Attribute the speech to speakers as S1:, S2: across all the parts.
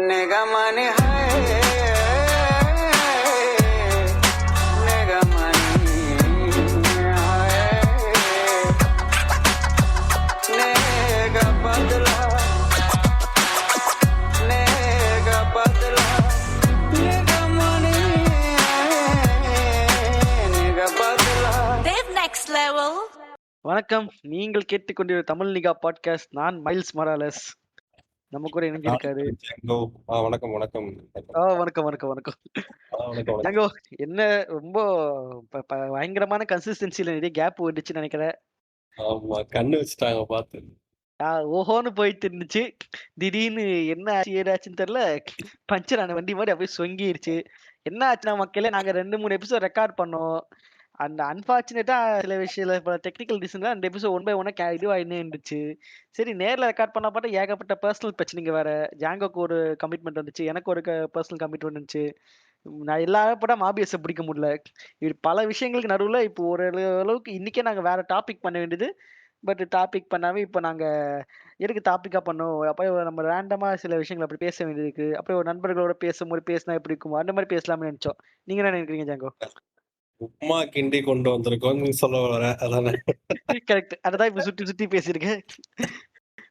S1: निगमन है निगमन है नेग बदला नेग बदला निगमन नेग बदला
S2: Dave next level.
S3: வணக்கம். நீங்கள் கேட்டுக்கொண்டிருக்கிற தமிழ் நிகா பாட்காஸ்ட். நான் மைல்ஸ் மொராலஸ். நம்ம கூட இணைஞ்சிருக்காரு.
S4: ஜாங்கோ. வணக்கம் வணக்கம்
S3: வணக்கம் வணக்கம் வணக்கம்.
S4: வணக்கம்.
S3: ஜாங்கோ, என்ன ரொம்ப பயங்கரமான கன்சிஸ்டன்சில நிறைய கேப் வந்துச்சுன்னு நினைக்கிறேன்.
S4: ஆமா, கண்ணு வச்சுட்டாங்க பார்த்து.
S3: ஓஹோன்னு போயிட்டு இருந்துச்சு. திடீர்னு என்ன ஆச்சு ஏதாச்சுன்னு தெரியல. பஞ்சர் ஆன வண்டி மாதிரி அப்படியே சொங்கிருச்சு. என்ன ஆச்சுன்னா மக்களே, நாங்க 2-3 எபிசோட் ரெக்கார்ட் பண்ணோம். அந்த அன்பார்ச்சுனேட்டா சில விஷயம் பல டெக்னிக்கல் ரீசன்ல அந்த எபிசோட் ஒன் பை ஒன்னா இதுவாயின்னு இருந்துச்சு. சரி, நேர்ல ரெக்கார்ட் பண்ண பார்த்தா ஏகப்பட்ட பர்சனல் பிரச்சனைங்க வேற. ஜாங்கோக்கு ஒரு கமிட்மெண்ட் வந்துச்சு, எனக்கு ஒரு பர்சனல் கமிட்மெண்ட் இருந்துச்சு. நான் எல்லாரும் படம் மாபியஸை பிடிக்க முடியல. இது பல விஷயங்களுக்கு நடுவுல இப்போ ஒரு அளவுக்கு இன்னைக்கே நாங்க வேற டாபிக் பண்ண வேண்டியது. பட் டாபிக் பண்ணாம இப்போ நாங்க எதுக்கு டாபிக்கா பண்ணோம், அப்போ நம்ம ரேண்டமா சில விஷயங்கள் அப்படி பேச வேண்டியது இருக்கு. அப்புறம் ஒரு நண்பர்களோட பேசும்போது பேசினா எப்படி இருக்கும், அந்த மாதிரி பேசலாம்னு நினைச்சோம். நீங்க என்ன நினைக்கிறீங்க ஜாங்கோ?
S4: உப்புமா கிண்டி கொண்டு வந்திருக்கோம் நீ சொல்ல வர அதானே?
S3: கரெக்ட். அததான் இப்ப சுத்தி சுத்தி பேசியிருக்கேன்.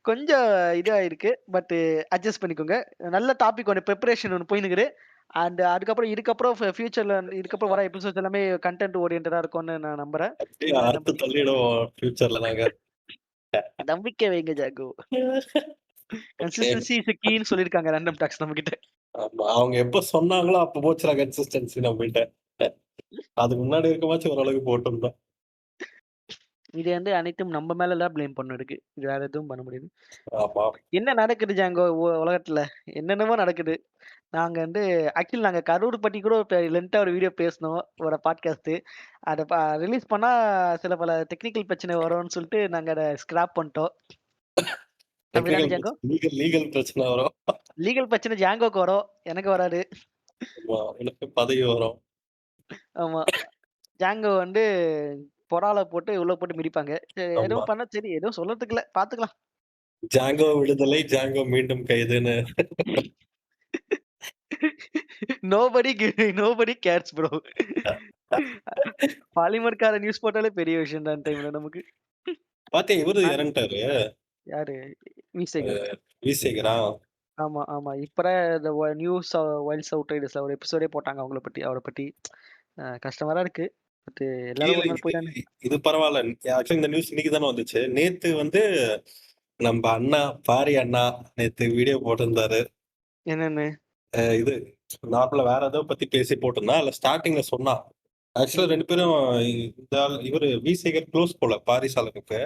S3: கொஞ்சம் இதாயிருக்கு. பட் அட்ஜஸ்ட் பண்ணிக்கோங்க. நல்ல டாபிக் ஒன்று ப்ரிப்பரேஷன் ஒன்று போயினுக்குது. அண்ட் இதுக்கப்புறம் ஃபியூச்சர்ல இதுக்கப்புறம் வர எபிசோட்ஸ் எல்லாமே கண்டென்ட் ஓரியன்டா இருக்கும்னு நான் நம்புறேன்.
S4: அப்படியே அறுத்து தள்ளிடுவோம் ஃபியூச்சர்ல நாங்க.
S3: நம்பிக்கை வைங்க ஜாகு. கன்சிஸ்டன்சி இஸ் கீன்னு சொல்லிருக்காங்க ரேண்டம் டாக்ஸ் நம்ம கிட்ட.
S4: ஆமா, அவங்க எப்ப சொன்னாங்களோ அப்ப போச்சுடா கன்சிஸ்டன்சி நம்ம கிட்ட. அதுக்கு முன்னாடி இருக்கமாச்சும் ஓரளவுக்கு போட்டிருந்தோம்.
S3: இது அனைத்தும் நம்ம மேல தான் ப்ளேம் பண்ண இருக்கு. இது வேற எதுவும் பண்ண முடியாது.
S4: ஆமா,
S3: என்ன நடக்குது ஜாங்கோ உலகத்துல? என்னென்னமோ நடக்குது. நாங்க ஆக்சுவலி நாங்க கரூர் பத்தி கூட லென்த்தா ஒரு வீடியோ பேசினோம். ஒரு பாட்காஸ்ட். அத ரிலீஸ் பண்ணா சில பல டெக்னிக்கல் பிரச்சனை வரும்னு சொல்லிட்டு நாங்க அத ஸ்கிராப் பண்ணிட்டோம். அப்படிதானே ஜாங்கோ?
S4: லீகல் பிரச்சனை வரும்.
S3: லீகல் பிரச்சனை ஜாங்கோக்கு வரும், எனக்கு வராது.
S4: ஆமா, எனக்கு பதவி வரும்.
S3: ஆமா. ஜாங்கோ பொறால போட்டு உள்ள போட்டு மிதிப்பாங்க. சரி,
S4: ஆமா,
S3: எதுவும் பண்ண சரி எதுவும் சொல்றதுக்கு இல்ல. பாத்துக்கலாம்.
S4: ஜாங்கோ விடுதலை, ஜாங்கோ மீண்டும் கைதுன்னு.
S3: Nobody cares bro. பாலிமர்கார நியூஸ் போட்டாலே பெரிய விஷயம் தான் டைம்ல நமக்கு.
S4: பாத்தீங்க, இவரு இறந்துட்டாரு.
S3: யாரு? விசேகர்.
S4: விசேகரா?
S3: ஆமா ஆமா. இப்பதான் இந்த நியூஸ் வைல்ட்ஸ் அவுட்ரைடர்ஸ்ல ஒரு எபிசோடே போட்டாங்க அவரை பத்தி. கஷ்டமா தான் இருக்கு. பட் எல்லாரும் ஒரு நாள் போயிட்டாங்க.
S4: இது பரவாயில்ல. ஆக்சுவலி இந்த நியூஸ் இன்னைக்கு தானே வந்துச்சு. நேத்து நம்ம அண்ணா பாரி அண்ணா நேத்து வீடியோ போட்டிருந்தாரு.
S3: என்னன்னு?
S4: இது நார்மலா வேற ஏதோ பத்தி பேசி போட்டிருந்தா. அதுல ஸ்டார்டிங்ல சொன்னா ஆக்சுவலா 2 பேரும் இவரு விசேகர் க்ளோஸ் போல பாரிசாலனுக்கு.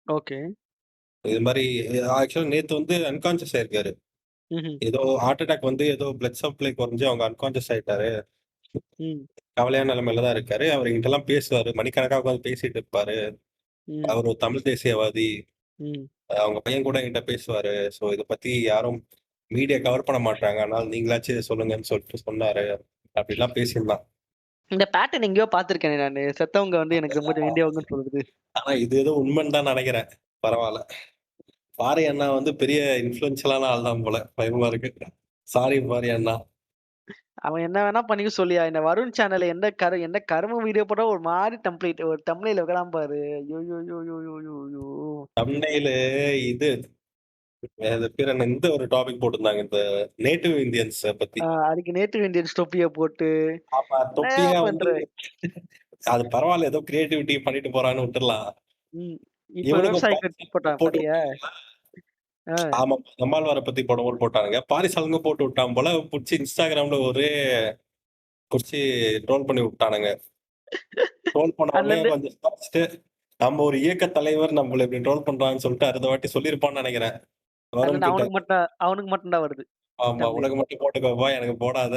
S3: ஓகே.
S4: இது மாதிரி ஆக்சுவலா நேத்து அன்கான்சியஸ் ஆயிருக்காரு. ஏதோ ஹார்ட் அட்டாக் ஏதோ பிளட் சப்ளை குறைஞ்சு அவங்க அன்கான்சியஸ் ஆயிட்டாரு. கவலையான நிலைமையில தான் இருக்காரு. அவர் எங்கிட்ட எல்லாம் பேசுவாரு, மணிக்கணக்காக உட்காந்து பேசிட்டு இருப்பாரு. அவர் ஒரு தமிழ் தேசியவாதி. அவங்க பையன் கூட என்கிட்ட பேசுவாரு. சோ இத பத்தி யாரும் மீடியா கவர் பண்ண மாட்டாங்க, அதனால நீங்களாச்சும் சொல்லுங்கன்னு சொல்லிட்டு சொன்னாரு. அப்படிலாம் பேசியிருந்தான்.
S3: இந்த பேட்டர்ன் எங்கேயோ பாத்திருக்கேன் நானு. செத்தவங்க எனக்கு ரொம்ப வேண்டியவங்கன்னு சொல்லுது.
S4: ஆனா இது ஏதோ உண்மைன்னு தான் நினைக்கிறேன். பரவாயில்ல. பாரி அண்ணா பெரிய இன்ஃபுளுன்ஷியலான ஆள் தான் போல. பயமா இருக்கு. சாரி பாரி அண்ணா.
S3: அவன் என்ன வேணா பண்ணிக்க சொல்லியா? இந்த வருண் சேனல்ல எந்த கரும வீடியோ போட்டா ஒரு மாதிரி டெம்ப்ளேட் ஒரு தம்ப்நெயில் வைக்கலாம் பாரு. ஐயோ.
S4: தம்ப்நெயிலு இது அது பேர் என்ன, இந்த ஒரு டாபிக் போட்டிருந்தாங்க, இந்த நேட்டிவ் இந்தியன்ஸ் பத்தி.
S3: அதுக்கு நேட்டிவ் இந்தியன்ஸ் தொப்பிய போட்டு.
S4: ஆமா, தொப்பியா அது பரவாயில்ல, ஏதோ கிரியேட்டிவிட்டி பண்ணிட்டு போறான்னு விட்டுறலாம்.
S3: இப்ப விவசாயிக்கு போட்டாங்க.
S4: ஆமா, நம்மாழ்வாரை பத்தி படம் போட்டானுங்க. பாரிசாலங்க போட்டு விட்டான் போல. புடிச்சு இன்ஸ்டாகிராம்ல ஒரே புடிச்சு ட்ரோல் பண்ணி விட்டானுங்க. ட்ரோல் பண்ண கொஞ்சம் நம்ம ஒரு இயக்க தலைவர் நம்மள இப்படி ட்ரோல் பண்றான்னு சொல்லிட்டு அடுத்த வாட்டி சொல்லிருப்பான்னு நினைக்கிறேன்.
S3: அவனுக்கு மட்டும் தான் வருது.
S4: ஆமா, உனக்கு மட்டும் போட்டுக்கோப்பா, எனக்கு போடாத.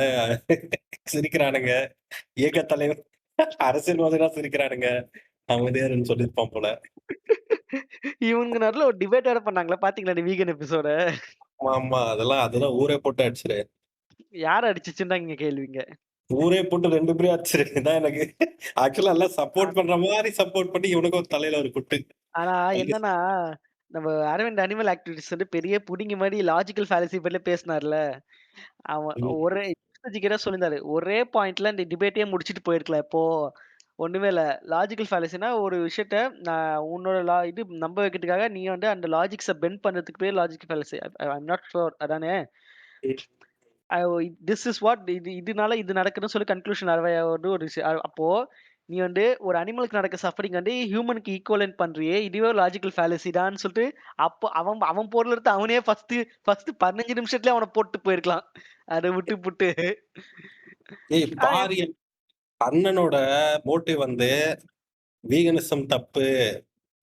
S4: சிரிக்கிறானுங்க. இயக்க தலைவர் அரசியல்வாதிகளா சிரிக்கிறானுங்க. அமைதியாருன்னு சொல்லிருப்பான் போல.
S3: இவங்க நடுவுல ஒரு டிபேட் வேற பண்ணாங்களா, பாத்தீங்களா வீகன் எபிசோட?
S4: ஆமா, அதெல்லாம் ஊரே போட்டு அடிச்சிரு.
S3: யார் அடிச்சுச்சுன்னு இங்க கேள்விங்க.
S4: ஊரே போட்டு 2 பேரும் அடிச்சிரு தான் எனக்கு. ஆக்சுவலா எல்லாம் சப்போர்ட் பண்ற மாதிரி சப்போர்ட் பண்ணி இவனுக்கு ஒரு தலையில ஒரு குட்டு.
S3: ஆனா என்னன்னா, நம்ம அரவிந்த் அனிமல் ஆக்டிவிட்டீஸ் வந்து பெரிய புடிங்கி மாரி லாஜிக்கல் ஃபேலசி பத்தில பேசினார்ல. அவன்
S4: ம்.
S3: ஒரே யோசிச்சுக்கிட்டே சொல்லியிருந்தாரு. ஒரே பாயிண்ட்ல இந்த டிபேட்டயே முடிச்சுட்டு போயிருக்கலாம் இப்போ. ஒண்ணுமே இல்ல. லாஜிக்கல் ஃபேலசின்னா ஒரு விஷயத்த நான் உன்னோட இது நம்ப வைக்கிறதுக்காக நீ வந்து அந்த லாஜிக்ஸ பெண்ட் பண்றதுக்கு பேர் logical fallacy. I am not sure அதானே?
S4: ம்.
S3: ஐ திஸ் இஸ் வாட் இதனால இது நடக்குதுன்னு சொல்லி கன்க்ளூஷன் வந்து ஒரு அப்போ நீ வந்து ஒரு அனிமலுக்கு நடக்க சஃபரிங் வந்து ஹியூமனுக்கு ஈக்குவலன்ட் பண்றியே, இதுவே லாஜிக்கல் ஃபேலசி தான்னு சொல்லிட்டு, அப்போ அவன் அவன் பொருள் எடுத்து அவனே ஃபர்ஸ்ட் 15 நிமிஷத்துலயே அவன போட்டு போயிருக்கலாம். அத விட்டுப்புட்டு.
S4: ஏய்
S3: ஆனா
S4: பாரு என் அண்ணனோட மோட்டிவ் வந்து வீகனிசம் தப்பு.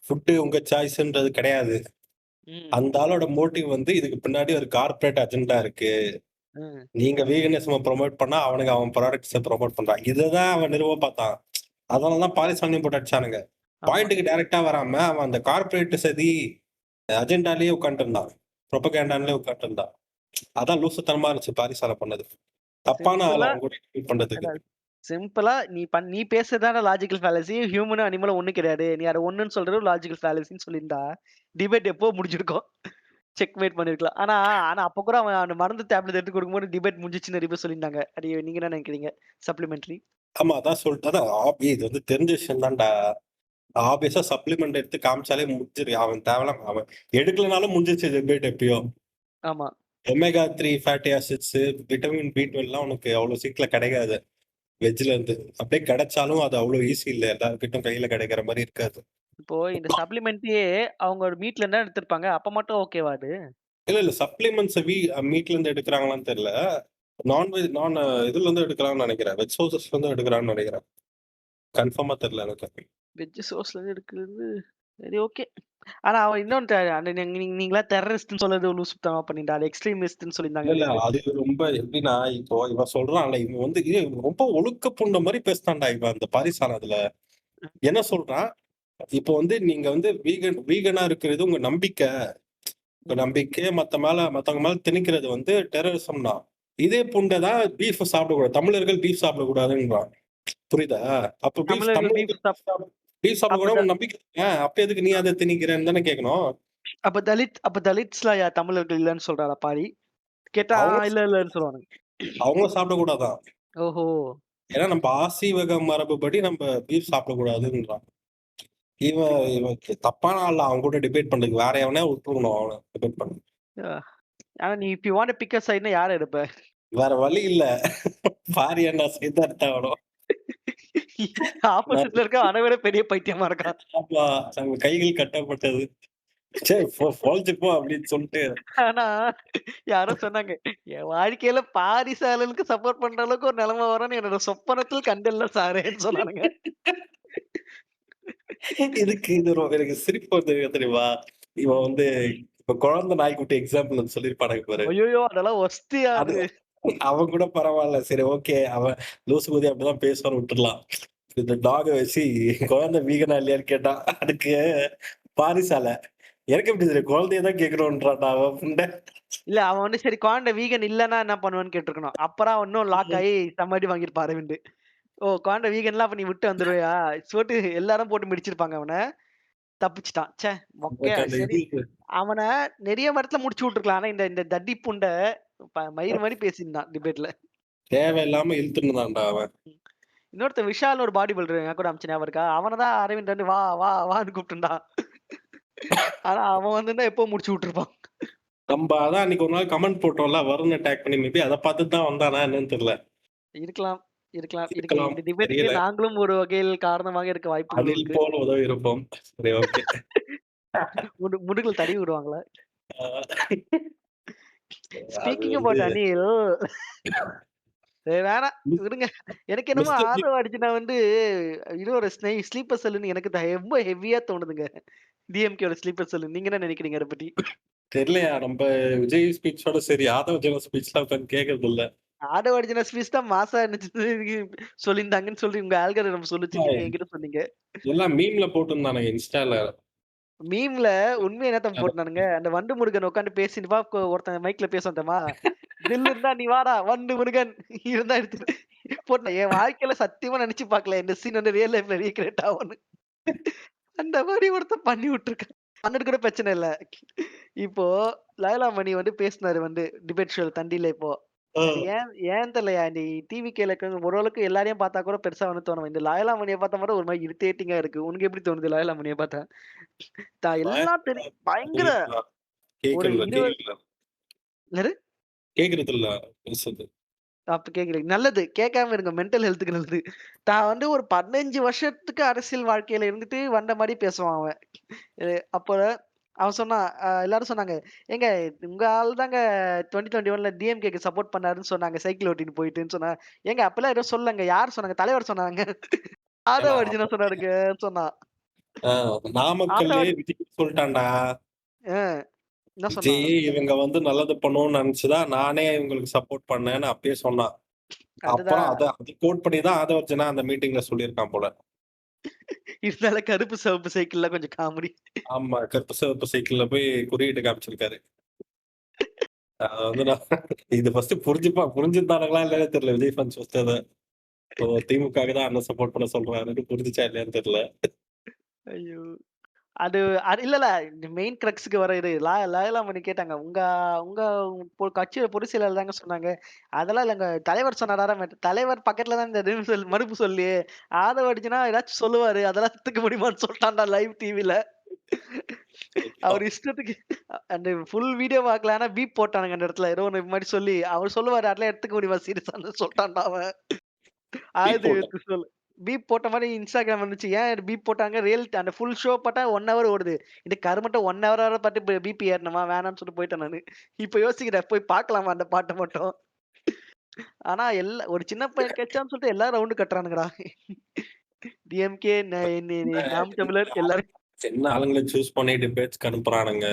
S4: ஃபுட் உங்க சாய்ஸ்ன்றது கிடையாது.
S3: ம்,
S4: அந்த ஆளோட மோட்டிவ் வந்து இதுக்கு பின்னாடி ஒரு கார்ப்பரேட் அஜெண்டா இருக்கு.
S3: ம்.
S4: நீங்க வீகனிசம ப்ரொமோட் பண்ணா அவனுக்கு அவன் ப்ராடக்ட்ஸ ப்ரொமோட் பண்றான். இததான் அவன் நிறுவ பார்த்தான். அதனால தான் பாரிசாலனையும் போட்டு அடிச்சானுங்க.
S3: ஆமா.
S4: பாயிண்ட்க்கு டைரக்ட்டா வராம அவன் அந்த கார்ப்பரேட் சதி அஜெண்டாலயே உட்கார்ந்துருந்தான். புரோபகேண்டாலயே உட்கார்ந்துருந்தான். அதான் லூசுத்தனமா இருந்துச்சு பாரிசால பண்ணது. தப்பான ஆள்
S3: சிம்பிளா
S4: அவங்க கூட ட்ரீட் பண்றதுக்கு.
S3: அதான் சிம்பிளா நீ பேசுறதான லாஜிக்கல் ஃபேலசி. ஹியூமனும் அனிமலும் ஒண்ணு கிடையாது. நீ அத ஒண்ணுன்னு சொல்றது லாஜிக்கல் ஃபேலசின்னு சொல்லியிருந்தா, டிபேட் எப்பவோ முடிஞ்சிருக்கும். செக்மேட் பண்ணிருக்கலாம். ஆனா ஆனா அப்ப கூட அவன் அந்த மருந்து டேப்லெட் எடுத்து குடுக்கும்போது டிபேட் முடிஞ்சிச்சுன்னு நெறைய பேர் சொல்லியிருந்தாங்க. அது நீங்க என்ன நினைக்கிறீங்க? சப்ளிமெண்டரி.
S4: ஆமா அதான் சொல்லிட்டு அதான் இது வந்து தெரிஞ்ச விஷயம் தான்டா. ஆப்வியஸா சப்ளிமெண்ட் எடுத்து காமிச்சாலே முடிஞ்சிரு. அவன் தேவலாம் அவன் எடுக்கலனாலும் முடிஞ்சிருச்சு டிபேட் எப்பயோ.
S3: ஆமா.
S4: ஒமேகா 3 ஃபேட்டி ஆசிட்ஸ், விட்டமின் B12லாம் உனக்கு அவ்வளவு சீக்கிரம் கிடைக்காது. வெஜ்ல இருந்து. அப்படியே கிடைச்சாலும் அது அவ்வளவு ஈஸி இல்ல. எல்லார்கிட்டயும் கையில கிடைக்கிற மாரி இருக்காது.
S3: இப்போ இந்த சப்ளிமெண்ட்லயே அவங்க மீட்ல இருந்தா எடுத்திருப்பாங்க. அப்ப மட்டும் ஓகேவா அது?
S4: இல்ல சப்ளிமெண்ட்ஸ் மீட்ல இருந்து எடுக்குறாங்களான்னு தெரியல. நான் இதுல இருந்து எடுக்குறாங்கன்னு நெனைக்கிறேன். வெஜ் சோர்சஸ்ல இருந்து எடுக்குறாங்கன்னு நெனைக்கிறேன். கன்ஃபார்மா தெரியல எனக்கு.
S3: வெஜ் சோர்ஸ்ல இருந்து எடுக்கிறது சரி ஓகே. ஆனா அவன் இன்னொன்னு அந்த நீங்களா டெரரிஸ்ட்ன்னு சொல்றது லூசுத்தனமா பண்ணிட்டா. அது எக்ஸ்ட்ரீமிஸ்ட்ன்னு
S4: இல்ல,
S3: சொல்லியிருந்தாங்க
S4: இல்ல.
S3: நெறைய பேர்.
S4: அது ரொம்ப எப்படின்னா, இப்போ இவன் சொல்றான்ல, இவன் வந்து ரொம்ப ஒழுக்க பூண்ட மாரி பேசுனான்டா இவன் அந்த பாரிசாலன் அதுல. என்ன சொல்றான்? இப்போ வந்து நீங்க வந்து வீகனா இருக்கிறது உங்க நம்பிக்கை. உங்க
S3: ம்.
S4: நம்பிக்கை மத்தவங்க மேல திணிக்கிறது வந்து டெரரிசம் தான். இதே புண்ட தான் பீஃப் சாப்பிடக்கூடாது. தமிழர்கள் பீஃப் சாப்பிடக்கூடாதுன்றான். புரியுதா? அப்ப
S3: தமிழர்கள்
S4: தமிழர்கள் பீஃப்
S3: அப்ப
S4: சாப்பிடக்கூடாது உன் நம்பிக்கை தானே. அப்ப எதுக்கு நீ அத திணிக்கிறன்னு தானே கேட்கணும்.
S3: அப்ப தலித்ஸ்லாம் தமிழர்கள் இல்லன்னு சொல்றாரா பாரி? கேட்டா
S4: அவங்க
S3: இல்லன்னு சொல்லுவானுங்க.
S4: அவங்களும் சாப்பிடக்கூடாதாம்.
S3: ஓஹோ!
S4: ஏன்னா நம்ம ஆசீவக மரபுப்படி நம்ம பீஃப் சாப்பிடக்கூடாதுன்றான். இவன் தப்பான ஆள் அவன் கூட டிபேட் பண்றதுக்கு வேற எவனையா விட்டுருக்கணும் அவன டிபேட் பண்ண.
S3: அ ஆனா நீ if you want to pick a சைட்னா யார எடுப்ப?
S4: வேற வழி இல்ல. பாரு அண்ணா சித்தார்த் ஆகணும்.
S3: ஆப்போசிட்ல இருக்க அவன விட பெரிய பைத்தியமா இருக்கான்.
S4: ஆமா நம்ம கைகள் கட்டப்பட்டது. சரி பொழச்சு போ அப்படின்னு சொல்லிட்டு
S3: ஆனா யாரோ சொன்னாங்க, என் வாழ்க்கையில பாரிசாலனுக்கு சப்போர்ட் பண்ற அளவுக்கு ஒரு நிலைமை வரும்னு என்னோட சொப்பனத்தில் கண்டல்ல சாரேன்னு சொன்னானுங்க.
S4: இதுக்கு எனக்கு சிரிப்பு வந்து தெரியுமா? இவன் வந்து இப்ப குழந்தை நாய்க்குட்டி எக்ஸாம்பிள் சொல்லியிருப்பானுங்க பாரு.
S3: ஐய்யயோ! அதெல்லாம் ஒஸ்தியா
S4: அது
S3: அது.
S4: அவன் கூட பரவால்ல. சரி ஓகே. அவன் லூசு கூதி அப்படிதான் பேசுவான்னு விட்டுறலாம். இந்த டாக வச்சு குழந்தை வீகனா இல்லையான்னு கேட்டான். அதுக்கு பாரிசால எனக்கு எப்படி தெரியும்? குழந்தைய தான் கேட்கணுன்றான்டா அவன் புண்ட.
S3: இல்ல அவன் வந்து சரி குழந்தை வீகன் இல்லன்னா என்ன பண்ணுவேன்னு கேட்டுருக்கணும். அப்புறம் அவன் இன்னும் லாக் ஆயி செம்ம அடி வாங்கியிருப்பான் அரவிந்து. ஓ! குழந்தை வீகன்லாம் அப்ப நீ விட்டு வந்துருவியா? சொல்லிட்டு எல்லாரும் போட்டு மிதிச்சிருப்பாங்க அவன. தப்பிச்சுட்டான். மொக்கையா
S4: நமக்கு அந்த
S3: சரி.
S4: இது
S3: அவன நெறைய இடத்துல முடிச்சு விட்டுருக்கலாம். ஆனா இந்த தட்டி புண்ட மயிரு மாரி பேசியிருந்தான் டிபேட்ல.
S4: தேவையில்லாம இழுத்துட்டு இருந்தான்டா அவன்.
S3: இன்னொருத்தன் விஷால்னு ஒரு பாடி பில்டர் என் கூட அனுப்பிச்சேன் ஞாபகம் இருக்கா? அவன தான் அரவிந்த் வந்து வா, வா, வான்னு கூப்பிட்டுருந்தான். ஆனா அவன் வந்திருந்தா எப்போ முடிச்சு விட்டுருப்பான்.
S4: நம்ப அதான் அன்னைக்கு ஒரு நாள் கமெண்ட் போட்டோம்ல, வருண் அட்டாக் பண்ணி மேபி அத பார்த்துட்டு தான் வந்தானா என்னன்னு தெரியல.
S3: இருக்கலாம், இருக்கலாம். இதுக்கு
S4: இருக்கலாம்.
S3: இந்த டிபேட்க்கு
S4: தெரியல.
S3: நாங்களும் ஒரு வகையில் காரணமாக இருக்க வாய்ப்புகள்
S4: அணில்
S3: இருக்கு.
S4: போல உதவி இருப்போம். சரி ஓகே.
S3: முதுகுல தடவி விடுவாங்களா?
S4: அது
S3: ஸ்பீக்கிங்
S4: வந்து
S3: அபௌட் அனில் சரி வேணாம். விடுங்க. எனக்கு என்னமோ
S4: மிஸ்டர் பிக்
S3: ஆதவ் அர்ஜுனா வந்து இன்னொரு ஸ்லீப்பர் செல்லுன்னு எனக்கு ரொம்ப ஹெவியா தோணுதுங்க. டிஎம்கேவோட ஸ்லீப்பர் செல். நீங்க என்ன நினைக்கிறீங்க அத பத்தி?
S4: தெரியலையா நம்ப விஜய் ஸ்பீச்சோட சரி ஆதவ் அர்ஜுனா ஸ்பீச்லாம் உட்கார்ந்து கேட்கறது இல்ல.
S3: ஆடவ அர்ஜுனா ஸ்பீச் தான் மாஸா இருந்துச்சு சொல்லியிருந்தாங்கன்னு சொல்லி உங்க ஆல்காரிதம் சொல்லுச்சு. நீங்க என்கிட்ட சொன்னீங்க.
S4: எல்லாம் மீம்ல போட்டிருந்தானுங்க இன்ஸ்டால.
S3: மீம்ல உண்மையா என்னத்த போட்டானுங்க. அந்த வண்டு முருகன் உட்கார்ந்து பேசிட்டு ஒருத்தன் மைக்ல பேசுவான் தெரியுமா? தில் இருந்தா நீ வாடா வண்டு முருகன் இருந்தா எடுத்து போட்டான். என் வாழ்க்கையில சத்தியமா நினைச்சு பார்க்கல. இந்த சீன் வந்து ரியல் லைஃப்ல ரீகிரியேட் ஆகும்னு. அந்த மாரி ஒருத்தன் பண்ணி விட்டுருக்கான். பண்ணது கூட பிரச்சனை இல்ல. இப்போ லயலா மணி வந்து பேசினாரு வந்து டிபேட் ஷோல தண்டில இப்போ. அது ஏன் ஏன் தெரியலையா? நீ டிவிகேல இருக்கிறவங்க ஓரளவுக்கு எல்லாரையும் பார்த்தா கூட பெருசா ஒண்ணும் தோணாது. இந்த லயலா மணிய பார்த்தா மட்டும் ஒரு மாரி இரிட்டேட்டிங்கா இருக்கு. உனக்கு எப்படி தோணுது லயலா மணிய பார்த்தா? எல்லாம் தெரியும். பயங்கர ஒரு
S4: கேக்குறல
S3: 20 என்னது?
S4: கேக்குறது இல்ல பேசுறது.
S3: அப்ப கேட்கல. நல்லது. கேட்காம இருங்க. மென்டல் ஹெல்த்துக்கு நல்லது. தான் வந்து ஒரு 15 வருஷத்துக்கு அரசியல் வாழ்க்கையில இருந்துட்டு வந்த மாரி பேசுவான் அவன். அப்ப அவன் சொன்னான். எல்லாரும் சொன்னாங்க, "ஏங்க உங்க ஆள் தாங்க 2021ல டிஎம்கேக்கு சப்போர்ட் பண்ணாருன்னு சொன்னாங்க. சைக்கிள் ஓட்டிட்டு போயிட்டுன்னு" சொன்னா. ஏங்க அப்பலாம் எதுவும் சொல்லங்க. யார் சொன்னாங்க? தலைவர் சொன்னாங்க.
S4: ஏன்னா
S3: ஆதவ அர்ஜுனா சொன்னாருங்க சொன்னான்.
S4: நாமக்கல்லே
S3: ஆதவ
S4: விஜய் சொல்லிட்டான்டா.
S3: அ என்ன சொன்னான்?
S4: விஜய் இவங்க வந்து நல்லது பண்ணுவோம்னு நினைச்சுதான் நானே இவங்களுக்கு சப்போர்ட் பண்ணேன்னு அப்பயே சொன்னான். அப்புறம்
S3: அதுதான்.
S4: அது கோட் பண்ணி தான் ஆதவர்ஜனா அந்த மீட்டிங்ல சொல்லியிருக்கான் போல.
S3: இருந்தாலும் கருப்பு, சிவப்பு சைக்கிள்ல கொஞ்சம் காமெடி.
S4: ஆமா, கருப்பு சிவப்பு சைக்கிள்ல போய் குறியீட்டு காமிச்சிருக்காரு. வந்து நான் இது ஃபர்ஸ்ட் புரிஞ்சுட்டானுங்களா இல்லையானே தெரியல. விஜய் ஃபேன்ஸ் ஃபர்ஸ்ட் அத திமுக தான் அண்ணன் சப்போர்ட் பண்ண சொல்றாருன்னு புரிஞ்சுச்சா இல்லையான்னு தெரியல.
S3: ஐயோ! அது அது இல்ல. மெயின் கிரக்ஸ்க்கு வர இது. லயலா மணி கேட்டாங்க. உங்க உங்க கட்சியோட பொதுச் செயலாளர் தாங்க சொன்னாங்க. அதெல்லாம் இல்லங்க. தலைவர் சொன்னாரா? தலைவர் பக்கத்துல தான் இந்த இதுன்னு மறுப்பு சொல்லியே. ஆதவ அர்ஜுனா ஏதாச்சும் சொல்லுவாரு. அதெல்லாம் ஏத்துக்க முடியுமான்னு சொல்லிட்டான்டா லைவ் டிவில. அவர் இஷ்டத்துக்கு அந்த ஃபுல் வீடியோ பார்க்கல. ஆனா பீப் போட்டானுங்க அந்த இடத்துல. ஏதோ ஒண்ணு மாரி சொல்லி. அவர் சொல்லுவாரு. அதெல்லாம் எடுத்துக்க முடியுமா சீரியஸான்னு சொல்லிட்டான்டா அவன்.
S4: பீப்
S3: ஆயுத
S4: போட்டேன்.
S3: எழுத்து சொல்லு. பீப் போட்ட மாரி Instagram வந்துச்சு. ஏன் பீப் போட்டாங்க? அந்த ஃபுல் ஷோ பார்த்தா 1 ஹவர் ஓடுது. இந்த கருமட்ட 1 ஹவர் வர பார்த்து பிபி ஏறணுமா? வேணான்னு சொல்லிட்டு போயிட்டேன் நானு. இப்ப யோசிக்கிறேன். போய் பார்க்கலாமா அந்த பாட்ட மட்டும். ஆனா ஒரு சின்ன பையன் கெச்சான்னு சொல்லிட்டு எல்லாரும் ரவுண்டு கட்டுறானுங்கடா. டிஎம்கே, நாம் தமிழர் எல்லாரும்.
S4: என்ன ஆளுங்களை சூஸ் பண்ணி டிபேட்ஸ்க்கு அனுப்புறானுங்க.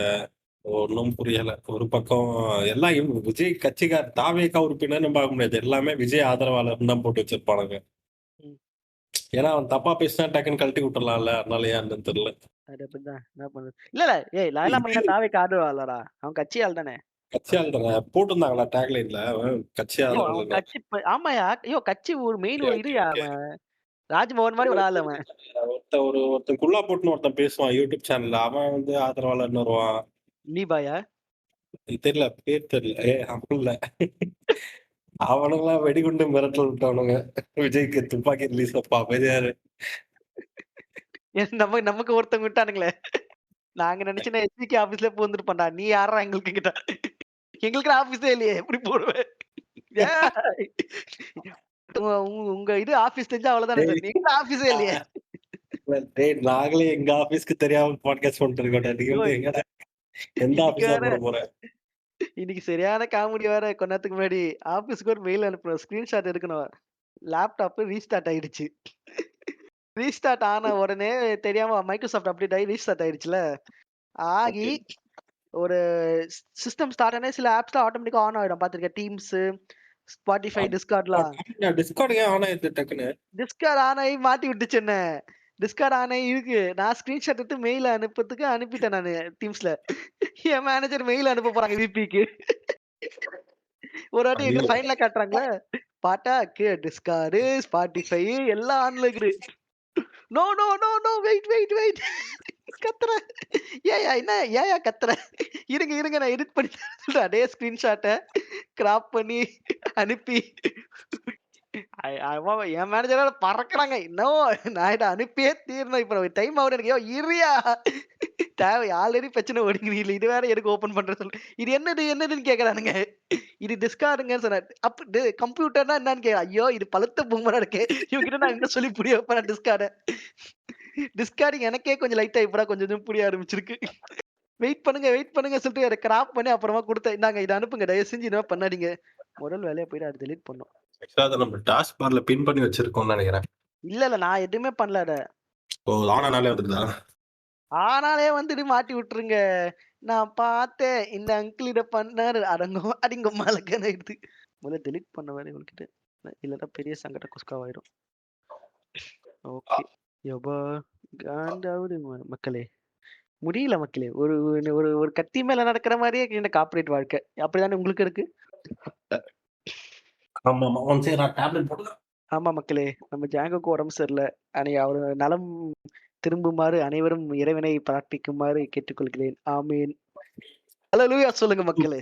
S4: ஒன்னும் புரியல. ஒரு பக்கம் எல்லாம் விஜய் கட்சிக்கார் தாவேகா உறுப்பினர்னு பார்க்க முடியாது. எல்லாமே விஜய் ஆதரவாளர் தான் போட்டு வச்சிருப்பானுங்க.
S3: ம்.
S4: ஏன்னா அவன் தப்பா பேசினா டக்குன்னு கழட்டி விட்டுறலாம்ல. அதனால ஏன்னு தெரியல.
S3: அது அப்படிதான். என்ன பண்றது? இல்ல. ஏய் லயலா மணிலாம் தாவேக்கு ஆதரவாளரா? அவன் கட்சி ஆள் தானே.
S4: கட்சி ஆள் தானே போட்டிருந்தாங்களா டேக்லைன்ல கட்சி
S3: ஐயோ! அவன்
S4: ஆதரவாளர்.
S3: கட்சி ஆமாயா. ஐயோ! கட்சி ஒரு மெயின் ஒரு இதுயா அவன். ராஜ்மோகன் மாரி ஒரு ஆள் அவன்.
S4: ஒருத்தன் குல்லா போட்டுன்னு ஒருத்தன் பேசுவான் யூடியூப் சேனல்ல. அவன் வந்து ஆதரவாளர்னு வருவான்.
S3: லீபாயா?
S4: தெரியல, பேர் தெரியல. அவன் இல்ல. அவனுங்களாம் வெடிகுண்டு மிரட்டல் விட்டவனுங்க. விஜய்க்கு துப்பாக்கி ரிலீஸ் அப்பா அமைதியாரு.
S3: நமக்கு ஒருத்தவங்க விட்டானுங்களே. நாங்க நினைச்சோம் எஸ்பிகே ஆபீஸ்ல பூந்துருப்போம்டா. நீ யார்றா எங்களுக்கு கிட்ட? எங்களுக்கு ஆபீஸே இல்லையே. எப்படி போடுவேன்? ஏய்! உங்க இது ஆபீஸ் தெரிஞ்சா அவ்வளவுதானே சார். எங்க ஆபீஸே இல்லையே.
S4: டேய் நாங்களே எங்க ஆபீஸ்க்கு தெரியாம பாட்காஸ்ட் பண்ணிட்டு இருக்கோம்டா. நீ
S3: ஐயோ!
S4: வந்து எங்கடா எந்த
S3: இன்னைக்கு
S4: ஆபீஸா
S3: வேற
S4: போட போற?
S3: இன்னைக்கு சரியான காமெடி வேற. கொஞ்ச நேரத்துக்கு முன்னாடி ஆபீஸ்க்கு ஒரு மெயில் அனுப்புனோம். ஸ்கிரீன்ஷாட் எடுக்கணும். லேப்டாப் ரீஸ்டார்ட் ஆயிடுச்சு. ரீஸ்டார்ட் ஆன உடனே தெரியாம மைக்ரோசாஃப்ட் அப்டேட் ஆகி ரீஸ்டார்ட் ஆயிடுச்சுல. ஆகி
S4: ஓகே.
S3: ஒரு சிஸ்டம் ஸ்டார்ட் ஆனா சில ஆப்ஸ்லாம் ஆட்டோமேட்டிக்கா ஆன் ஆயிடும். பார்த்திருக்கேன். Teams, Spotify, Discordலாம்.
S4: டிஸ்கார்ட் ஏன் ஆன் ஆயிடுது டக்குன்னு?
S3: Discord ஆன் ஆயி மாட்டி விட்டுச்சு என்ன. Discord ஆன் ஆயி இருக்கு. நான் ஸ்கிரீன்ஷாட் எடுத்து மெயில் அனுப்புறதுக்கு அனுப்பிட்டேன் நானு Teamsல. என் மேனேஜர் மெயில் அனுப்ப போறாங்க விபிக்கு. ஒரு வாட்டி எங்க
S4: ஐயோ.
S3: சைன்ல காட்டுறாங்களா, பார்த்தா Discord, Spotify எல்லாம் ஆன்ல இருக்குது. No, no, no, no wait கத்துறேன். ஏன்யா கத்துற? இருங்க, இருங்க நான் எடிட் பண்ணி தரேன் சொல்லிட்டு அதே ஸ்கிரீன்ஷாட்ட கிராப் பண்ணி அனுப்பி அவன் என் மேனேஜர் வேற பறக்குறாங்க. இன்னும் நான் இத அனுப்பியே தீரணும். இப்ப டைம் ஆகுது எனக்கு. இருயா தேவை ஆல்ரெடி பிரச்சனை ஓடிக்கிறீங்களே. இது வேற எதுக்கு ஓப்பன் பண்றேன்னு சொல்லு. இது என்னதுன்னு கேட்கறானுங்க. இது டிஸ்கார்டுங்கன்னு சொன்னேன். கம்ப்யூட்டர்னா என்னன்னு ஐயோ! இது பழுத்த பொம்மை இருக்கே. இவங்கிட்ட நான் என்ன சொல்லி புரிய வைப்பேன் டிஸ்கார்ட. டிஸ்கார்டிங் எனக்கே கொஞ்சம் லைட்டா இப்பதான் கொஞ்சம் கொஞ்சம் புரிய ஆரம்பிச்சிருக்கு. வெயிட் பண்ணுங்க சொல்லிட்டு அத கிராப் பண்ணி அப்புறமா குடுத்தேன். இந்தாங்க இத அனுப்புங்க. தயவு செஞ்சு இதெல்லாம் பண்ணாதீங்க. முதல் வேலையா போயிட்டு அத டெலீட் பண்ணோம்.
S4: ஆக்சுவலா அத நம்ம டாஸ்க் பார்ல பின் பண்ணி வச்சிருக்கோம்னு நினைக்கிறேன்.
S3: இல்ல நான் எதுவுமே பண்ணல அத.
S4: ஓ ஆனாலே வந்துதா?
S3: ஆனாலே வந்துட்டு மாட்டி விட்டுருங்க. நான் பார்த்தேன். இந்த அங்கிள் இத பண்ணாரு. அடிங்கம்மாலக்கன்னு ஆயிடுது. முதல்ல டெலீட் பண்ண வேற இவன்கிட்ட. இல்லன்னா பெரிய சங்கட குஸ்காவாயிரும். ஓகே. யப்பா! காண்டாவுது மக்களே. முடியல மக்களே. ஒரு ஒரு ஒரு கத்தி மேல நடக்கிற மாரியே இந்த கார்ப்பரேட் வாழ்க்கை. அப்படிதானே உங்களுக்கு இருக்கு?
S4: ஆமாமா. சரி நான் டேப்லெட் போட்டுக்கிறேன்.
S3: ஆமா மக்களே. நம்ம ஜாங்கோக்கு உடம்பு சரியில்ல. அன்னைக்கு அவரு நலம் திரும்புமாறு அனைவரும் இறைவனை பிரார்த்திக்குமாறு கேட்டுக்கொள்கிறேன். ஆமீன். ஹalleluya சொல்லுங்க மக்களே.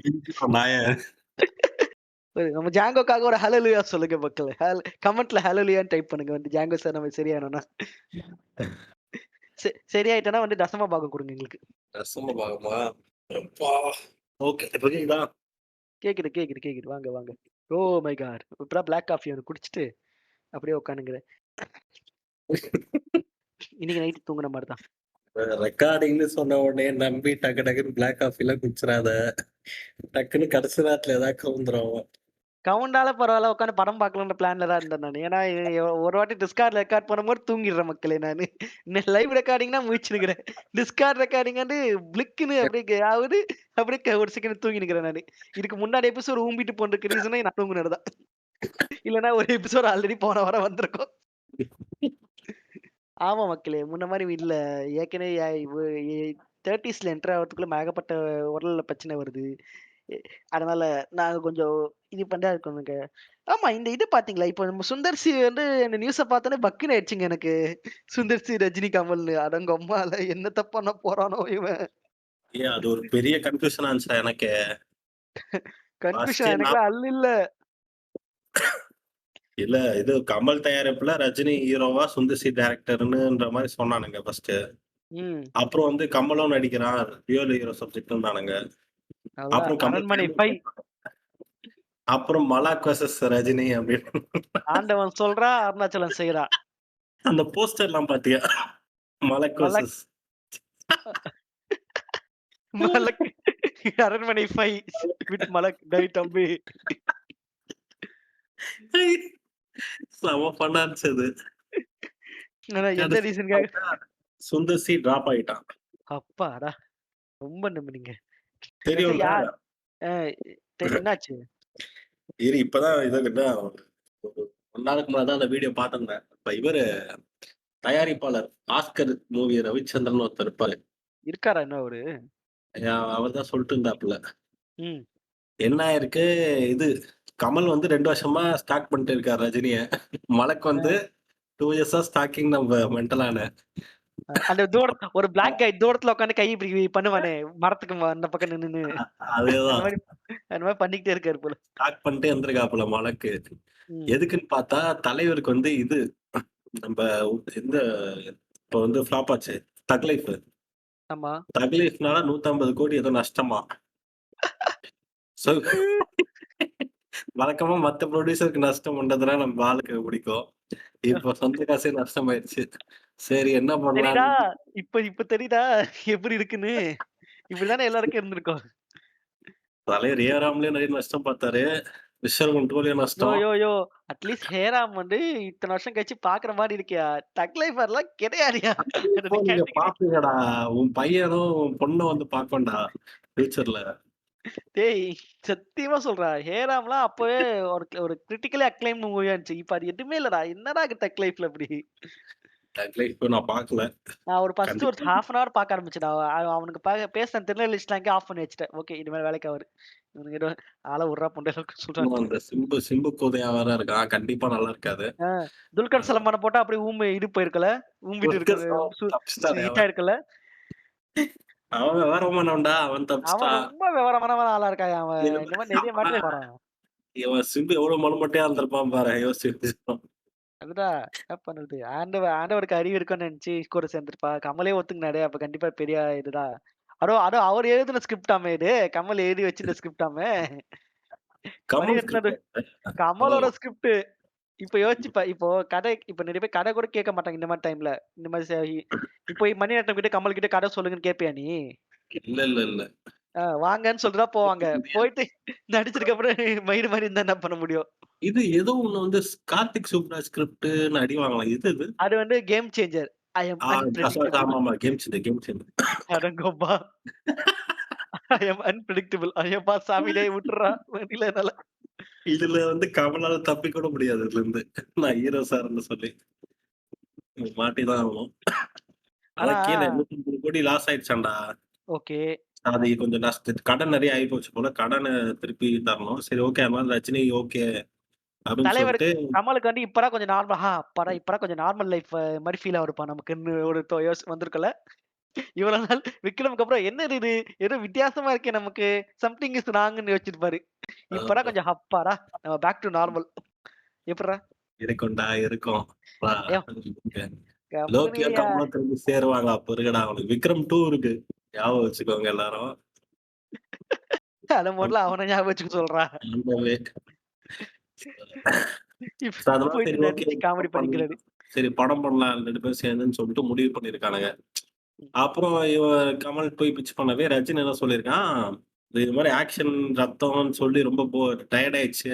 S4: நாயன்.
S3: நம்ம ஜாங்கோக்காக ஒரு ஹalleluya சொல்லுங்க மக்களே. கமெண்ட்ல ஹalleluyaன்னு டைப் பண்ணுங்க. வந்து ஜாங்கோ சார் நம்ம சரியானோம்னா. சரியாயிட்டனா வந்து தசம பாகம் கொடுங்க எங்களுக்கு.
S4: தசம பாகமா? அப்பா. ஓகே. இப்ப கேக்குதா?
S3: கேக்குது. வாங்க. Oh my god. இப்பதான் பிளாக் காஃபி ஒன்னு குடிச்சிட்டு அப்படியே உட்காந்துங்கிறேன். இன்னைக்கு நைட் தூங்குற மாதிரி தான்.
S4: ரெக்கார்டிங்னு சொன்ன உடனே நம்பி டக்குன்னு பிளாக் காஃபிலாம் குடிச்சிடாத. டக்குன்னு கடைசி நேரத்துல ஏதாவது கவுந்துரும்.
S3: கவுண்டால பரவாயில்ல உட்காந்து படம் பார்க்கலான்ற பிளான்ல தான் இருந்தேன் நான். ஏன்னா ஒரு வாட்டி டிஸ்கார்ட் ரெக்கார்ட் பண்ணும்போது தூங்கிடுறேன் மக்களே நானு. லைவ் ரெக்கார்டிங்னா முழிச்சுனுக்கிறேன். டிஸ்கார்ட் ரெக்கார்டிங் வந்து பிளிக்குன்னு அப்படியே ஆகுது. அப்படியே ஒரு செகண்ட் தூங்கினுக்கிறேன் நானு. இதுக்கு முன்னாடி எபிசோட் ஊம்பிட்டு போனதுக்கு ரீசனே நான் தூங்குனதுதான். இல்லைன்னா ஒரு எபிசோட் ஆல்ரெடி போன வாரம் வந்திருக்கும். ஆமா மக்களே. முன்ன மாதிரி இல்ல. ஏற்கனவே 30ஸ்ல என்டர் ஆகிறதுக்குள்ள ஏகப்பட்ட உடல்ல பிரச்சனை வருது. அதனால நாங்க கொஞ்சம் இது பண்ணா இருக்கோங்க. ஆமா இந்த இது பாத்தீங்களா? இப்போ நம்ம சுந்தர் சி வந்து இந்த நியூஸ பார்த்தோனே பக்குன்னு ஆயிடுச்சுங்க எனக்கு. சுந்தர் சி, ரஜினி, கமல்னு. அடங்கொம்மால என்ன பண்ண போறானோ இவன்.
S4: அது ஒரு பெரிய கன்ஃபியூஷனா இருந்துச்சு எனக்கு.
S3: கன்ஃபியூஷன் எனக்குலாம் அல்ல இல்ல.
S4: இல்ல இது கமல் தயாரிப்புல ரஜினி ஹீரோவா, சுந்தர் சி டைரக்டர்ன்ற மாதிரி சொன்னானுங்க ஃபர்ஸ்ட். அப்புறம் வந்து கமலும் நடிக்கிறான், ரியல் ஹீரோ சப்ஜெக்ட்னானுங்க. அப்புறம்
S3: அரண்மனை 5
S4: அப்புறம் மலாக் வெர்சஸ் ரஜினி அப்படின்னு
S3: ஆண்டவன் சொல்றா, அருணாச்சலம் செய்றா.
S4: அந்த போஸ்டர் எல்லாம் பாத்தியா? மலாக் வெர்சஸ்
S3: மலக் அரண்மனை 5 வித் மலக் டை தம்பி.
S4: செம ஃபன்னா இருந்துச்சு.
S3: எந்த ரீசன்காக
S4: சுந்தர் சி டிராப் ஆயிட்டான்.
S3: அப்பாடா ரொம்ப நம்பினீங்க.
S4: தெரியும்.
S3: என்னாச்சு?
S4: இப்பதான் இதுக்கிட்ட ஒரு நாளுக்கு முன்னாடி அந்த வீடியோ பார்த்திருந்தேன். இப்ப இவரு தயாரிப்பாளர் ஆஸ்கர் மூவி ரவிச்சந்திரன் ஒருத்தர் இருப்பாரு.
S3: இருக்காரா என்ன அவரு?
S4: அவர் தான் சொல்லிட்டு இருந்தாப்புல. என்ன இருக்கு இது கமல் வந்து 2 வருஷமா ஸ்டாக் பண்ணிட்டு இருக்காரு ரஜினிய. மலக்கு வந்து 2 இயர்ஸா ஸ்டாக்கிங் நம்ம மென்டலான.
S3: அந்த தூரம் ஒரு பிளாக் கை தூரத்துல உட்காந்து கை இப்படி பண்ணுவானே மரத்துக்கு அந்த பக்கம் நின்னு.
S4: அதேதான்
S3: அந்த மாதிரி பண்ணிக்கிட்டே இருக்காரு போல.
S4: ஸ்டாக் பண்ணிட்டே இருந்திருக்காப்புல மலக்கு. எதுக்குன்னு பார்த்தா தலைவருக்கு வந்து இது நம்ம இந்த இப்ப வந்து ஃபிளாப் ஆச்சு தக் லைஃப்.
S3: ஆமா.
S4: தக் லைஃப்னால 150 கோடி ஏதோ நஷ்டமா. வழக்கமா மத்த ப்ரொடியூசருக்கு நஷ்டம் பண்றதுனா நம்ம ஆளுக்கு பிடிக்கும். இப்ப சொந்த காசே நஷ்டம் ஆயிடுச்சு. சரி என்ன பண்ணலாம்?
S3: இப்ப தெரியுதா எப்படி இருக்குன்னு? இப்படிதானே எல்லாருக்கும் இருந்திருக்கும்.
S4: தலைவர் ஏறாமலே நிறைய நஷ்டம் பார்த்தாரு. விஷல் கண்ட்ரோலே நஷ்டம்.
S3: யோ அட்லீஸ்ட் ஹேராம் வந்து இத்தனை வருஷம் கழிச்சு பாக்குற மாதிரி இருக்கியா? தக் லைஃபர்லாம் கிடையாதுயா.
S4: நீங்க பாப்பீங்கடா. உன் பையனும் உன் பொண்ணும் வந்து பாக்கண்டா ஃபியூச்சர்ல.
S3: டேய் சத்தியமா சொல்றா. ஹேராம்லாம் அப்பவே ஒரு கிரிட்டிக்கலி அக்ளைம்ட் மூவியா இருந்துச்சு. இப்ப அது எதுவுமே இல்லடா. என்னடா டக் லைஃப்ல அப்படி?
S4: டக் லைஃப் நான் பார்க்கல.
S3: நான் ஒரு ஃபர்ஸ்ட் ஒரு 1/2 அன் ஹவர் பார்க்க ஆரம்பிச்சேன்டா. அவனுக்கு பேச திருநெல் லிஸ்ட்லாம் ஆஃப் பண்ணி வச்சுட்டேன். ஓகே இனிமேல் வேலைக்கு ஆவாரு. இவனுக்கு ஏதோ ஆள விட்றா பொண்டைகளுக்கு சொல்றாங்க.
S4: அந்த சிம்பு கோதையா வேற இருக்கான். கண்டிப்பா நல்லா இருக்காது.
S3: துல்கர் சல்மானை போட்டா அப்படியே இது போயிருக்கல. ஊம்பிட்டு இருக்குது. ஹிட்டா இருக்கல.
S4: அவன் விவரமானவன்டா. அவன் தப்பிச்சிட்டான்.
S3: அவன் ரொம்ப விவரமான ஆளா இருக்கான். அவன் இந்த மாதிரி நிறைய மாட்டே போறான்.
S4: இவன் சிம்பு எவ்வளவு மனமட்டையா இருந்திருப்பான் பாரு. யோசிச்சு
S3: அதுதான் என்ன பண்ணுது. ஆண்டவருக்கு அறிவு இருக்குன்னு நினைச்சு கூட சேர்ந்திருப்பா. கமலே ஒத்துக்கினாரு. அப்ப கண்டிப்பா பெரிய இதுதான். அதோ அவர் எழுதின ஸ்கிரிப்டாமே இது. கமல் எழுதி வச்சிருந்த ஸ்கிரிப்டாமே. கமலோட ஸ்கிரிப்ட். இப்ப யோசிச்சுப்பா. இப்போ கதை இப்ப நிறைய பேர் கதை கூட கேட்க மாட்டாங்க இந்த மாதிரி டைம்ல. இந்த மாதிரி இப்போ மணிரத்னம் கிட்ட கமல் கிட்ட கதை சொல்லுங்கன்னு கேட்பியா நீ?
S4: இல்ல.
S3: வாங்கன்னு சொல்லிட்டு போவாங்க. போயிட்டு நடிச்சதுக்கு அப்புறம் மயிறு மாதிரி இருந்தா என்ன பண்ண முடியும்?
S4: இது ஏதோ ஒண்ணு வந்து கார்த்திக் சுப்ராஜ் ஸ்கிரிப்ட்னு அடி வாங்கலாம். இது
S3: அது வந்து கேம் சேஞ்சர். ஐ அம் அன்பிரெடிக்டபிள்.
S4: ஆமா கேம் சேஞ்சர்.
S3: அடங்கோப்பா. ஐ அம் அன்பிரெடிக்டபிள். ஐயப்பா சாமி டேய் விட்டுறா. வெளியில என்னால.
S4: இதுல வந்து கமலால தப்பி கூட முடியாது. இதுல இருந்து நான் ஹீரோ சார்ன்னு சொல்லி மாட்டிதான் ஆகணும். ஆனா கீழே 150 கோடி லாஸ் ஆயிடுச்சாண்டா.
S3: ஓகே.
S4: அது கொஞ்சம் கடன் நிறைய ஆகி போச்சு போல. கடனை திருப்பி தரணும். சரி ஓகே. அதனால ரஜினி ஓகே அப்படின்னு
S3: தலைவர்
S4: சொல்லிட்டு
S3: கமலுக்கு வந்து இப்பதான் கொஞ்சம் நார்மல் அப்பாடா இப்பதான் கொஞ்சம் நார்மல் லைஃப் மாதிரி ஃபீல் ஆகுதுப்பா நமக்குன்னு ஒரு வந்திருக்குல்ல. இவ்வளவு நாள் விக்ரமுக்கு அப்புறம் என்னது இது ஏதோ வித்தியாசமா இருக்கே நமக்கு சம்திங் இஸ் ராங்னு யோசிச்சிருப்பாரு. இப்பதான்
S4: ஆஹ்,
S3: கொஞ்சம் அப்பாடா நம்ம பேக் டு நார்மல். எப்படிடா
S4: இருக்கும்டா இருக்கும். வா.
S3: ஐயோ
S4: லோக்கியோ
S3: கம்முனியா
S4: கமலம் திரும்பி சேருவாங்க, அப்ப இருக்குடா அவனுக்கு விக்ரம் 2 இருக்கு, ஞாபகம் வச்சுக்கோங்க எல்லாரும்.
S3: அத முதல்ல அவனை ஞாபகம் வச்சுக்க சொல்றா.
S4: ரொம்பவே. So
S3: இப்ப
S4: அதெல்லாம்
S3: போயிட்டு
S4: சரி ஓகே
S3: நடிச்சு காமெடி பண்ணிக்கிறாரு.
S4: பண்ணலாம், சரி படம் பண்ணலாம் 2 பேரும் சேர்ந்துன்னு சொல்லிட்டு முடிவு பண்ணிருக்கானுங்க. அப்புறம் இவன் கமல் போய் பிச் பண்ணவே ரஜினி என்ன சொல்லியிருக்கான், இது மாதிரி ஆக்ஷன் ரத்தம்னு சொல்லி ரொம்ப டயர்ட் ஆயிடுச்சு,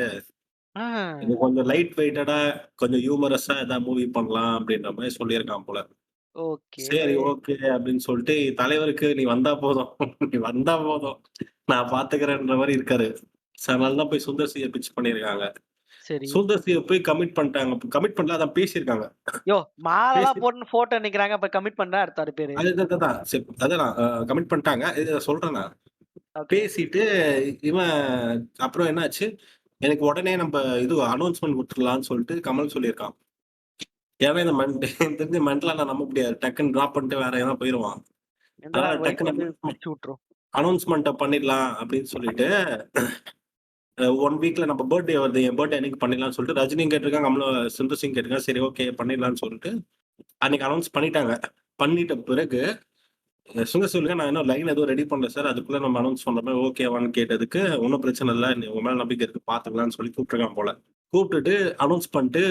S3: ஆ
S4: இது கொஞ்சம் லைட் வெயிட்டடா கொஞ்சம் ஹியூமரஸா ஏதாவது மூவி பண்ணலாம் அப்படின்ற மாதிரி சொல்லியிருக்கான் போல.
S3: ஓகே.
S4: சரி ஓகே அப்படின்னு சொல்லிட்டு தலைவருக்கு நீ வந்தா போதும், நீ வந்தா போதும், நான் பாத்துக்கிறேன்ற மாதிரி இருக்காரு. So அதனால தான் போய் சுந்தர் சியை பிச் பண்ணியிருக்காங்க.
S3: சரி.
S4: சுந்தர் சியை போய் கமிட் பண்ணிட்டாங்க, கமிட் பண்ணல, அதான் பேசியிருக்காங்க.
S3: யோ மாலலாம்
S4: பேசி
S3: போட்டு போட்டோ நிக்கிறாங்க. அப்ப கமிட் பண்றா அடுத்த பேரு.
S4: அதுதான் சரி, அதான் கமிட் பண்ணிட்டாங்க, இதை சொல்றேன் நான்.
S3: ஓகே.
S4: பேசிட்டு இவன் அப்புறம் என்னாச்சு, எனக்கு உடனே நம்ம இது அனௌன்ஸ்மெண்ட் விட்டுறலாம்னு சொல்லிட்டு கமல் சொல்லியிருக்கான். ஏன்னா இந்த எனக்கு தெரிஞ்ச மென்டலா நான் நம்ப முடியாது, டக்குன்னு டிராப் பண்ணிட்டு வேற எதனா போயிருவான்.
S3: எந்தடா
S4: அதனால
S3: வைஃப் வந்து
S4: டக்குன்னு
S3: பிரிச்சு விட்டுரும்.
S4: அனௌன்ஸ்மெண்ட்டை பண்ணிடலாம் அப்படின்னு சொல்லிட்டு 1 வீக்ல நம்ம பர்த்டே வருது, என் பர்த்டே அன்னைக்கு பண்ணிடலாம்னு சொல்லிட்டு ரஜினியும் கேட்டிருக்காங்க, கமலும் சுந்தர் சிங் கேட்டிருக்காங்க. சரி ஓகே பண்ணிடலாம்னு சொல்லிட்டு அன்னைக்கு அனௌன்ஸ் பண்ணிட்டாங்க. பண்ணிட்ட பிறகு சுந்தர் சிங் நான் இன்னும் லைன் எதுவும் ரெடி பண்ணல சார், அதுக்குள்ள நம்ம அனௌன்ஸ் பண்ற மாதிரி ஓகேவான்னு கேட்டதுக்கு, ஒன்றும் பிரச்சனை இல்லை, நீ உங்க மேல நம்பிக்கை இருக்கு பாத்துக்கலாம்னு சொல்லி கூப்பிட்டுருக்கான் போல. கூப்பிட்டுட்டு அனௌன்ஸ் பண்ணிட்டு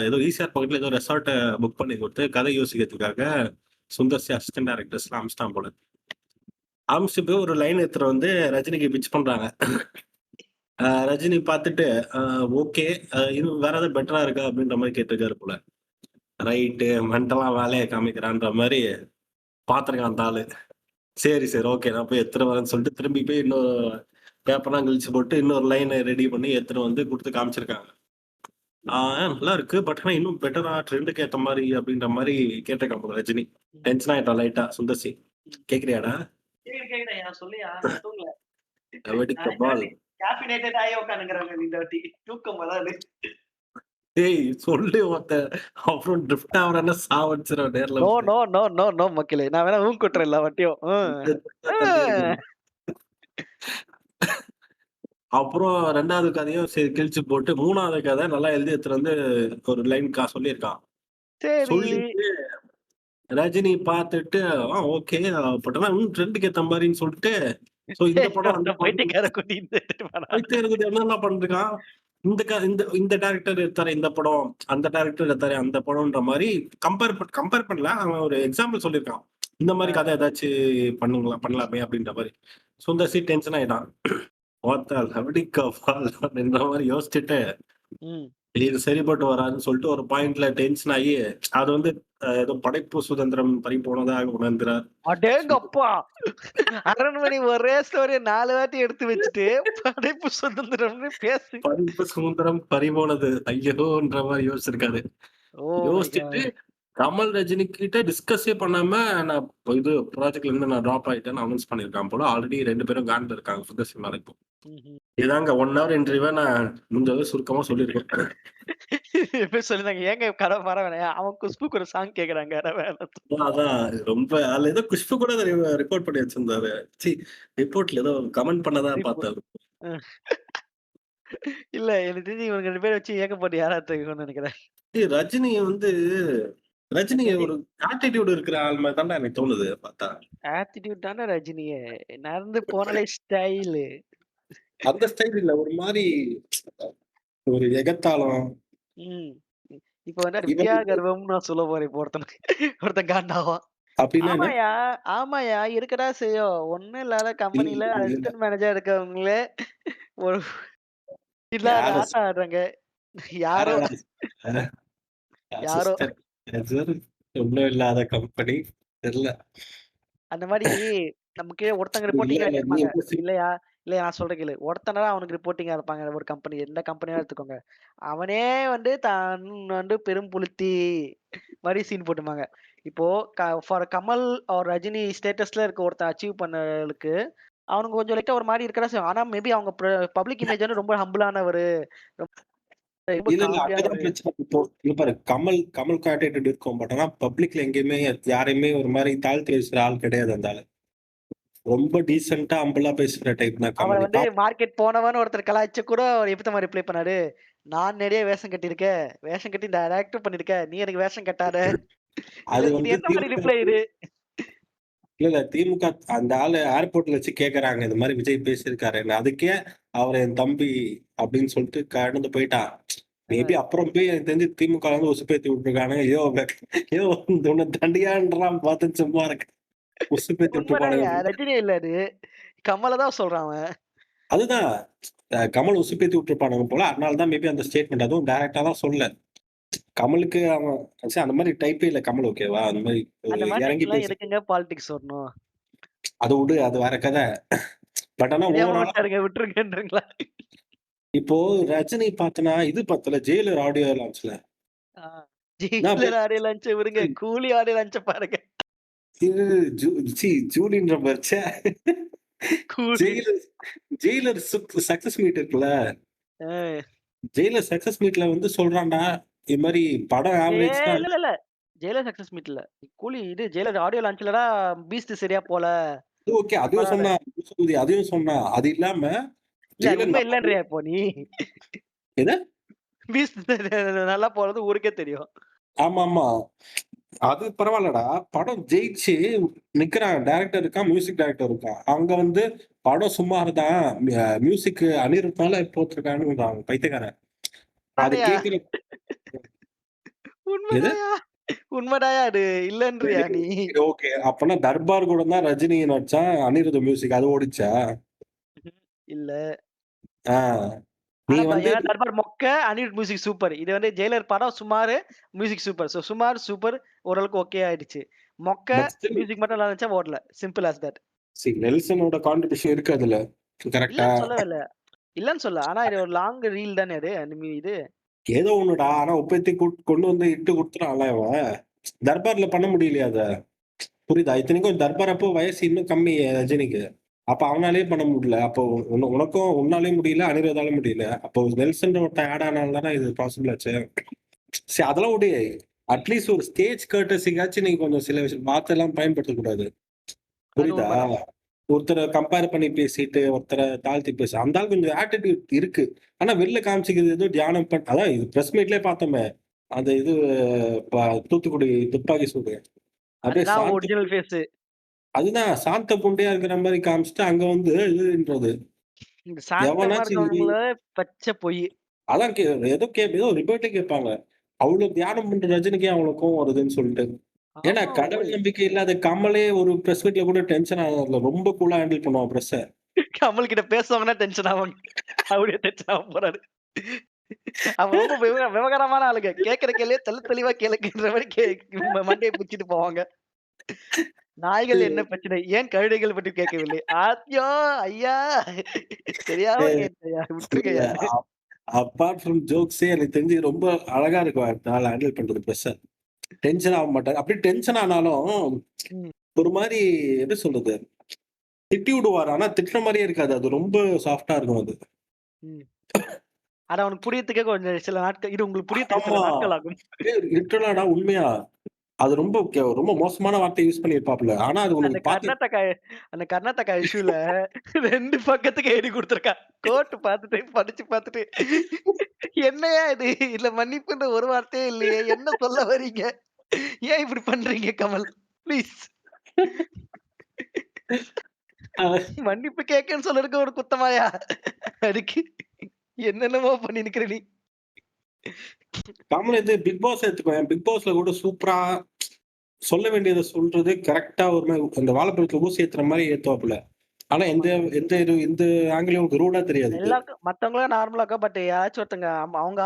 S4: ஏதோ ஈசிஆர் பக்கத்துல ஏதோ ரெசார்ட்டை புக் பண்ணி கொடுத்து கதை யோசிக்கிறதுக்காக சுந்தர் சி அசிஸ்டன்ட் டைரக்டர்ஸ்லாம் அமிச்சிட்டான் போல. அமிச்சு போய் ஒரு லைன் எடுத்துட்டு வந்து ரஜினிக்கு பிச் பண்றாங்க. ரஜினி பார்த்துட்டு ஓகே, இது வேற ஏதாவது பெட்டரா இருக்கா அப்படின்ற மாதிரி கேட்டிருக்காரு போல. ரைட்டு மென்டலா வேலையை காமிக்கிறான்ற மாதிரி பாத்துருக்கான் அந்த ஆளு. சரி சரி ஓகே நான் போய் எடுத்துட்டு வரேன்னு சொல்லிட்டு திரும்பி போய் இன்னொரு பேப்பர்லாம் கிழிச்சு போட்டு இன்னொரு லைனை ரெடி பண்ணி எடுத்துட்டு வந்து கொடுத்து காமிச்சிருக்காங்க. நல்லா இருக்கு, பட் ஆனா இன்னும் பெட்டரா ட்ரெண்டுக்கு ஏத்த மாதிரி அப்படின்ற மாதிரி கேட்டிருக்கான் போல ரஜினி. டென்ஷன் ஆயிட்டான் லைட்டா சுந்தர்சி. கேக்குறியாடா?
S3: கேக்குறேன் சொல்லியா நான் தூங்கல.
S4: வெடிக்க
S3: நான்
S4: பால்.
S3: கேஃபினேட்டட் ஆகி உட்காந்துங்கிறாங்க இந்த வாட்டி. தூக்கம் வராது.
S4: ஏய் சொல்லு ஒருத்த, அப்புறம் ட்ரிஃப்ட் ஆவறன்னா சாவடிச்சிடும் நேர்ல
S3: நோ
S4: வந்து.
S3: நோ நோ நோ நோ மக்களே. நான் வேணா கொட்டுறேன் எல்லா வாட்டியும்.
S4: தள்ளி வைக்கணும். அப்புறம் 2வது கதையும் சரி கிழிச்சு போட்டு 3வது கதை நல்லா எழுதி எடுத்துட்டு வந்து ஒரு லைன் சொல்லியிருக்கான்.
S3: சரி.
S4: சொல்லிட்டு ரஜினி பார்த்துட்டு ஓகே பட் ஆனா இன்னும் ட்ரெண்டுக்கு ஏத்த மாதிரின்னு சொல்லிட்டு சோ இந்த படம் அந்த
S3: அந்த பைத்தியக்கார கூட்டிட்டு போனா.
S4: பைத்தியம் என்ன பண்ணிருக்கான், இந்த இந்த இந்த டைரக்டர் எடுத்தாரு இந்த படம், அந்த டைரக்டர் எடுத்தாரு அந்த படம்ன்ற மாதிரி கம்பேர் பண்ணல, அவன் ஒரு எக்ஸாம்பிள் சொல்லியிருக்கான். இந்த மாதிரி கதை ஏதாச்சும் பண்ணலாமே அப்படின்ற மாதிரி. சுந்தர் சி டென்ஷன் ஆயிட்டான். பார்த்தால் அப்படின்ற மாதிரி யோசிச்சுட்டு
S3: ம்.
S4: இது சரிப்பட்டு வராதுன்னு சொல்லிட்டு ஒரு பாயிண்ட்ல டென்ஷன் ஆகி அது வந்து ஏதோ படைப்பு சுதந்திரம் பறி போனதாக உணர்கிறார்.
S3: அடேங்கப்பா! அரண்மனை ஒரே ஸ்டோரிய 4 வாட்டி எடுத்து வச்சுட்டு படைப்பு சுதந்திரம்னு பேசு.
S4: படைப்பு சுதந்திரம் பறிபோனது ஐயோன்ற மாதிரி யோசிச்சிருக்காரு.
S3: ஓ மை
S4: யோசிச்சுட்டு
S3: காட்.
S4: கமல் ரஜினி கிட்ட டிஸ்கஸே பண்ணாம நான் இது ப்ராஜெக்ட்ல இருந்து நான் டிராப் ஆயிட்டேன்னு அனௌன்ஸ் பண்ணிருக்கான் போல. ஆல்ரெடி 2 பேரும் கான்ல இருக்காங்க சுந்தர் சி மேல இப்போ. இதாங்க 1 ஹவர் இன்டர்வியூவா நான் முடிஞ்சதை சுருக்கமா சொல்லியிருக்கேன்.
S3: எப்படி சொல்லிருந்தாங்க ஏங்க கதை வர வேணாம். அவன் குஷ்புக்கு ஒரு சாங் கேக்குறாங்க கதை வேணாம்.
S4: அதான் ரொம்ப அதுல ஏதோ குஷ்பு கூட ரெக்கார்ட் பண்ணி வச்சிருந்தாரு. சி ரிப்போர்ட்ல ஏதோ கமெண்ட் பண்ணதான் பார்த்தேன்.
S3: இல்ல எனக்கு தெரிஞ்சு இவங்க 2 பேரை வச்சு ஏகப்பட்டு யாரா தூக்கணும்னு நினைக்கிறேன்.
S4: ரஜினி வந்து ரஜினி ஒரு ஆட்டிடியூட் இருக்கிற ஆள் மாதிரி தான்டா எனக்கு தோணுது பார்த்தா.
S3: ஆட்டிடியூட் தானே ரஜினியே. நடந்து போனாலே ஸ்டைலு.
S4: அந்த ஸ்டைல் இல்ல, ஒரு மாதிரி ஒரு எகத்தாளம்.
S3: ம். இப்ப வந்து
S4: இவன்
S3: வித்யா கர்வம்னு நான் சொல்ல போறேன் இப்போ ஒருத்தன் காண்டாவான்.
S4: அப்படின்னா என்ன?
S3: ஆமாய்யா, ஆமாய்யா இருக்கடா செய்யும். ஒண்ணும் இல்லாத கம்பெனில
S4: இல்ல, இல்ல.
S3: அசிஸ்டன்ட் மேனேஜரா இருக்கவங்களே ஒரு இல்லாத
S4: யார
S3: ஆட்டம் ஆடுறாங்க. யாரோ யாரோ
S4: அசிஸ்டன்ட் ஒண்ணும் இல்லாத கம்பெனி தெரியல.
S3: அந்த மாரி நமக்கு ஒருத்தங்க
S4: இல்ல
S3: ரிப்போர்ட்டிங்கா
S4: இல்ல, நீ
S3: இருப்பாங்க.
S4: எப்படி
S3: இல்லையா? இல்லையா நான் சொல்றேன் கேளு. ஒருத்தன் தான் அவனுக்கு ரிப்போர்ட்டிங்கா இருப்பாங்க. ஒரு கம்பெனி எந்த கம்பெனியா எடுத்துக்கோங்க. அவனே வந்து தான் வந்து பெரும் புலித்தி மாரி சீன் போட்டுப்பாங்க. இப்போ ஃபார் கமல் ஆர் ரஜினி ஸ்டேட்டஸ்ல இருக்க ஒருத்தன் அச்சீவ் பண்ணவளுக்கு அவனுங்க கொஞ்சம் லைட்டா ஒரு மாரி இருக்கதான் செய்வான். ஆனா மேபி அவங்க பப்ளிக் இமேஜ் வந்து ரொம்ப ஹம்பிளானவரு. ரொம்ப
S4: இல்ல
S3: காமெடியான
S4: அங்கதான்
S3: ஒரு
S4: பிரச்சனை. இப்போ இங்க பாரு, கமல் கான்டென்ட் இருக்கும். பட் ஆனா பப்ளிக்ல எங்கேயுமே யாரையுமே ஒரு மாதிரி தாழ்த்தி பேசுற ஆள் கிடையாது அந்த ஆளு. ரொம்ப டீசென்ட்டா ஹம்பிளா பேசுற டைப் தான்
S3: அவர
S4: கமல்.
S3: வந்து மார்க்கெட் போனவன்னு ஒருத்தர் கலாய்ச்ச கூட அவர் எப்படி தெரியுமா ரிப்ளை பண்ணாரு? "நான் நெறைய வேஷம் கட்டியிருக்கேன். வேஷம் கட்டி டைரக்டும் பண்ணியிருக்கேன். நீ எனக்கு வேஷம் கட்டாத."
S4: அது
S3: இது
S4: வந்து
S3: என்ன மாரி
S4: திமுக
S3: ரிப்ளை இது?
S4: இல்ல திமுக அந்த ஆளு ஏர்போர்ட்ல வச்சு கேக்குறாங்க, இந்த மாதிரி விஜய் பேசியிருக்காருன்னு. அதுக்கே அவர் என் தம்பி அப்படின்னு சொல்லிட்டு கடந்து போயிட்டான். மேபி அப்புறம் போய் எனக்கு தெரிஞ்சு திமுக வந்து உசுப்பேத்தி விட்டுருக்கானுங்க. ஐயோ உன்னை தண்டியான்றான் பார்த்து சும்மா இருக்கு. உசுப்பேத்தி
S3: உண்மைதான்யா.
S4: விட்டுருப்பானுங்க.
S3: ரஜினி இல்ல அது. கமல தான் சொல்றான் அவன்.
S4: அதுதான் கமல் உசுப்பேத்தி விட்டுருப்பானுங்க போல. அதனால தான் மேபி அந்த ஸ்டேட்மெண்ட் அதுவும் டைரக்டா தான் சொல்லல. கமலுக்கு அவன் அந்த மாதிரி டைப்பே இல்ல கமல். ஓகேவா? அந்த மாதிரி
S3: அந்த மாரி
S4: இறங்கி
S3: டைப்லாம்
S4: பேச
S3: எதுக்குங்க பாலிடிக்ஸ் வரணும்?
S4: அது விடு, அது வேற கதை. பட் ஆனா
S3: தெரியாம
S4: ஓவராலா
S3: விட்டாருங்க விட்டுருங்கன்றீங்களா?
S4: இப்போ ரஜினி பார்த்தனா இது பார்த்தல ஜெயிலர் ஆடியோ லான்ச்ல.
S3: ஆ.
S4: நான்
S3: ஜெயிலர் ஆடியோ லான்ச்ச விடுங்க. கூலி ஆடியோ லான்ச்ச பாருங்க.
S4: இது ஜூலின்ற பாரு. ச்சே.
S3: கூலி.
S4: ஜெயிலர் ஜெயிலர் சக்சஸ் மீட் இருக்குல்ல.
S3: ஆ.
S4: ஜெயிலர் சக்சஸ் மீட்ல வந்து சொல்றான்டா, இது மாதிரி படம் ஆவரேஜ் தான்.
S3: இல்ல, இல்ல, இல்ல. ஜெயிலர் சக்சஸ் மீட் இல்ல. கூலி இது ஜெயிலர் ஆடியோ லான்ச்லடா பீஸ்ட் சரியா போல.
S4: ஓகே, அதையும்
S3: பரவால்ல.
S4: சொன்னான். அதையும் சொன்னான். அது இல்லாம
S3: இல்ல அது
S4: ஜெயிலர்
S3: உண்மை இல்லன்றியா இப்போ நீ?
S4: எது?
S3: பீஸ்ட் நல்லா போறது ஊருக்கே தெரியும்.
S4: ஆமாமா. அது பரவாயில்லடா. படம் ஜெயிச்சு நிக்கிறான். டைரக்டர் இருக்கான், மியூசிக் டைரக்டர் இருக்கான். அங்க வந்து படம் சுமார் தான். மியூசிக் அனிருத்னால போட்டிருக்கானுங்கிறான் பைத்தியக்காரன். அது
S3: தானயா?
S4: கேட்கிற எது?
S3: உண்மைதாயா? உண்மைதாயா அது இல்லன்றியா நீ?
S4: ஓகே. அப்பன்னா தர்பார் கூட தான் ரஜினி நடிச்சான். அனிருத் மியூசிக் அது ஓடிச்சா?
S3: இல்ல.
S4: ஆ. நீ
S3: ஆனா
S4: வந்து
S3: ஏன்னா தர்பார் மொக்க, அனிருத் மியூசிக் சூப்பர். இது வந்து ஜெயிலர் படம் சுமாரு, மியூசிக் சூப்பர். சுமார், சூப்பர் ஓரளவுக்கு ஓகே ஆயிடுச்சு. மொக்க,
S4: பட் ஸ்டில்
S3: மியூசிக் மட்டும் நல்லா இருந்துச்சா ஓடல. Simple as that.
S4: நெல்சனோட கான்ட்ரிபியூஷன் இருக்கு அதுல. கரெக்ட்டா?
S3: இல்லன்னு சொல்லவே இல்ல. இல்லன்னு சொல்லல. ஆனா இது ஒரு லாங் ரீல் தானே அது. இது.
S4: ஏதோ ஒண்ணுடா. ஆனா உப்பத்தி கொண்டு வந்து இட்டு குடுத்துட்டான்ல அவன். தர்பார்ல பண்ண முடியலையா அத? புரியுதா? இத்தனைக்கும் தர்பார் அப்போ வயசு இன்னும் கம்மி ரஜினிக்கு. அப்ப அவனாலயே பண்ண முடியல. அப்போ உனக்கும் உன்னாலயும் முடியல, அனிருத்தால முடியல. அப்போ நெல்சன் ஒருத்தன் ஆட் ஆனால தானே இது பாசிபிள் ஆச்சு. சரி அதெல்லாம் விடு. அட்லீஸ்ட் ஒரு ஸ்டேஜ் கர்ட்டசிக்காச்சும் நீங்க கொஞ்சம் சில விஷயம் வார்த்தைலாம் பயன்படுத்தக்கூடாது.
S3: அது
S4: புரியுதா?
S3: உண்மதான்.
S4: ஒருத்தர கம்பேர் பண்ணி பேசிட்டு, ஒருத்தர தாழ்த்தி பேச அந்த ஆளுக்கு கொஞ்சம் ஆட்டிட்யூட் இருக்கு. ஆனா வெளில காமிச்சுக்கிறது ஏதோ தியானம் அதான் இது பிரஸ் மீட்லயே பார்த்தோமே. அந்த இது ப தூத்துக்குடி துப்பாக்கி சூடு. அப்படியே
S3: அதுதான்
S4: சாந்த
S3: ஒரிஜினல் ஃபேஸ்.
S4: அதுதான் சாந்த புண்டையா இருக்கிற மாரி காமிச்சுட்டு, அங்க வந்து இதுன்றது.
S3: இந்த சாந்தமா
S4: எவனாச்சும்
S3: இருக்கவனுங்கள பச்சை பொய்.
S4: அதான் ஏதோ ரிப்போர்ட்டே கேட்பாங்க. அவ்ளோ தியானம் பண்ற ரஜினிக்கு அவ்ளோ கோவம் வருதுன்னு சொல்லிட்டு. ஏன்னா
S3: ஆமா.
S4: கடவுள் நம்பிக்கை இல்லாத கமலே ஒரு பிரஸ் மீட்ல கூட டென்ஷன் ஆகல. ரொம்ப கூலா ஹேண்டில் பண்ணுவான் பிரஸ்ஸ.
S3: கமல் கிட்ட பேசுவாங்கன்னா டென்ஷன் ஆவாங்க. அப்படியே டென்ஷன் ஆக போறாரு. அவங்க ரொம்ப விவகாரமான ஆளுங்க. கேட்கிற கேள்விய தெளிவா கேளுங்கன்ற மாரி மண்டைய பிச்சுட்டு போவாங்க. நாய்கள் என்ன பிரச்சனை? ஏன் கழுதைகள் பற்றி கேட்கவில்லை? ஆத்தியம் ஐயா! தெரியாம கேட்டேன்யா.
S4: இல்ல
S3: விட்டுருங்கய்யா.
S4: அப்பார்ட் ஃப்ரம் ஜோக்ஸே எனக்கு தெரிஞ்சு ரொம்ப அழகா இருக்கும் அதனால ஹேண்டில் பண்றது பிரஸ்ஸ. டென்ஷன் ஆக மாட்டாரு. அப்படியே டென்ஷன் ஆனாலும்
S3: ம்.
S4: ஒரு மாரி எப்படி சொல்றது? திட்டி விடுவாரு. ஆனா திட்டுற மாரியே இருக்காது. அது ரொம்ப சாஃப்ட்டா இருக்கும் அது.
S3: ம். அது அவனுக்கு புரியறதுக்கே கொஞ்சம் சில நாட்கள் இது உங்களுக்கு புரியறதுக்கு சில
S4: ஆமா.
S3: நாட்கள் ஆகும்.
S4: லிட்டரலாடா உண்மையா. அது ரொம்ப மோசமான வார்த்தை யூஸ் பண்ணியிருப்பாப்ல. ஆனா அது
S3: அந்த
S4: உனக்கு பாத்து
S3: கர்நாடகா அந்த கர்நாடகா இஷ்யூல 2 பக்கத்துக்கு எழுதி குடுத்துருக்கான். கோர்ட் பார்த்துட்டு, படிச்சு பார்த்துட்டு, என்னய்யா இது? இதுல மன்னிப்புன்ற ஒரு வார்த்தையே இல்லையே! என்ன சொல்ல வரீங்க? ஏன் இப்படி பண்றீங்க கமல்? ப்ளீஸ்.
S4: அ
S3: மன்னிப்பு கேட்கன்னு சொல்றதுக்கு ஒரு குத்தமாயா? அதுக்கு என்னென்னமோ பண்ணி நிக்கிற நீ.
S4: கமல் இது பிக் பாஸ் எடுத்துக்கோயேன். பிக் பாஸ்ல கூட சூப்பரா சொல்ல வேண்டியத சொல்றது கரெக்ட்டா ஒரு மாரி அந்த வாழைப்பழத்துல ஊசி ஏத்துற மாரி ஏத்துவாப்புல. ஆனா எந்த
S3: ஆமாங்க.
S4: எந்த ஆங்கிலயும் உனக்கு ரூடா தெரியாது அது.
S3: எல்லாருக்கும் மத்தவங்கலாம் நார்மலா இருக்கா. பட் யாராச்சும் ஒருத்தங்க அவங்க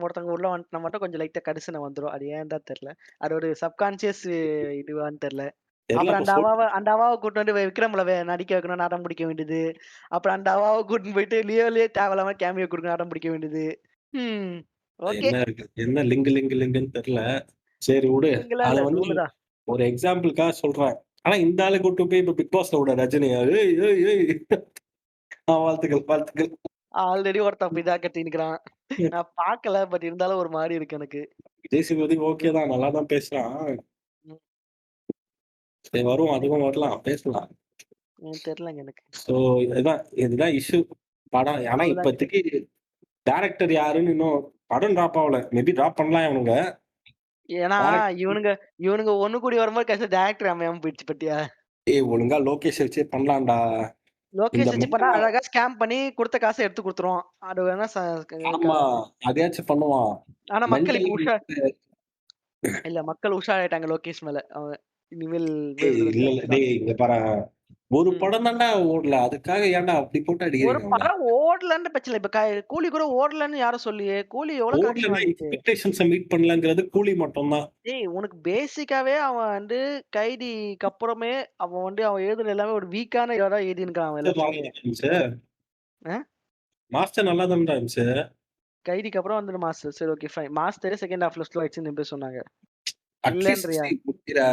S3: ஒருத்தவங்க உள்ள வந்துட்டா மட்டும் கொஞ்சம் லைட்டா கரிசனை வந்துரும். அது ஏன் தான் தெரியல. அது ஒரு சப்கான்ஷியஸ் இதுவான்னு தெரியல.
S4: தெரியல
S3: அப்புறம்
S4: அப்ப சொல்
S3: அந்த அவாவ கூட்டு வந்து விக்ரம்ல நடிக்க வைக்கணும்னு அடம் பிடிக்க வேண்டியது. அப்புறம் அந்த அவாவ கூட்டின்னு போயிட்டு லியோலயே தேவையில்லாம கேமியோ குடுக்கணும்னு அடம் பிடிக்க வேண்டியது. ம். ஓகே.
S4: என்ன இருக்கு? என்ன லிங்குன்னு தெரியல. சரி விடு.
S3: நீங்கலாம்
S4: அத
S3: இல்ல
S4: வந்து
S3: நூலு தான்.
S4: ஒரு எக்ஸாம்பிள்க்காக சொல்றேன். ஆனா இந்த ஆள கூட்டு போய் இப்ப பிக் பாஸ்ல விட ரஜினிய. ஏய் ஏய் ஏய் வாழ்த்துக்கள் வாழ்த்துக்கள்.
S3: ஆல்ரெடி ஒருத்தன் அப்படிதான் கத்தின்னு இருக்கிறான். நான் பார்க்கல. பட் இருந்தாலும் ஒரு மாரி இருக்கு எனக்கு.
S4: விஜய் சேதுபதி ஓகே தான். நல்லா தான் பேசுறான்.
S3: ம்.
S4: சரி வரும். அதுவும் வரலாம். பேசலாம்.
S3: தெரியலங்க எனக்கு.
S4: ஸோ இதுதான் இஷ்யூ. படம் ஆனா
S3: அவ்வளோதாங்க.
S4: இப்போதைக்கு டைரக்டர் யாருன்னு இன்னும் படம் டிராப் ஆவல. மேபி டிராப் பண்ணலாம் இவனுங்க.
S3: ஏன்னா,
S4: டைரக்டர்
S3: இவனுங்க இவனுங்க ஒண்ணு கூடி வரும்போது கடைசில டைரக்டர் அமையாம போயிடுச்சு பாத்தியா?
S4: ஒழுங்கா லோகேஷ் வச்சே பண்ணலாம்டா. இந்த
S3: லோகேஷ் வச்சு பண்ணா
S4: மெகா
S3: அழகா ஸ்கேம் பண்ணி குடுத்த காச எடுத்து குடுத்துருவான். அது வேணா
S4: ஆமா. அதையாச்சும் பண்ணுவான்.
S3: ஆனா மக்கள்
S4: மெண்டல்
S3: இப்ப இல்ல மக்கள் உஷாராயிட்டாங்க லோகேஷ் மேல. அவன் இனிமேல்
S4: இல்ல,
S3: விழுறது
S4: இல்ல.
S3: கரெக்ட் தான்.
S4: டேய் இங்க பாரேன். ஒரு
S3: ம்.
S4: படம் தான்டா ஓடல. அதுக்காக ஏன்டா அப்படி போட்டு
S3: ஒரு
S4: அடிக்கிறீங்க அவன?
S3: படம் ஓடலன்னு பிரச்சனை இல்ல. இப்ப கூலி கூட ஓடலன்னு யாரும் சொல்லலையே. கூலி எவ்வளவு கலெக்ஷன்
S4: ஓடலன்னா
S3: வாங்குச்சு?
S4: எக்ஸ்பெக்டேஷன்ஸ மீட் பண்ணலங்கிறது கூலி மட்டும் தான்.
S3: ஏய் உனக்கு பேசிக்காவே அவன் வந்து கைதிக்கு அப்புறமே அவன் வந்து அவன் எழுதுன எல்லாமே ஒரு வீக்கான இதா தான் எழுதியிருக்கான் அவன் எல்லாத்தையுமே.
S4: இருந்துச்சு.
S3: அ
S4: மாஸ்டர் நல்லா தான்டா இருந்துச்சு.
S3: கைதிக்கு அப்புறம் வந்து மாஸ்டர். சரி ஓகே ஃபைன். மாஸ்டரே செகண்ட் ஹாஃப்ல ஸ்லோ ஆயிடுச்சுன்னு பேர் சொன்னாங்க.
S4: அட்லீஸ்ட்
S3: இல்லன்றியா?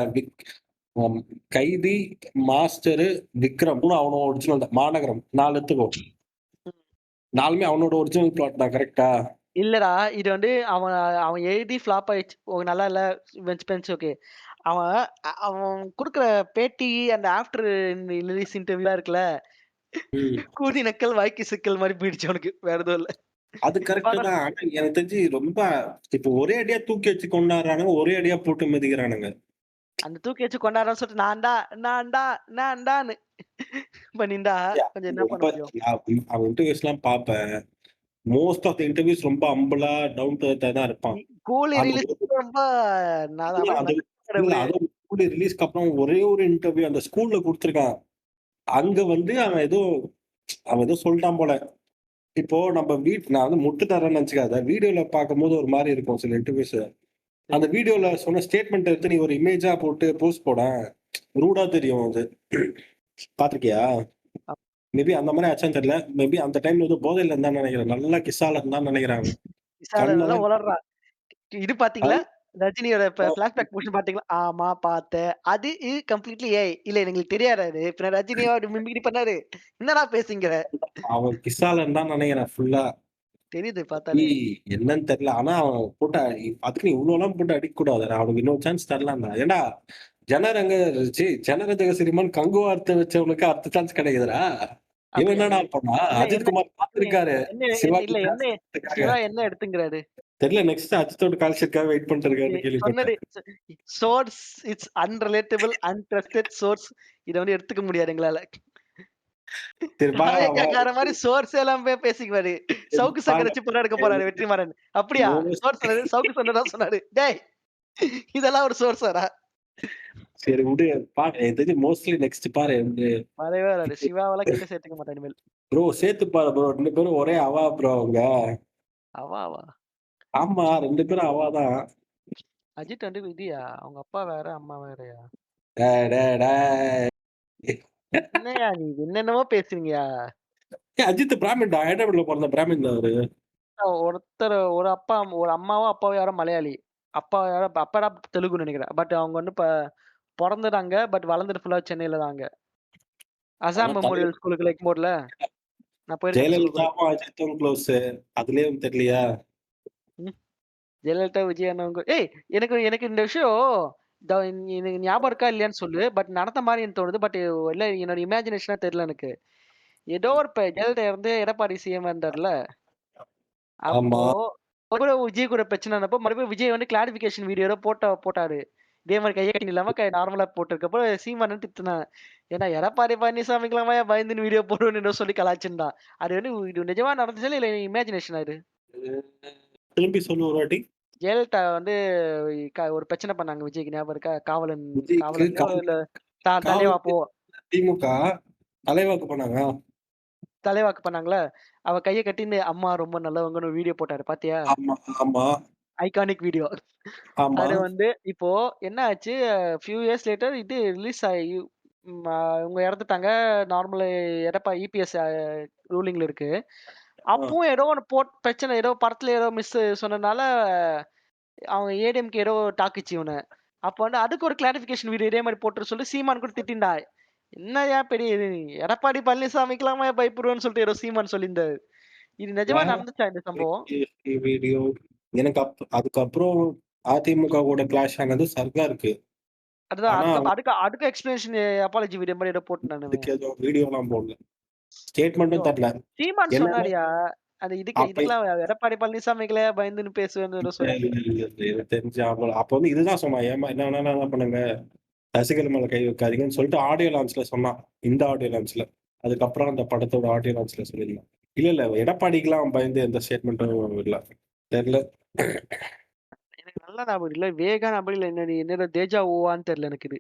S4: அம் கைதி, மாஸ்டரு, விக்ரம்னு அவனோட ஒரிஜினல் தான். மாநகரம் 4 எடுத்துக்கோ. 4மே அவனோட ஒரிஜினல் பிளாட் தான். கரெக்ட்டா?
S3: இல்லடா. இது வந்து அவன் அவன் எழுதி ஃப்ளாப் ஆயிடுச்சு. நல்லா இல்ல. Bench okay. அவன் அவன் குடுக்குற பேட்டி அந்த ஆஃப்டர் ரிலீஸ் இன்டர்வியூலாம் இருக்குல்ல.
S4: ம்.
S3: கூதி நக்கல் வாய்க்கு சிக்கல் மாரி போயிடுச்சு அவனுக்கு. வேற எதுவும் இல்ல.
S4: அது கரெக்ட்டு
S3: படம்
S4: தான். ஆனா எனக்கு தெரிஞ்சு ரொம்ப இப்போ ஒரே அடியா தூக்கி வச்சு கொண்டாடுறானுங்க. ஒரே அடியா போட்டு மிதிக்கிறானுங்க.
S3: அந்த தூக்கி வச்சு கொண்டாடுறோம்னு சொல்லிட்டு நான்டா நான்டான்னு பண்ணியிருந்தா கொஞ்சம் என்ன பண்ண
S4: ரொம்ப
S3: முடியும்?
S4: நான் அவன் இன்டர்வியூஸ்லாம் பார்ப்பேன். மோஸ்ட் ஆஃப் த இன்டர்வியூஸ் ரொம்ப ஹம்பிளா, டவுன் டு எர்த்தா தான் இருப்பான்.
S3: கூலி
S4: அந்த
S3: ரிலீஸ்
S4: ஒரு
S3: ரொம்ப நான்
S4: இல்ல
S3: அப்படியே
S4: அது இல்ல
S3: கடவுளே!
S4: அதுவும் கூலி ரிலீஸ்க்கு அப்புறம் ஒரே ஒரு இன்டர்வியூ அந்த ஸ்கூல்ல குடுத்துருக்கான். அங்க வந்து அவன் ஏதோ சொல்ட்டான் போல. இப்போ நம்ம நான் வந்து முட்டு தர்றேன்னு நெனச்சுக்காத. வீடியோல பார்க்கும்போது ஒரு மாரி இருக்கும் சில இன்டர்வியூஸ். அந்த
S3: சரி.
S4: வீடியோல சொன்ன ஸ்டேட்மெண்ட் எடுத்து நீ ஒரு இமேஜா போட்டு போஸ்ட் போடேன். ரூடா தெரியும் அது. பார்த்திருக்கியா?
S3: அப்
S4: மேபி அந்த மாரி ஆச்சான்னு தெரியல. மேபி அந்த டைம்ல ஏதோ போதையில இருந்தான்னு நெனைக்கிறேன். நல்லா கிஸ்ஸால இருந்தான்னு நெனைக்கிறேன் அவன்.
S3: விசாலன்லாம்
S4: கண்ணெல்லாம்
S3: உளர்றான். இது பார்த்தீங்களா?
S4: கண்
S3: ரஜினியோட ஃபிளாஷ்பேக் போர்ஷன் பார்த்தீங்களா? ஆமா பார்த்தேன். அது கம்ப்ளீட்லி ஏஐ. இல்ல எங்களுக்கு தெரியாதா அது? பின்ன ரஜினியா அப்படி மிமிக்ரி பண்ணாரு. என்னடா பேசுங்கிற?
S4: அவன் கிஸ்ஸால இருந்தான்னு நெனைக்கிறேன் ஃபுல்லா.
S3: தெரியுது
S4: நீ
S3: பார்த்தாலே.
S4: என்னன்னு தெரியல. ஆனா அவன் போட்டு அதுக்கு நீ இவ்ளோலாம் போட்டு அடிக்கக்கூடாதுடா. அவனுக்கு இன்னொரு சான்ஸ் தரலாம்டா. ஏன்டா ஜனரங்க ஜனரஞ்சக சினிமான்னு கங்குவா அர்த்தம் வச்சவனுக்கு அடுத்த சான்ஸ் கிடைக்குதுடா. இவன்
S3: அப்படியா?
S4: என்னடா பண்ணா?
S3: என்ன
S4: அஜித்
S3: என்ன
S4: குமார்
S3: என்ன
S4: பார்த்திருக்காரு.
S3: என்ன என்ன
S4: சிவாக்கு
S3: இல்ல என்ன
S4: சான்ஸ் தரதுக்காக.
S3: சிவா என்ன எடுத்துங்கிறாரு?
S4: தெரியல நெக்ஸ்ட் அஜித்தோட கால் ஷீட்காக வெயிட் பண்ணிட்டு இருக்காருன்னு
S3: சொன்னது
S4: கேள்விப்பட்டேன்.
S3: Source it's unrelatable, untrusted source. இத வந்து எடுத்துக்க முடியாது எங்களால.
S4: சரி
S3: தாயக்கக்கார மாரி சோர்ஸ் எல்லாம் பேசிக்குவாரு. சவுக்கு சங்கர்
S4: பாருங்க.
S3: வச்சு படம் எடுக்க போறாரு வெற்றிமாறன். அப்படியா?
S4: மோஸ்ட்
S3: சோர்ஸ் சொன்னது சவுக்கு சங்கர் தான் சொன்னாரு. டேய்! இதெல்லாம் ஒரு சோர்ஸாடா?
S4: சரி விடு. பாரு எனக்கு தெரிஞ்சு மோஸ்ட்லி நெக்ஸ்ட் பாரு
S3: வரவே வராது. சிவாவெல்லாம் கிட்ட சேர்த்துக்க மாட்டான் இனிமேல்.
S4: ப்ரோ சேர்த்து பாரு ப்ரோ. 2 பேரும் ஒரே அவா ப்ரோ அவங்க.
S3: அவா?
S4: ஆமா 2 பேரும் அவா தான்.
S3: அஜித் வந்து விதியா? அவங்க அப்பா வேற, அம்மா வேறயா?
S4: டேய் டேய் டேய்.
S3: என்னய்யா நீ என்னென்னமோ பேசுறீங்கயா?
S4: அஜித் பிராமின்டா. ஹைதராபாத்ல பொறந்த பிராமின் தான் அவரு.
S3: ஒரு அப்பா ஒரு அம்மாவோ, அப்பாவோ யாரோ மலையாளி. அப்பா யாரோ அப்பா தெலுங்குன்னு நெனைக்கிறேன். பட் அவங்க வந்து பொறந்தது அங்க. பட் வளர்ந்தது ஃபுல்லா சென்னையில தான் அங்க.
S4: ஆனா
S3: அசாம் மெமோரியல் ஸ்கூலுக்கு எக்மோர்ல நான் போயிருக்கேன் அந்த ஸ்கூலுக்கு.
S4: ஜெயலலிதாவும் அஜித்தும் க்ளோஸ். அதுலயும் தெரியலையா?
S3: ம். ஜெயலலிதா, விஜய் அண்ணாவங்க எனக்கு எனக்கு இந்த விஷயம் த எனக்கு ஞாபகம் இருக்கா இல்லையான்னு சொல்லு. பட் நடந்த மாரி எனக்கு தோணுது. பட் இல்ல என்னோட இமேஜினேஷனா தெரியல எனக்கு. ஏதோ ஒரு ஜெயலலிதா இறந்து எடப்பாடி சிஎம் இருந்தார்ல. அப்போ
S4: ஆமா.
S3: கூட விஜய் கூட பிரச்சனை ஆனப்போ மறுபடியும் விஜய் வந்து கிளாரிஃபிகேஷன் வீடியோ போட்டாரு. இதே மாரி கைய கட்டி இல்லாம நார்மலா போட்டிருக்கப்போ சீமானு திட்டுனான். ஏன்னா எடப்பாடி பழனிசாமிக்கெல்லாமா பயந்துன்னு வீடியோ போடுவேன்னு சொல்லி கலாய்ச்சிருந்தான். அது வந்து இது நிஜமா நடந்துச்சா இல்ல இமேஜினேஷனா இது?
S4: திரும்பி சொல்லு ஒரு வாட்டி.
S3: ஜெயலலிதா வந்து ஒரு பிரச்சனை பண்ணாங்க விஜய்க்கு ஞாபகம் இருக்கா? காவலன்
S4: விஜய்க்கு
S3: காவலன்லயோ இல்ல தலைவா
S4: காவல் திமுக தலைவாக்கு பண்ணாங்க.
S3: தலைவாக்கு பண்ணாங்கல்ல. அவ கைய கட்டின்னு அம்மா ரொம்ப நல்லவங்கன்னு வீடியோ போட்டாரு பாத்தியா?
S4: ஆமா, ஆமா,
S3: ஐகானிக் வீடியோ.
S4: ஆமா.
S3: அது வந்து இப்போ என்ன ஆச்சு, ஃபியூ இயர்ஸ் லேட்டர் இது ரிலீஸ் ஆயி இவங்க இறந்துட்டாங்க. நார்மல் இபிஎஸ் ரூலிங்ல இருக்கு.
S4: ஆ.
S3: அப்பவும் ஏதோ ஒண்ணு பிரச்சனை ஏதோ படத்துல ஏதோ சொன்னனால, அவங்க ஏடிஎம்கே ஏதோ தாக்குச்சு இவன. அப்ப வந்து அதுக்கு ஒரு கிளாரிஃபிகேஷன் வீடியோ இதே மாரி போட்டுற சொல்லி சீமான் கூட திட்டின்டா. என்னய்யா பெரிய இது எடப்பாடி பழனிசாமிக்கெல்லாமா பயப்படுவேன்னு சொல்லிட்டு ஏதோ சீமான் சொல்லியிருந்தாரு. இது நிஜமா நடந்துச்சா இந்த சம்பவம்?
S4: வீடியோ எனக்கு அதுக்கப்புறம் அதிமுக கூட கிளாஷ் ஆனது சர்காருக்கு.
S3: அதுதான்
S4: ஆனா
S3: அதுக்கு எக்ஸ்பிளனேஷன் அப்பாலஜி வீடியோ மாரி ஏதோ போட்டுருந்தானுங்க.
S4: அதுக்கு எதுவும் வீடியோலாம் போடல. ஸ்டேட்மெண்ட்டும் தரல.
S3: சீமான்
S4: என்னன்னா
S3: சொன்னாருயா. அது
S4: அப்ப
S3: இதுக்கெல்லாம் எடப்பாடி பழனிசாமிகளே பயந்துன்னு பேசுவேன்னு ஏதோ சொல்லி.
S4: எனக்கு தெரிஞ்சு அப்ப வந்து இதுதான் சொன்னான். ஏமா என்ன வேணாலும் பண்ணுங்க. ரசிகர் மேல கை வைக்காதீங்கன்னு சொல்லிட்டு ஆடியோ லான்ச்ல சொன்னான். இந்த ஆடியோ லான்ச்ல. அதுக்கப்புறம் அந்த படத்தோட ஆடியோ லான்ச்ல சொல்லியிருந்தான். இல்ல எடப்பாடிக்கெல்லாம் பயந்து எந்த ஸ்டேட்மெண்ட்டும் இல்ல. தெரியல.
S3: எனக்கு நல்லா ஞாபகம் இல்ல. வேகா ஞாபகம் இல்ல. என்னோட தேஜா ஓவான்னு தெரியல எனக்கு இது.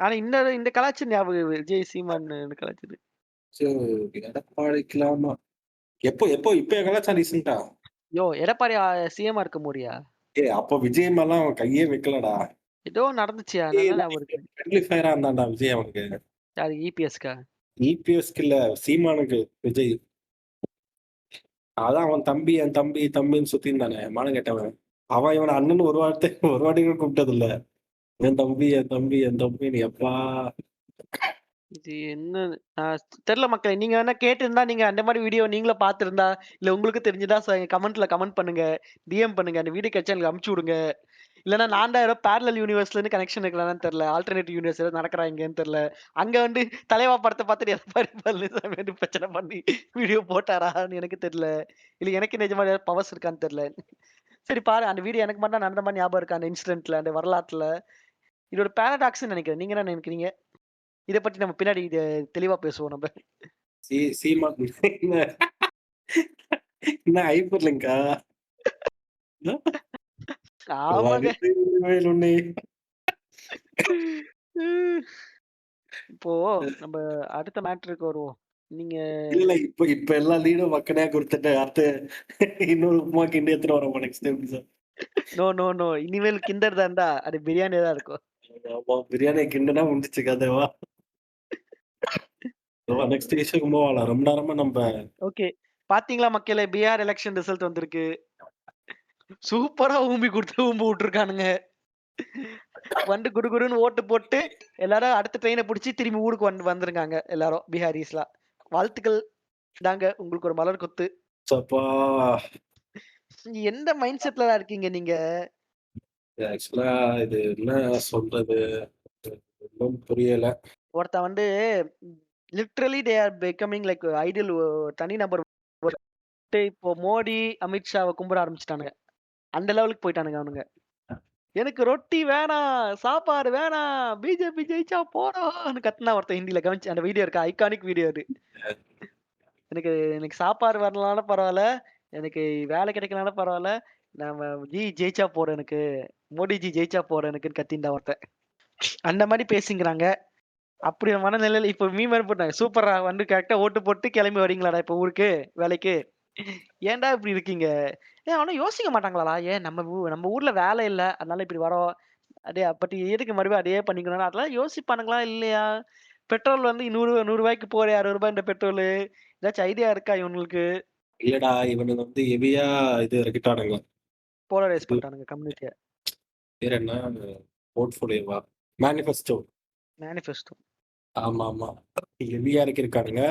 S3: ஆனா இந்த கலாச்சாரம் ஞாபகம் விஜய் சீமான் கலாச்சது.
S4: எடப்பாடிக்கலாமா? எப்போ இப்ப கலாச்சாரம் ரீசெண்டா?
S3: எடப்பாடி சிஎம்மா இருக்கும் போறியா?
S4: அப்போ விஜய் மேலாம் அவன் கையே வைக்கலடா.
S3: ஏதோ நடந்துச்சுயா. நல்லா ஞாபகம் இருக்கு.
S4: ஃப்ரெண்ட்லி ஃபயரா இருந்தான்டா விஜய் அவனுக்கு.
S3: யாரு இபிஎஸ்கா?
S4: இபிஎஸ்க்கு இல்ல சீமானுக்கு விஜய். அதான் அவன் தம்பி என் தம்பி தம்பின்னு சுத்தின்னு மானம் கேட்டவன். அவன் இவன் அண்ணன் ஒரு வாட்டி கூட கூப்பிட்டது இல்ல. என் தம்பி என் தம்பி என் தம்பின்னு எப்பா.
S3: இது என்ன தெரியல மக்களே. நீங்க வேணா கேட்டிருந்தா நீங்க அந்த மாதிரி வீடியோ நீங்களும் பார்த்திருந்தா, இல்ல உங்களுக்கு தெரிஞ்சதா கமெண்ட்ல கமெண்ட் பண்ணுங்க. டிஎம் பண்ணுங்க. அந்த வீடியோ கிடைச்சா எனக்கு அனுப்பிச்சு விடுங்க. இல்லன்னா நான் தான் ஏதோ பேரலல் யூனிவர்ஸ்ல இருந்து கனெக்ஷன் இருக்கலாம்னு தெரியல. ஆல்டர்னேட்டிவ் யூனிவர்ஸ் ஏதோ நடக்குறாங்கன்னு தெரியல. அங்க வந்து தலைவா படத்தை பார்த்துட்டு எடப்பாடி பழனிசாமி வந்து பிரச்சனை பண்ணி வீடியோ போட்டாரான்னு எனக்கு தெரியல. இல்ல எனக்கு நிஜமா பவர்ஸ் இருக்கான்னு தெரியல. சரி பாரு அந்த வீடியோ எனக்கு மட்டும் தான் நடந்த மாதிரி ஞாபகம் இருக்கு. அந்த இன்சிடென்ட்ல அந்த வரலாற்றுல இது ஒரு பேரடாக்ஸ்ன்னு நினைக்கிறேன். நீங்க என்ன நினைக்கிறீங்க? இத பத்தி நம்ம பின்னாடி தெளிவா பேசுவோம் நம்ம.
S4: சீமான் என்ன ஹைப்பர் லிங்கா?
S3: ஆமாங்க.
S4: வேலுண்ணே.
S3: இப்போ நம்ம அடுத்த மேட்டருக்கு வருவோம். நீங்க
S4: இல்ல இப்ப எல்லா லீடும் மக்கனே கொடுத்துட்டு அடுத்து இன்னொரு உப்புமா கிண்டி எடுத்துட்டு வரோம் நெக்ஸ்ட் எபிசோட்.
S3: நோ. இனிமேல் கிண்டர் தான்டா. அது பிரியாணி தான் இருக்கும்.
S4: ஆமா பிரியாணி கிண்டுனா முடிஞ்சிச்சு கதைவா. நெக்ஸ்ட் இஷ்யூக்கு மூவ் ஆகலாம். ரொம்ப நேரமா நம்ம
S3: ஓகே. பாத்தீங்களா மக்களே பீகார் எலெக்ஷன் ரிசல்ட் வந்திருக்கு. சூப்பரா ஊம்பி விட்டுருக்கானுங்க. வந்து குடுகுடுன்னு ஓட்டு போட்டு எல்லாரும் அடுத்த ட்ரெயினை பிடிச்சி திரும்பி ஊருக்கு வந்திருக்காங்க எல்லாரும் பீகாரிஸ்லாம். வாழ்த்துக்கள் தாங்க உங்களுக்கு ஒரு மலர் கொத்து. எந்த மைண்ட் செட்ல இருக்கீங்க நீங்க?
S4: ஆக்சுவலா இது என்ன சொல்றது ஒன்றும் புரியல.
S3: ஒருத்தன் வந்து literally they are becoming like ideal தனி நபர். இப்போ மோடி அமித்ஷாவை கும்பிட ஆரம்பிச்சிட்டானுங்க. அந்த லெவலுக்கு போயிட்டானுங்க அவனுங்க. எனக்கு ரொட்டி வேணாம், சாப்பாடு வேணாம், பிஜேபி ஜெயிச்சா போறோம்னு கத்துனா ஒருத்தன் ஹிந்தில கவனிச்சு அந்த வீடியோ இருக்கு. ஐகானிக் வீடியோ அது. எனக்கு எனக்கு சாப்பாடு வரலனாலும் பரவாயில்ல, எனக்கு வேலை கிடைக்கலனாலும் பரவாயில்ல, நம்ம ஜெயிச்சா போறோம் எனக்கு, மோடிஜி ஜெயிச்சா போறோம் எனக்குன்னு கத்தின்டா ஒருத்தன். அந்த மாதிரி பேசிங்கிறாங்க. அப்படி மனநிலையில இப்ப மீம் போட்டாங்க. சூப்பரா வந்து கரெக்டா ஓட்டு போட்டு கிளம்பி வரீங்களாடா இப்ப ஊருக்கு வேலைக்கு. ஏன்டா இப்படி இருக்கீங்க? ஆனா யோசிக்க மாட்டாங்களாடா? ஏன் நம்ம ஊர்ல வேலை இல்ல. அதனால இப்படி வரோம். பட் எதுக்கு மறுபடியும் அதையே பண்ணிக்கணும். அதெல்லாம் யோசிப்பானுங்களா இல்லையா? பெட்ரோல் வந்து 100 ரூபாய்க்கு போகுது. 60 ரூபாய் இந்த பெட்ரோலு. ஏதாச்சும் ஐடியா இருக்கா இவங்களுக்கு?
S4: இல்லடா இவனுங்க வந்து ஹெவியா இது இறக்கிட்டானுங்க.
S3: போலரைஸ் பண்ணிட்டானுங்க கம்யூனிட்டிய.
S4: பேர் என்ன போர்ட்ஃபோலியோவா மேனிஃபெஸ்டோ. ஆமா ஹெவியா இறக்கிருக்கானுங்க.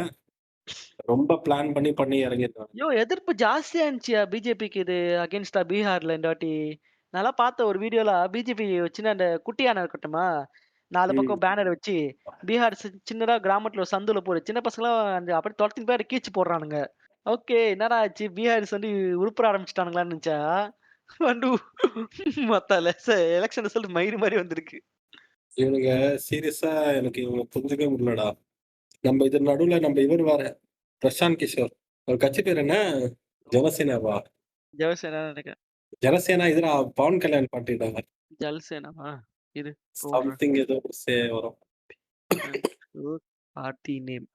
S4: ரொம்ப பிளான் பண்ணி இறங்கிருக்காங்க.
S3: எதிர்ப்பு ஜாஸ்தியா இருந்துச்சியா பிஜேபிக்கு இது அகைன்ஸ்டா பீகார்ல இந்த வாட்டி. நல்லா பார்த்த ஒரு வீடியோல பிஜேபி சின்ன அந்த குட்டி யானை இருக்கட்டுமா 4 பக்கம் பேனர் வச்சு பீகார் சின்னதா கிராமத்துல ஒரு சந்துல போற சின்ன பசங்களாம் அந்த அப்படி துரத்தின்னு போய் கீச்சு போடுறானுங்க. ஓகே என்னடா ஆச்சு பீகாரிஸ் வந்து உருப்பட ஆரம்பிச்சிட்டானுங்களான்னு நினைச்சா வந்து மத்த எலெக்ஷன் ரிசல்ட் மயிறு மாதிரி வந்திருக்கு.
S4: இவனுங்க சீரியஸா எனக்கு இவங்க புரிஞ்சுக்கவே முடியலடா. நம்ம இது நடுவுல நம்ம இவர் வேற பிரசாந்த் கிஷோர் ஒரு கட்சி பேர் என்ன ஜனசேனாவா?
S3: ஜெயசேனா நினைக்கிறேன்.
S4: ஜனசேனா இதுல பவன் கல்யாண் பாட்டிட்டாங்க.
S3: ஜல்சேனாவா இது
S4: சம்திங் ஏதோ வரும்.
S3: Party name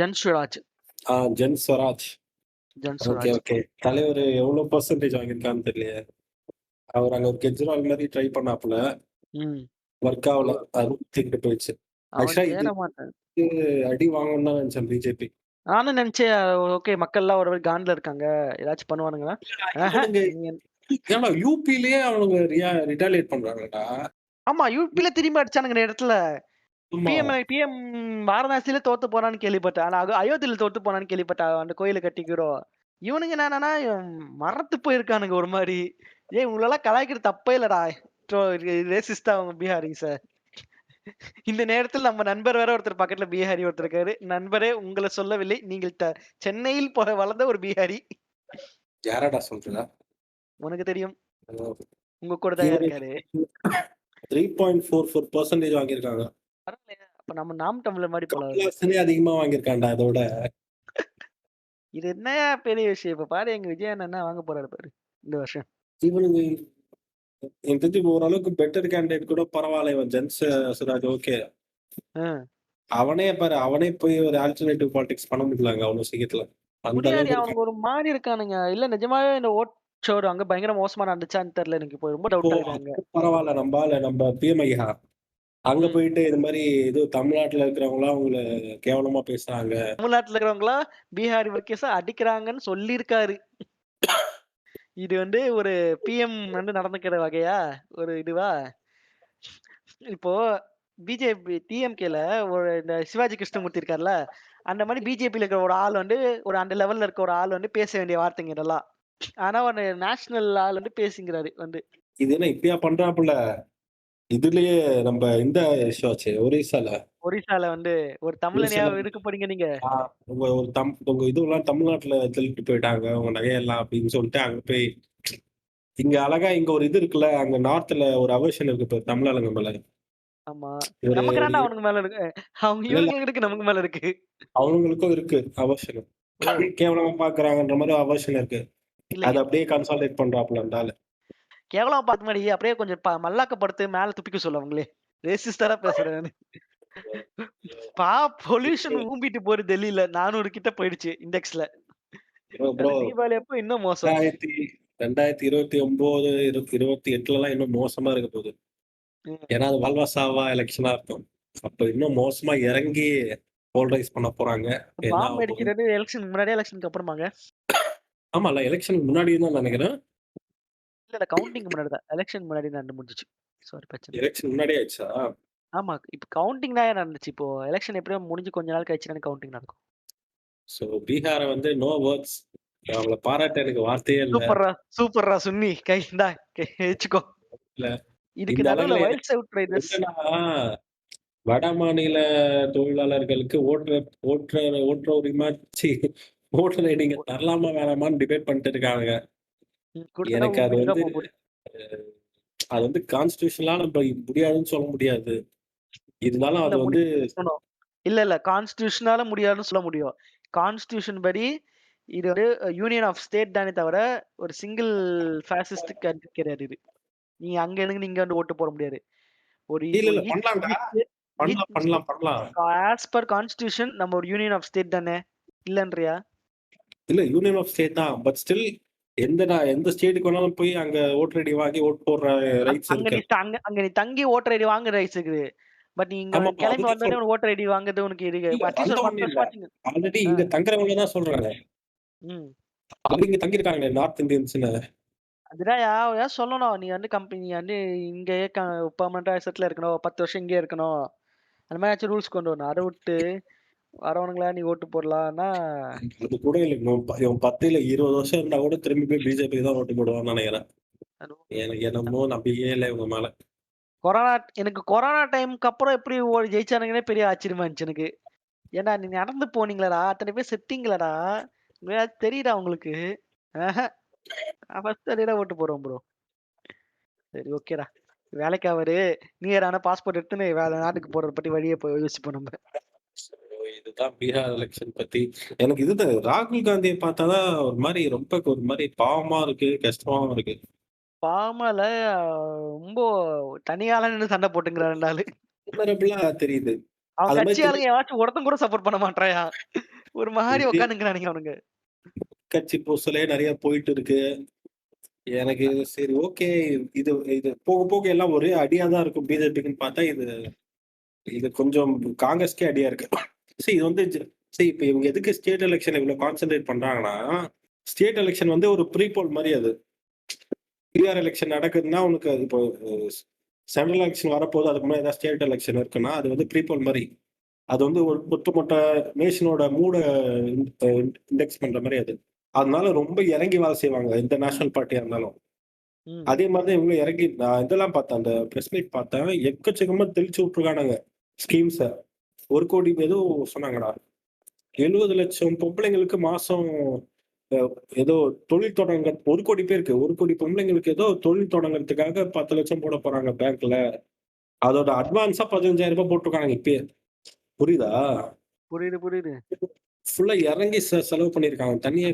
S3: Jan Swaraj.
S4: Jan Swaraj. Okay தலைவர் எவ்வளவு பெர்சன்டேஜ் வாங்கியிருக்கான்னு தெரியல. அவர் அங்க ஒரு கெஜ்ரிவால் மாதிரி ட்ரை பண்ணாப்புல ஒர்க் ஆகல. 62 போயிடுச்சு. அடி வாங்கணும் தான் நினைச்சேன் பிஜேபி.
S3: நானும் நினைச்சேன் ஓகே மக்கள் எல்லாம் ஒரு காண்ட்ல இருக்காங்க ஏதாச்சும் பண்ணுவானுங்களா.
S4: யூபிலேயே அவனுங்க ரிட்டாலியேட் பண்றாங்கடா.
S3: ஆமா யூபில திரும்பி அடிச்சானுங்க இடத்துல
S4: ஆமா.
S3: பிஎம் வாரணாசியில தோத்து போனான்னு கேள்விப்பட்டேன். ஆனா அயோத்தியில தோத்து போனான்னு கேள்விப்பட்டேன். அந்த கோயில கட்டிக்கிறோம். இவனுங்க என்னன்னா மறத்து போயிருக்கானுங்க ஒரு மாரி. ஏய் உங்களெல்லாம் கலாய்க்கிறது தப்பே இல்லடா. ரேசிஸ்டா அவங்க பீகாரிஸ். இந்த நேரத்தில் நம்ம நண்பர் வேற ஒருத்தர் பக்கத்துல பீகாரி ஒருத்தர் இருக்காரு. நண்பரே உங்கள சொல்லவில்லை. நீங்கள் சென்னையில் வளர்ந்த ஒரு பீகாரி.
S4: யாரடா சொல்றா?
S3: உனக்கு தெரியும். உங்க கூட தான் இருக்காரு.
S4: 3.44% வாங்கியிருக்காங்க.
S3: பரவாயில்லையே. அப்ப நம்ம நாம் தமிழர் மாரி போல.
S4: கமல்ஹாசனே அதிகமா வாங்கியிருக்கான்டா அதோட.
S3: இது என்னயா பெரிய விஷயம். இப்ப பாரு எங்க விஜய் அண்ணன் என்ன வாங்க போறாரு பாரு இந்த வருஷம்.
S4: இவனுங்க எனக்கு தெரிஞ்சு ஓரளவுக்கு பெட்டர் கேண்டிடேட் கூட பரவாயில்ல. இவன் ஜென்ஸ் சுராஜ் ஓகே. அவனே போய் ஒரு ஆல்டர்னேட்டிவ் பாலிடிக்ஸ் பண்ண முடியலங்க அவ்வளவு சீக்கிரத்துல. அந்த
S3: முடியாது.
S4: அளவுக்கு
S3: அவங்க ஒரு மாறி இருக்கானுங்க. இல்ல நிஜமாவே இந்த ஷோர் அங்க பயங்கர மோசமா நடந்துச்சான்னு தெரியல. எனக்கு இப்போ ரொம்ப டவுட்டா இருக்காங்க.
S4: பரவாயில்ல நம்ம பிஎம்ஐயா அங்க போயிட்டு இது மாதிரி ஏதோ தமிழ்நாட்டுல இருக்கிறவங்க அவங்கள கேவலமா பேசுறாங்க.
S3: தமிழ்நாட்டுல இருக்கிறவங்களா பீகாரி வர்க்கீஸா அடிக்கிறாங்கன்னு சொல்லியிருக்காரு. இது வந்து ஒரு பிஎம் வந்து நடந்துக்கிற வகையா ஒரு இதுவா? இப்போ பிஜேபி டிஎம்கேல ஒரு இந்த சிவாஜி கிருஷ்ணமூர்த்தி இருக்கார்ல, அந்த மாதிரி பிஜேபியில இருக்கிற ஒரு ஆள் வந்து ஒரு அந்த லெவல்ல இருக்க ஒரு ஆள் வந்து பேச வேண்டிய வார்த்தைங்க இதெல்லாம். ஆனா ஒரு நேஷனல் ஆள் வந்து பேசுங்கிறாரு வந்து.
S4: இது என்ன இப்பயா பண்றாப்புல? இதுலயே நம்ம இந்த இஷ்யூ ஆச்சு
S3: ஒரிசால வந்து ஒரு தமிழனையா இருக்க போறீங்க நீங்க.
S4: உங்க இதுவெல்லாம் தமிழ்நாட்டுல திருட்டு போயிட்டாங்க உங்க நகையெல்லாம் அப்படின்னு சொல்லிட்டு அங்க போய் இங்க அழகா இங்க ஒரு இது இருக்குல்ல, அங்க நார்த்ல ஒரு அவர்ஷன் இருக்கு இப்ப தமிழ் ஆளுங்க மேல.
S3: ஆமா.
S4: ஒரு
S3: நமக்கு தான்டா அவனுக்கு மேல இருக்கு. அவங்க இவங்களுக்கு இருக்கு, நமக்கு மேல இருக்கு.
S4: அவங்களுக்கும் இருக்கு அவர்ஷன். கேவலமா பாக்குறாங்கன்ற மாதிரி அவர்ஷன் இருக்கு. அது அப்படியே கன்சால்டேட் பண்றாப்புல இருந்தால.
S3: கேவலமா பார்த்த மாதிரி அப்படியே கொஞ்சம் மல்லாக்கப்படுத்து மேல துப்பிக்க சொல்ல அவங்களே. ரேசிஸ்டரா பேசுறேன்னு. பொல்யூஷன் ஊம்பிட்டு போற டெல்லியில 400 கிட்ட போயிடுச்சு இண்டெக்ஸ்ல. தீபாவளி அப்போ இன்னும் மோசம்.
S4: 2029 28 இன்னும் மோசமா இருக்க போகுது. ஏன்னா அது வால்வாசாவா எலெக்ஷனா இருக்கும். அப்ப இன்னும் மோசமா இறங்கி போல்ரைஸ் பண்ண போறாங்க.
S3: பாம்பு அடிக்கிறது எலெக்ஷன் முன்னாடியே எலெக்ஷனுக்கு அப்புறமாங்க?
S4: ஆமால எலெக்ஷனுக்கு முன்னாடி தான் நினைக்கிறேன்.
S3: இல்ல கவுண்டிங் முன்னாடி தான். எலெக்ஷன் முன்னாடி நடந்து முடிஞ்சிச்சு. சாரி பிரச்சனை.
S4: எலெக்ஷன் முன்னாடியே ஆயிடுச்சா?
S3: ஆமா. இப்ப கவுண்டிங் தான் நடந்துச்சு. இப்போ எலெக்ஷன் எப்படியோ முடிஞ்சு கொஞ்ச நாள் கழிச்சு தானே கவுண்டிங் நடக்கும்.
S4: சோ பீகார வந்து நோ வேர்ட்ஸ். அவங்கள பாராட்ட எனக்கு வார்த்தையே இல்ல.
S3: சூப்பர்ரா சுன்னி. இந்தா வெச்சுக்கோ.
S4: இல்ல.
S3: இதுக்கு நடுவுல வைல்ட் அவுட் ரைடர்ஸ்.
S4: வட மாநில தொழிலாளர்களுக்கு ஓட்டுற உரிமை ஓட்டர் ஐடிங்க தரலாமா வேணாமான்னு டிபேட் பண்ணிட்டு இருக்காங்க. எனக்கு அது வந்து கான்ஸ்டிடியூஷனலா நம்ம முடியாதுன்னு சொல்ல முடியாது. இருந்தாலும் அது வந்து
S3: இல்ல கான்ஸ்டிடியூஷனால முடியாதுன்னு சொல்ல முடியும். கான்ஸ்டிடியூஷன் படி இது ஒரு யூனியன் ஆஃப் ஸ்டேட் தானே தவிர ஒரு சிங்கிள் ஃபாசிஸ்ட் கண்ட்ரி கிடையாது இது. நீங்க அங்க இருந்து இங்க வந்து ஓட்டு போட முடியாது. ஒரு
S4: பண்ணலாம்.
S3: ஆஸ் பர் கான்ஸ்டிடியூஷன் நம்ம ஒரு யூனியன் ஆஃப் ஸ்டேட் தானே இல்லன்றியா?
S4: இல்ல யூனியன் ஆஃப் ஸ்டேட் தான். பட் ஸ்டில் எந்த ஸ்டேட்டுக்கு வேணாலும் போய் அங்க ஓட்டர் ஐடி வாங்கி ஓட் போடுற ரைட்ஸ் இருக்கு.
S3: அங்க நீ தங்கி ஓட்டர் ஐடி வாங்குற ரைட்ஸ் இருக்குது. பட் நீங்க கிளம்பி வந்தோடனே ஓட்டர் ஐடி வாங்குறது உனக்கு இருக்கு.
S4: ஆல்ரெடி இங்க தங்குறவங்க தான் சொல்றாங்க. அவங்க தங்கி இருக்காங்க நார்த் இந்தியன்ஸ்னு.
S3: அதுதான் சொல்லணும். நீ வந்து கம்பெனி வந்து இங்கேயே பெர்மனண்டா செட்டில் இருக்கணும், 10 வருஷம் இங்கே இருக்கணும், அந்த மாதிரி ரூல்ஸ் கொண்டு வரணும். அதை விட்டு வரவனுங்களா நீ ஓட்டு போடலாம்னா
S4: அது கூட இல்லை. 10 இல்ல 20 வருஷம் இருந்தா கூட திரும்பி போய் பிஜேபி தான் ஓட்டு போடுவான்னு நினைக்கிறேன். எனக்கு என்னமோ நம்பிக்கையே இல்லை இவங்க மேல.
S3: எனக்கு கொரோனா டைமுக்கு அப்புறம் எப்படி ஜெயிச்சானுங்கன்னே பெரிய ஆச்சரியமா இருந்துச்சு எனக்கு. ஏன்னா நீ நடந்து போனீங்களடா, அத்தனை பேர் செத்தீங்களடா, தெரியுதா உங்களுக்கு? ஓட்டு போடுவோம் ப்ரோ. சரி ஓகேடா, வேலைக்கு அவரு நியரான பாஸ்போர்ட் எடுத்துன்னு வேற நாட்டுக்கு போறத பத்தி வழியே போய் யோசிப்போம் நம்ம.
S4: இதுதான் பீகார் எலெக்ஷன் பத்தி. எனக்கு இதுதான் ராகுல் காந்தியை பார்த்தாதான் ஒரு மாதிரி பாவமா இருக்கு, கஷ்டமாவும் இருக்கு.
S3: பாவமால ரொம்ப தனியால நின்று சண்டை போட்டுங்கிறாரு
S4: தெரியுது.
S3: அவங்க கட்சியாளுங்க யாராச்சும் ஒருத்தன் கூட சப்போர்ட் பண்ண மாட்டாயா? ஒரு மாதிரி உட்காந்துக்கிறானுங்க அவனுங்க.
S4: கட்சி பூசலே நிறைய போயிட்டு இருக்கு. எனக்கு சரி ஓகே, இது போக போக எல்லாம் ஒரே அடியாதான் இருக்கும் பிஜேபிக்குன்னு பார்த்தா இது கொஞ்சம் காங்கிரஸ்க்கே அடியா இருக்கு. சரி இது வந்து இப்ப இவங்க எதுக்கு ஸ்டேட் எலெக்ஷன் இவ்வளவு கான்சென்ட்ரேட் பண்றாங்கன்னா, ஸ்டேட் எலெக்ஷன் வந்து ஒரு ப்ரீபோல் மாதிரி. அது பிஆர் எலெக்ஷன் நடக்குதுன்னா உனக்கு அது இப்போ சென்ட்ரல் எலெக்ஷன் வரப்போது, அதுக்கு முன்னாடி ஏதாவது ஸ்டேட் எலெக்ஷன் இருக்குன்னா, அது வந்து ப்ரீபோல் மாரி. அது வந்து ஒரு ஒட்டுமொத்த நேஷனோட மூட இண்டெக்ஸ் பண்ற மாரி அது. அதனால ரொம்ப இறங்கி வேலை செய்வாங்க, எந்த நேஷனல் பார்ட்டியா இருந்தாலும். அதே மாதிரி தான் இவங்களும் இறங்கி நான் இதெல்லாம் பார்த்தேன், அந்த பிரஸ் மீட் பார்த்தேன். எக்கச்சக்கமா தெளிச்சு விட்டுருக்கானுங்க ஸ்கீம்ஸ. 1 கோடி ஏதோ சொன்னாங்கடா. 70 லட்சம் பொம்பளைங்களுக்கு மாசம் ஏதோ தொழில் தொடங்க 1 கோடி பேருக்கு 1 கோடி பொம்பளைங்களுக்கு ஏதோ தொழில் தொடங்குறதுக்காக 10 லட்சம் போட போறாங்க பேங்க்ல. அதோட அட்வான்ஸா 15,000 ரூபாய் போட்டிருக்காங்க இப்பயே. புரியுதா?
S3: புரியுது.
S4: ஃபுல்லா இறங்கி செலவு பண்ணியிருக்காங்க. தண்ணிய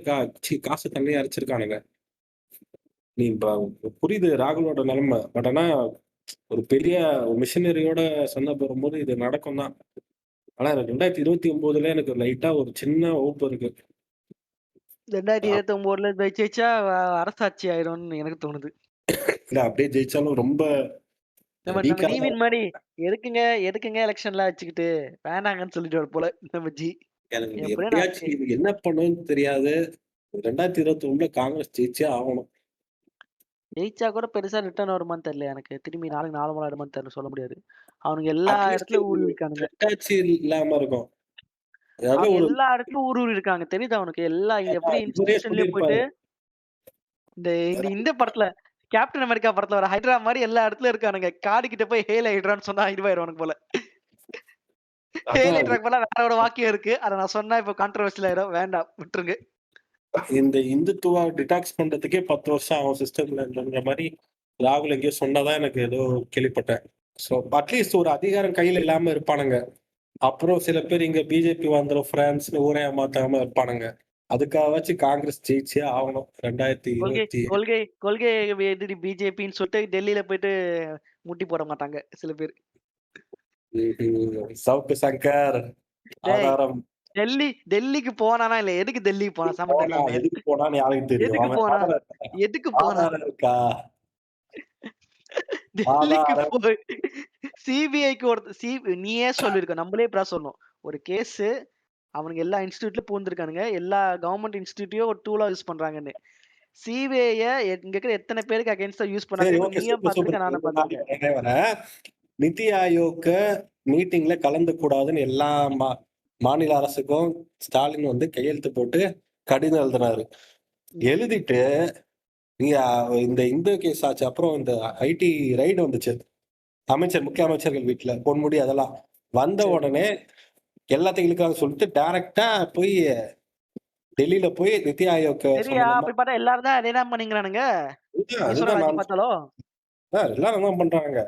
S4: காசு தண்ணியா அரைச்சிருக்கானுங்க. நீ புரியுது ராகுலோட நிலைமை. பட் ஆனா ஒரு பெரிய மிஷினரியோட சண்டை போடும்போது இது நடக்கும் தான். ஆனா 2029ல எனக்கு லைட்டா ஒரு சின்ன ஹோப் இருக்கு.
S3: 2029ல ஜெயிச்சா அரசாட்சி ஆயிடும்னு எனக்கு தோணுது.
S4: இல்ல அப்படியே ஜெயிச்சாலும் ரொம்ப
S3: நம்ம
S4: வீக்கா
S3: நீவின் மாரி எதுக்குங்க எலெக்ஷன்லாம் வச்சுக்கிட்டு வேணாங்கன்னு சொல்லிட்டு போல நம்ம ஜி.
S4: எனக்கு
S3: எப்படியோ
S4: எப்படியாச்சும் இது என்ன பண்ணுன்னு தெரியாது. 2021ல காங்கிரஸ் ஜெயிச்சே ஆகணும்.
S3: ஜெயிச்சா கூட பெருசா ரிட்டர்ன் வருமான்னு தெரியல எனக்கு. திரும்பி நாளைக்கு 4 ஆயிடுமான்னு தெரியல, சொல்ல முடியாது. அவனுங்க எல்லா இடத்துலயும் ஊறி இருக்கானுங்க.
S4: ரெட்டாட்சி இல்லாம இருக்கும். அதாவது
S3: அவங்க
S4: ஒரு
S3: எல்லா இடத்துலயும் ஊறி இருக்காங்க. தெரியுதா அவனுக்கு? எல்லா எப்படி
S4: இவரே
S3: இன்ஸ்டிடியூஷன்லயும் போயிட்டு
S4: சொல்லியிருப்பாரு.
S3: இந்த இந்த இந்த படத்துல கேப்டன் அமெரிக்கா படத்துல வர ஹைட்ரா மாதிரி எல்லா இடத்துலயும் இருக்கானுங்க. காடு கிட்ட போய் ஹேல் ஹைட்ரான்னு சொன்னா இதுவாயிருவானுங்க போல. ஹேல்
S4: அதான்
S3: ஹைட்ராக்கு போல வேற ஒரு வாக்கியம் இருக்கு. அத நான் சொன்னா இப்ப கான்ட்ரோவர்சியல் ஆயிடும். வேண்டாம், விட்டுருங்க.
S4: இந்த இந்துத்துவா டிடாக்ஸ் பண்றதுக்கே 10 வருஷம் ஆகும் சிஸ்டம்ல மாதிரி ராகுல் எங்கேயோ சொன்னதா எனக்கு ஏதோ கேள்விப்பட்டேன். ஸோ அட்லீஸ்ட் ஒரு அதிகாரம் கையில இல்லாம இருப்பானுங்க. அப்புறம் சில பேர் இங்க பிஜேபி வந்துடும் பிரான்ஸ்னு ஊரே ஏமாத்தாம இருப்பானுங்க. அதுக்காகவாச்சும் காங்கிரஸ் ஜெயிச்சே ஆகணும்
S3: கொள்கை
S4: 2020.
S3: கொள்கை கொள்கை எதிரி பிஜேபின்னு சொல்லிட்டு டெல்லியில போயிட்டு முட்டி போட மாட்டாங்க சில பேர்.
S4: சவுக்கு சங்கர்
S3: டேய்,
S4: ஆதாரம்
S3: டெல்லிக்கு போனானா இல்ல? எதுக்கு டெல்லிக்கு போனா சம்மந்தம்
S4: போனா
S3: இல்லாம?
S4: எதுக்கு போனான்னு யாருக்கு தெரியும்?
S3: எதுக்கு
S4: அவன்
S3: போனா?
S4: ஆதாரம் இருக்கா?
S3: எதுக்கு போனா?
S4: ஆதாரம் இருக்கா?
S3: டெல்லிக்கு
S4: ஆதாரம்
S3: போய் சிபிஐக்கு நீயே சொல்லிருக்க, நம்மளே இப்ப சொல்லணும். ஒரு கேஸ் அவனுங்க எல்லா இன்ஸ்டிடியூட்ல பூந்திருக்கானுங்க. எல்லா கவர்மெண்ட் இன்ஸ்டிடியூட்டையும் ஒரு டூலா யூஸ் பண்றாங்கன்னு. சிபிஐ இங்க இருக்கிற எத்தனை பேருக்கு அகைன்ஸ்டா யூஸ்
S4: சரி,
S3: பண்ணாங்கன்னு
S4: ஓகே,
S3: நீயும்
S4: சூப்பர்
S3: பாத்துருக்க,
S4: சூப்பர்.
S3: நானும் பாத்துருக்கேன்.
S4: நானே வரேன். நிதி ஆயோக்க மீட்டிங்ல கலந்து கூடாதுன்னு எல்லா மாநில அரசுக்கும் ஸ்டாலின் வந்து கையெழுத்து போட்டு கடிதம் எழுதினாரு. எழுதிட்டு நீங்க இந்த இந்து கேஸ் ஆச்சு, அப்புறம் இந்த ஐடி ரைடு வந்துச்சு முக்கிய அமைச்சர்கள் வீட்டுல பொன்முடி அதெல்லாம் வந்த உடனே எல்லாத்தையும் இழுக்காக சொல்லிட்டு டைரக்டா போய் டெல்லியில போய் நிதி ஆயோக்
S3: சரியா?
S4: சம்பந்தமா
S3: அப்படி பார்த்தா எல்லாரும் தான் அதேதான் பண்ணிக்கிறானுங்க. நீ சொல்ற
S4: அதுதான்
S3: ராஜி
S4: நான்
S3: பார்த்தாலும்.
S4: எல்லாரும் தான் பண்றாங்க.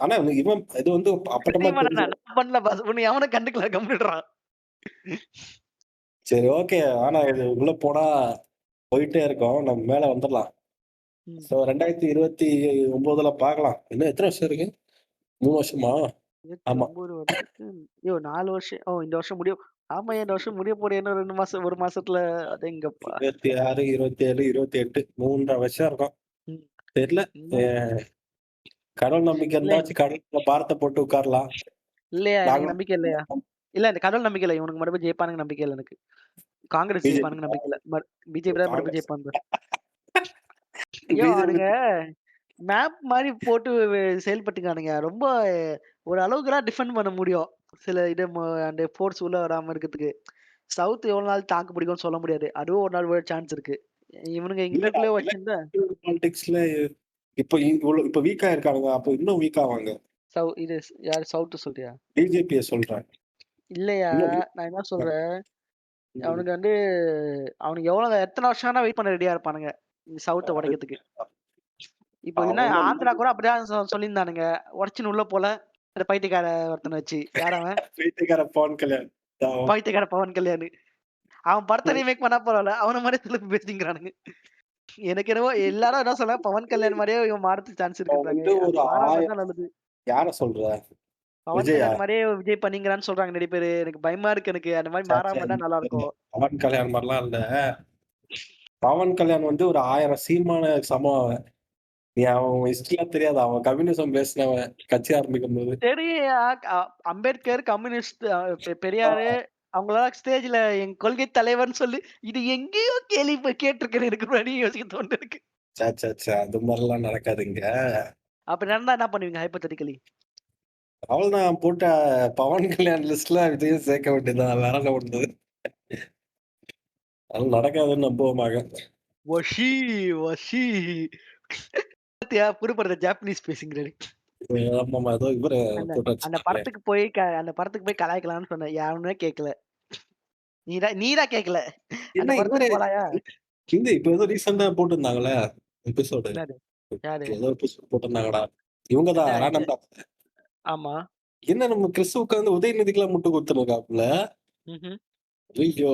S4: ஆனா இவன் இது வந்து அப்பட்டமா
S3: சத்தியமா
S4: தெரிஞ்ச.
S3: நான் பண்ணல பாஸ். உன்னை எவனும் கண்டுக்கல, கம்ப்யூட்டரான்.
S4: சரி, ஓகே. ஆனா இது உள்ள போனா போயிட்டே இருக்கோம். நம்ம மேல வந்துடலாம். சோ 2029ல பார்க்கலாம். இன்னும் எத்தனை வருஷம் இருக்கு? 3 வருஷமா? ஆமா.
S3: 29 வருஷத்துக்கு 4 வருஷம். இந்த வருஷம் முடியும். ஆமா, இந்த வருஷம் முடிய போகுது. இன்னும் 2 மாசம், 1 மாசத்துல. அடேங்கப்பா.
S4: 26, 27, 28 3 வருஷம் இருக்கும்.
S3: ம்.
S4: தெரியல.
S3: இன்னும்
S4: கடவுள் நம்பிக்கை
S3: இல்ல
S4: இருந்தாச்சு கடவுள்ல பாரத்தை போட்டு உட்காரலாம்.
S3: இல்லையா? எனக்கு
S4: நாங்க
S3: நம்பிக்கை இல்லையா? இல்ல, இந்த கடவுள் நம்பிக்கை இல்ல. இவனுக்கு மட்டும் ஜெயிப்பானுங்க நம்பிக்கை இல்ல எனக்கு. காங்கிரஸ்
S4: பிஜேபி
S3: ஜெயிப்பானுங்க நம்பிக்கை இல்ல. பிஜேபி தான் மட்டும்
S4: காங்கிரஸ்
S3: ஜெயிப்பாங்க.
S4: பிஜேபி
S3: அவனுங்க மேப் மாரி போட்டு செயல்பட்டுக்கானுங்க. ரொம்ப ஒரு அளவுக்குலாம் டிஃபெண்ட் பண்ண முடியும். சில இது அந்த ஃபோர்ஸ் உள்ள வராம இருக்கிறதுக்கு. சவுத் எவ்வளவு நாள் தாக்கு பிடிக்கும்னு சொல்ல முடியாது. அதுவும் ஒரு நாள் விழ சான்ஸ் இருக்கு. இவனுங்க
S4: இல்லடா,
S3: இங்கனக்குள்ளே வச்சிருந்தா
S4: பாலிடிக்ஸ்ல இப்ப வீக்கா இருக்கானுங்க. அப்ப இன்னும் வீக் ஆவாங்க.
S3: இது யாரு சவுத் சொல்றியா?
S4: பிஜேபியை சொல்றேன்.
S3: இல்லையா?
S4: இன்னும்
S3: நான் என்ன சொல்றேன்,
S4: ம்.
S3: அவனுக்கு அவனுக்கு எத்தனை வருஷம் வேணா வெயிட் பண்ண ரெடியா இருப்பானுங்க இந்த சவுத்த உடைக்கிறதுக்கு. இப்போ என்ன
S4: அவங்க
S3: ஆந்திரா கூட அப்படிதான் சொல்லியிருந்தானுங்க. உடைச்சுன்னு உள்ள போல அந்த பைத்தியக்கார ஒருத்தனை வச்சு. யார் அவன்?
S4: பைத்தியக்கார பவன் கல்யாண்.
S3: பைத்தியக்கார பவன் கல்யாண். அவன் படத்தை ரீமேக் பண்ணா பரவாயில்ல. அவன மாதிரி திருப்பி பேசிக்கிறானுங்க. எனக்கு என்னவோ எல்லாரும் என்ன சொல்றாங்க, பவன் கல்யாண் மாதிரியே இவன் மாறதுக்கு சான்ஸ்
S4: அவன்
S3: இருக்குன்றாங்க.
S4: வந்து
S3: அப்படி
S4: ஒரு
S3: மாறாம இருந்தா நல்லது.
S4: யார சொல்ற?
S3: பவன்
S4: விஜயா?
S3: கல்யாண் மாதிரியே விஜய் பண்ணிக்கிறான்னு சொல்றாங்க நிறைய பேரு. எனக்கு பயமா இருக்கு. எனக்கு அந்த மாதிரி மாறாம இருந்தா நல்லா இருக்கும்.
S4: பவன் கல்யாண் மாதிரிலாம் இல்ல. பவன் கல்யாண் வந்து ஒரு 1000 சீமான சமம் அவன். நீ அவன் ஹிஸ்டரிலாம் தெரியாது. அவன் கம்யூனிசம் பேசினவன் கட்சி ஆரம்பிக்கும் போது.
S3: அம்பேத்கர், கம்யூனிஸ்ட், பெரியாரு அவங்களாம் ஸ்டேஜ்ல என் கொள்கை தலைவர்னு சொல்லி இது எங்கேயோ கேட்டிருக்கேன். எனக்கு முன்னாடி யோசிக்க தோணுது இருக்கு.
S4: அது மாதிரிலாம் நடக்காதுங்க.
S3: அப்படி நடந்தா என்ன பண்ணுவீங்க ஹைப்போதெட்டிக்கலி?
S4: அவ்வளவுதான் போட்ட பவன் கல்யாண் லிஸ்ட்ல விஜயும் சேர்க்க வேண்டியதுதான். வேற என்ன பண்றது? அது நடக்காதுன்னு நம்புவோமாக.
S3: வஷி வஷி பாத்தியா புதுப்படத்துல ஜாப்பனீஸ் பேசுங்கிறாரு.
S4: ஆமாமா ஏதோ இவரு
S3: அந்த
S4: போட்டு
S3: அந்த
S4: வச்சிருக்காரு.
S3: படத்துக்கு போய் கலாய்க்கலாம்னு சொன்னேன். யாருமே கேட்கல. நீதான் கேட்கல. அந்த
S4: என்ன இவரு
S3: படத்துக்கு போலாயா?
S4: இப்ப ஏதோ ரீசெண்டா போட்டிருந்தாங்களே எபிசோடு.
S3: என்னது? யாரு?
S4: ஏதோ எபிசோட் போட்டிருந்தாங்கடா. இவங்கதான்
S3: என்ன ஆச்சு?
S4: ராணம்.
S3: ஆமா.
S4: என்ன நம்ம கிறிஸ் உட்கார்ந்து உதயநிதிக்கெல்லாம் முட்டு குத்துருக்காப்புல.
S3: ம்ஹ்ம்.
S4: ஐயோ!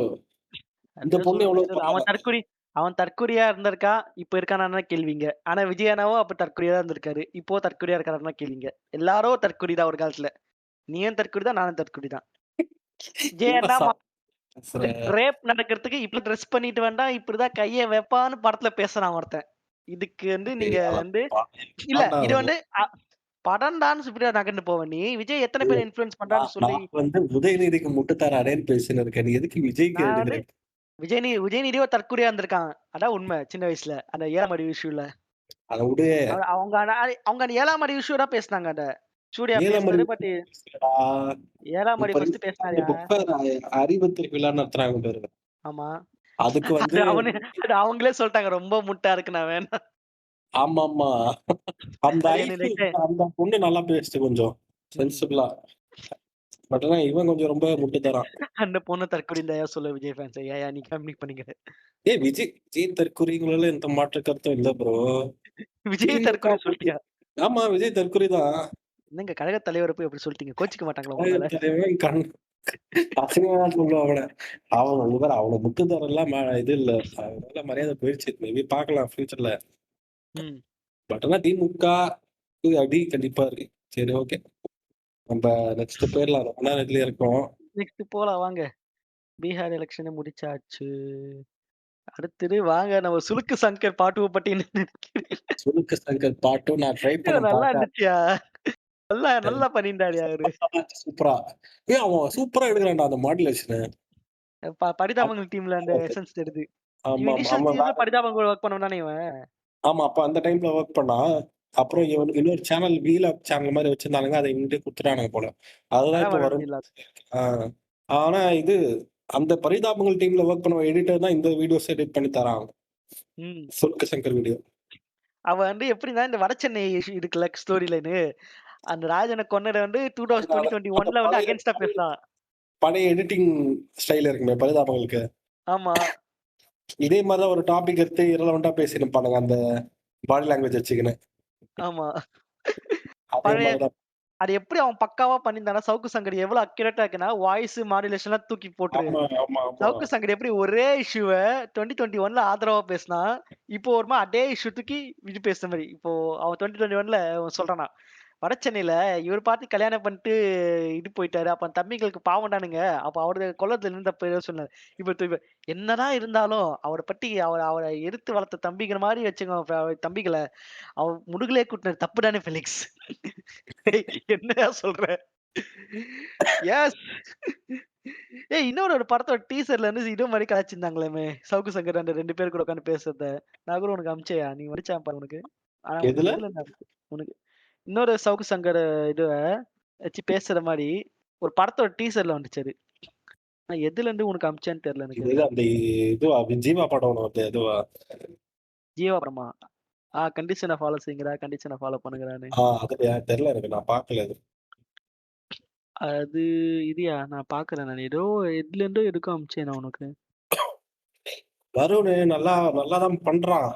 S4: இந்த
S3: அப்படிதான்
S4: பொண்ணு
S3: சொல்லுங்க.
S4: எவ்வளவு
S3: இல்ல
S4: பரவாயில்ல.
S3: அவன் தற்குறியா இருந்திருக்கா. இப்ப இருக்கானான்னா கேள்விங்க. ஆனா விஜய் அண்ணாவும் அப்ப தற்குறியா தான் இருந்திருக்காரு. இப்போ தற்குறியா இருக்காருன்னா கேள்விங்க. எல்லாரும் தற்குறி தான் ஒரு காலத்துல. நீயும் தற்குறி தான், நானும் தற்குறி தான். விஜய்
S4: என்ன
S3: அண்ணா
S4: பேசுற?
S3: ரேப் நடக்கிறதுக்கு இப்படி ட்ரெஸ் பண்ணிட்டு வேண்டா இப்படிதான் கைய வைப்பான்னு படத்துல பேசுறான் ஒருத்தன். இதுக்கு வந்து நீங்க வந்து இல்ல இது வந்து படம் டான்ஸ் இப்படியா நகர்ந்து போவ நீ. விஜய் எத்தனை பேர் இன்ஃப்ளூயன்ஸ் பண்றான்னு சொல்லி
S4: நான் வந்து உதயநிதிக்கு முட்டு தரானேன்னு பேசின்னு இருக்கேன். நீ எதுக்கு விஜய்க்கு
S3: நான் வந்து
S4: எடுக்கிற?
S3: விஜயநிதியோ தற்குறியா இருந்திருக்கான். அதான் உண்மை சின்ன வயசுல. அந்த 7ஆம் அறிவு இஷ்யூல.
S4: அத விடு.
S3: அவங்க அந்த 7ஆம் அறிவு இஷ்யூ தான் பேசுனாங்க அத. சூர்யா
S4: நீலமணி
S3: பேசுனாரு. பட் 7ஆம்
S4: இப்ப
S3: அறிவு ஃபர்ஸ்ட் பேசினாருயா.
S4: புக் ஃபேர் அறிவு திருவிழா நடத்துறாங்க பாரு.
S3: ஆமா.
S4: அதுக்கு வந்து
S3: அது அவங்களே சொல்லிட்டாங்க ரொம்ப முட்டா இருக்கு நான் வேணாம்.
S4: ஆமாமா. அந்த
S3: அது என்ன
S4: ஐஸ் அந்த பொண்ணு நல்லா பேசுச்சு கொஞ்சம் சென்சிபிளா. பட் ஆனா இவன் கொஞ்சம் ரொம்ப முட்டு தரான்.
S3: அந்த பொண்ணு தற்குறி இருந்தா சொல்ல விஜய் ஃபேன்ஸ். ஏயா நீ கம்மி பண்ணிக்க.
S4: விஜய் தற்குறிங்கள எந்த மாற்று கருத்தும் இல்ல ப்ரோ.
S3: விஜய்
S4: திமுக
S3: தற்குறி சொல்லிட்டியா?
S4: ஆமா விஜய் தற்குறி தான்.
S3: என்னங்க கழக தலைவர போய் அப்படி சொல்லிட்டீங்க. கோச்சிக்க மாட்டாங்களா உங்க மேல?
S4: தலைவன் அசிங்கமா தான் சொல்லுவான் அவன. அவன முட்டு தரலாம் இது இல்ல. அதனால மரியாதை போயிடுச்சு. மேபி பார்க்கலாம் ஃபியூச்சர்ல.
S3: ம்.
S4: பட் ஆனா திமுக அடி கண்டிப்பா இருக்கு. சரி ஓகே. நம்ம நெக்ஸ்ட் போயிரலாம். ரொம்ப நேரம் இதுலயே இருக்கோம்.
S3: நெக்ஸ்ட் போலாம் வாங்க. பீகார் எலக்ஷன முடிச்சாச்சு. அடுத்தது வாங்க நம்ம சுளுக்கு சங்கர் பாட்டுவ பத்தி என்ன நினைக்கிறீங்க?
S4: சுலுக்கு சங்கர் பாட்டும் நான் ட்ரை பண்ண
S3: நல்லா
S4: பார்த்தேன்.
S3: இருந்துச்சுயா. நல்லா பண்ணியிருந்தாருயா அவரு.
S4: சூப்பரா. அவன் சூப்பரா எடுக்குறான்டா அந்த மாடுலேஷன்.
S3: பரிதாபங்கள் டீம்ல அந்த எசன்ஸ் எடுத்து.
S4: ஆமா,
S3: இவன்
S4: ஆமா.
S3: இனிஷியல்
S4: ஆமா.
S3: சீசன்ல பரிதாபங்கள் ஒர்க் பண்ணவன் தானே இவன்?
S4: ஆமா. அப்ப அந்த டைம்ல வொர்க் பண்ணான். அப்புறம் இவனுக்கு இன்னொரு சேனல் வீலாக் சேனல் மாரி வச்சிருந்தானுங்க. அத இவன்ட்டயே குடுத்துட்டானுங்க போல. அதுதான்
S3: அதான்
S4: இப்ப
S3: வர
S4: வரும்.
S3: முடியல.
S4: ஆ. ஆனா இது அந்த பரிதாபங்கள் டீம்ல வொர்க் பண்ண எடிட்டர் தான் இந்த வீடியோஸ் எடிட் பண்ணி தரான்.
S3: ம்.
S4: சுல்க சங்கர் வீடியோ.
S3: அவன் வந்து எப்படின்னா இந்த வடசென்னை இருக்குல்ல ஸ்டோரி லைனு. அந்த ராஜன கொன்னத வந்து
S4: அந்த
S3: 2021ல வந்து அகைன்ஸ்டா பேசுனான்.
S4: பழைய எடிட்டிங் ஸ்டைல் இருக்குமே பரிதாபங்களுக்கு.
S3: ஆமா.
S4: இதே மாரி தான் ஒரு டாபிக் எடுத்து இரலவென்ட்டா பேசிருப்பானுங்க அந்த பாடி லாங்குவேஜ் வச்சுக்கின்னு.
S3: ஆமா.
S4: அதே
S3: பழைய
S4: மாரி தான்.
S3: அது எப்படி அவன் பக்காவா பண்ணியிருந்தானா, சவுக்கு சங்கர் எவ்வளவு அக்யூரேட்டா இருக்குன்னா, வாய்ஸ் மாடுலேஷன்லாம் தூக்கி போட்டுரு.
S4: ஆமா, ஆமா, ஆமா.
S3: சவுக்கு சங்கர் எப்படி ஒரே இஷ்யூவ 2021ல ஆதரவா பேசினா, இப்போ ஒரு அதே இஷ்யூ தூக்கி இது பேசுற மாரி. இப்போ அவன் 2021ல சொல்றானாம். வடசென்னையில இவர் பார்த்து கல்யாணம் பண்ணிட்டு இது போயிட்டாரு. அப்ப அந்த தம்பிங்களுக்கு பாவம்டானுங்க. அப்ப அவரு கொல்லத்துல இருந்த பேர சொன்னாரு. இப்ப என்னதான் இருந்தாலும் அவர பத்தி அவர எடுத்து வளர்த்த தம்பிங்கிற மாரி வச்சுக்கோங்க தம்பிகள. அவன் முதுகுலயே குத்துனது தப்பு தானே ஃபெலிக்ஸ். என்னய்யா சொல்ற? எஸ். இன்னொரு ஒரு படத்தோட டீசர்ல இருந்து இது மாரி கலாய்ச்சிருந்தாங்களாமே. சவுக்கு சங்கர் அந்த 2 பேர் கூட உட்கார்ந்து பேசுறத. நான் கூட உனக்கு அனுப்பிச்சேன்யா. நீ வந்துச்சா பாரு உனக்கு. ஆனா உனக்கு
S4: எதுல?
S3: எதுல இருந்து உனக்கு இன்னொரு சவுக்கு சங்கர் இதுவ வச்சு பேசுற மாரி ஒரு படத்தோட டீசர்ல வந்துச்சு அது. ஆனா எதுல இருந்து உனக்கு அனுப்பிச்சேன்னு தெரியல எனக்கு
S4: இது
S3: அது.
S4: அந்த இதுவா ஜீவா படம் ஒண்ணு வருது அதுவா?
S3: ஜீவா படமா? கண்டிஷன ஃபாலோ செய்யுங்கடா, கண்டிஷன ஃபாலோ பண்ணுங்கடான்னு.
S4: அதுலயா தெரியல எனக்கு. நான் பார்க்கல அது.
S3: அது இதுயா நான் பார்க்குறேன் நான். ஏதோ எதுல இருந்தோ எதுக்கோ அனுப்பிச்சேன் நான் உனக்கு.
S4: வருண் நல்லா தான் பண்றான்.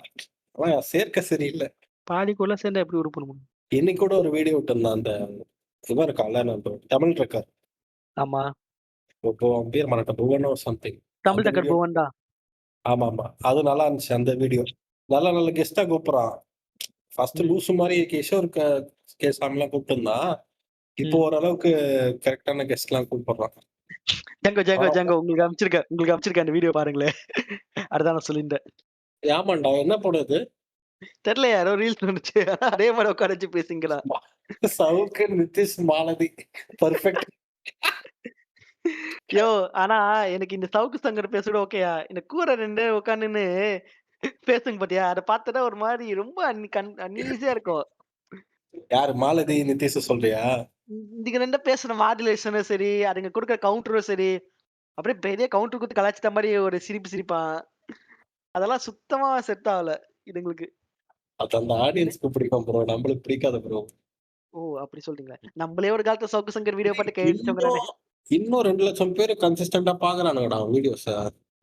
S4: ஆனா சேர்க்கை சரியில்ல.
S3: பாதிக்குள்ள சேர்ந்தா எப்படி உருப்படும்?
S4: இன்னைக்கு கூட ஒரு வீடியோ விட்டுருந்தான் அந்த இவன் இருக்கான்ல நம்ம தமிழ் ட்ரக்கர்.
S3: ஆமா.
S4: இப்போ அவன் பேர் மறந்துட்டேன். புவனோ சம்திங்.
S3: தமிழ்
S4: அந்த
S3: டக்கர்
S4: வீடியோ
S3: புவன் தான்.
S4: ஆமாமா. அது நல்லா இருந்துச்சு அந்த வீடியோ. நல்ல கெஸ்ட்டா கூப்பிடுறான். ஃபர்ஸ்ட்
S3: ம்.
S4: லூசு மாரி கிஷோர் சாமிலாம் கூப்பிட்டுருந்தான். இப்போ
S3: ம்.
S4: ஓரளவுக்கு கரெக்ட்டான கெஸ்ட்லாம் கூப்பிடுறான்.
S3: ஜங்கோ உங்களுக்கு அனுப்பிச்சிருக்கேன் அந்த வீடியோ பாருங்களேன். அதுதான் நான் சொல்லியிருந்தேன்.
S4: ஆமாண்டா என்ன படம் இது?
S3: தெரியல யாரோ ரீல்ஸ் வந்துச்சு. அதே மாரி உட்கார வச்சு பேசுங்களா?
S4: சவுக்கு, நிதிஷ், மாலதி பெர்ஃபெக்ட்.
S3: ஆனா எனக்கு இந்த சவுக்கு சங்கர் பேசுறது ஓகேயா. இந்த கூர 2 உட்காந்துன்னு பேசுங்க பாத்தியா? அத பார்த்தா ஒரு மாரி ரொம்ப அன்ஈஸியா இருக்கும்.
S4: யாரு மாலதி நிதிஷ் சொல்றியா?
S3: இதுங்க 2 பேசுற மாடுலேஷனும் சரி, அதுங்க குடுக்குற கவுண்டரும் சரி, அப்படியே பெரிய கவுண்டர் குடுத்து கலாய்ச்சிட்ட மாரி ஒரு சிரிப்பு சிரிப்பான். அதெல்லாம் சுத்தமா செட் ஆகல இதுங்களுக்கு.
S4: அது அந்த
S3: என்ன
S4: ஆடியன்ஸ்க்கு பிடிக்கும் ப்ரோ. நம்மளுக்கு பிடிக்காது ப்ரோ.
S3: ஓ! அப்படி சொல்றீங்களா? நம்மளே ஒரு காலத்துல சவுக்கு சங்கர் வீடியோ பாத்து கையடிச்சவங்க தானே.
S4: இன்னும் இன்னும் 2,00,000 பேரு கன்சிஸ்டன்ட்டா பாக்குறானுங்கடா வீடியோஸ.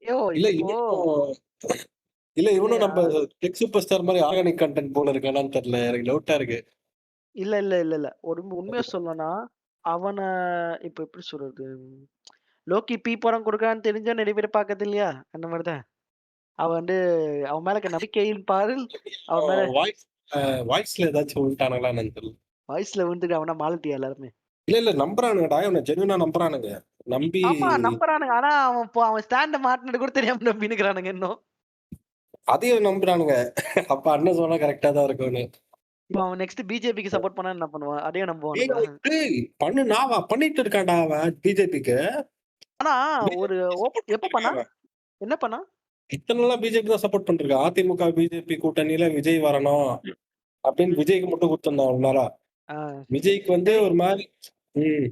S3: யோ
S4: இல்ல
S3: இப்போ
S4: இவனும்
S3: இல்ல
S4: இவனும் நம்ம டெக் சூப்பர் ஸ்டார் மாரி ஆர்கானிக் கன்டென்ட் போல இருக்கானான்னு தெரியல. எனக்கு டவுட்டா இருக்கு.
S3: இல்ல. ஒரு உண்மைய சொல்லணும்னா, அவன இப்ப எப்படி சொல்றது? லோக்கி பி படம் குடுக்குறான்னு தெரிஞ்சா நெறைய பேர் பாக்குறது இல்லையா? அந்த மாரி தான். அவன் வந்து அவன் மேல இருக்க நம்பிக்கையின் பாரில் அவன் மேல
S4: வாய்ஸ் வாய்ஸ்ல ஏதாச்சும் விட்டானுங்களான்னு எனக்கு தெரியல.
S3: வாய்ஸ்ல விழுந்துட்டு அவன மாலட்டியா எல்லாருமே.
S4: இல்ல நம்புறானுங்கடா. இவன ஜென்யூனா நம்புறானுங்க. நம்பி
S3: ஆமா நம்புறானுங்க. ஆனா அவன் ஸ்டாண்ட மாட்டுனது கூட தெரியாம நம்பின்னுக்குறானுங்க இன்னும்.
S4: அதையும் நம்புறானுங்க. அப்ப அண்ணன் சொன்னா கரெக்ட்டா தான் இருக்கும்னு.
S3: இப்ப அவன் நெக்ஸ்ட் பிஜேபிக்கு சப்போர்ட் பண்ணா என்ன பண்ணுவான்? அதையும்
S4: டேய்
S3: நம்புவானுங்களா?
S4: அவன் டேய் பண்ணிட்டு இருக்கான்டா அவன் பிஜேபிக்கு.
S3: ஆனா ஒரு
S4: பிஜேபி சப்போர்ட்
S3: எப்ப
S4: பண்ணிட்டு
S3: பண்ணா?
S4: இருக்கான்.
S3: என்ன பண்ணா?
S4: இத்தன நாளா பிஜேபி தான் சப்போர்ட் பண்ணிருக்கான். அதிமுக, பிஜேபி கூட்டணியில விஜய் வரணும் அப்படின்னு
S3: ம்.
S4: விஜய்க்கு மட்டும் குடுத்திருந்தான் இவ்வளவு நாளா.
S3: ஆ.
S4: விஜய்க்கு வந்து
S3: சரி
S4: ஒரு மாரி ம்.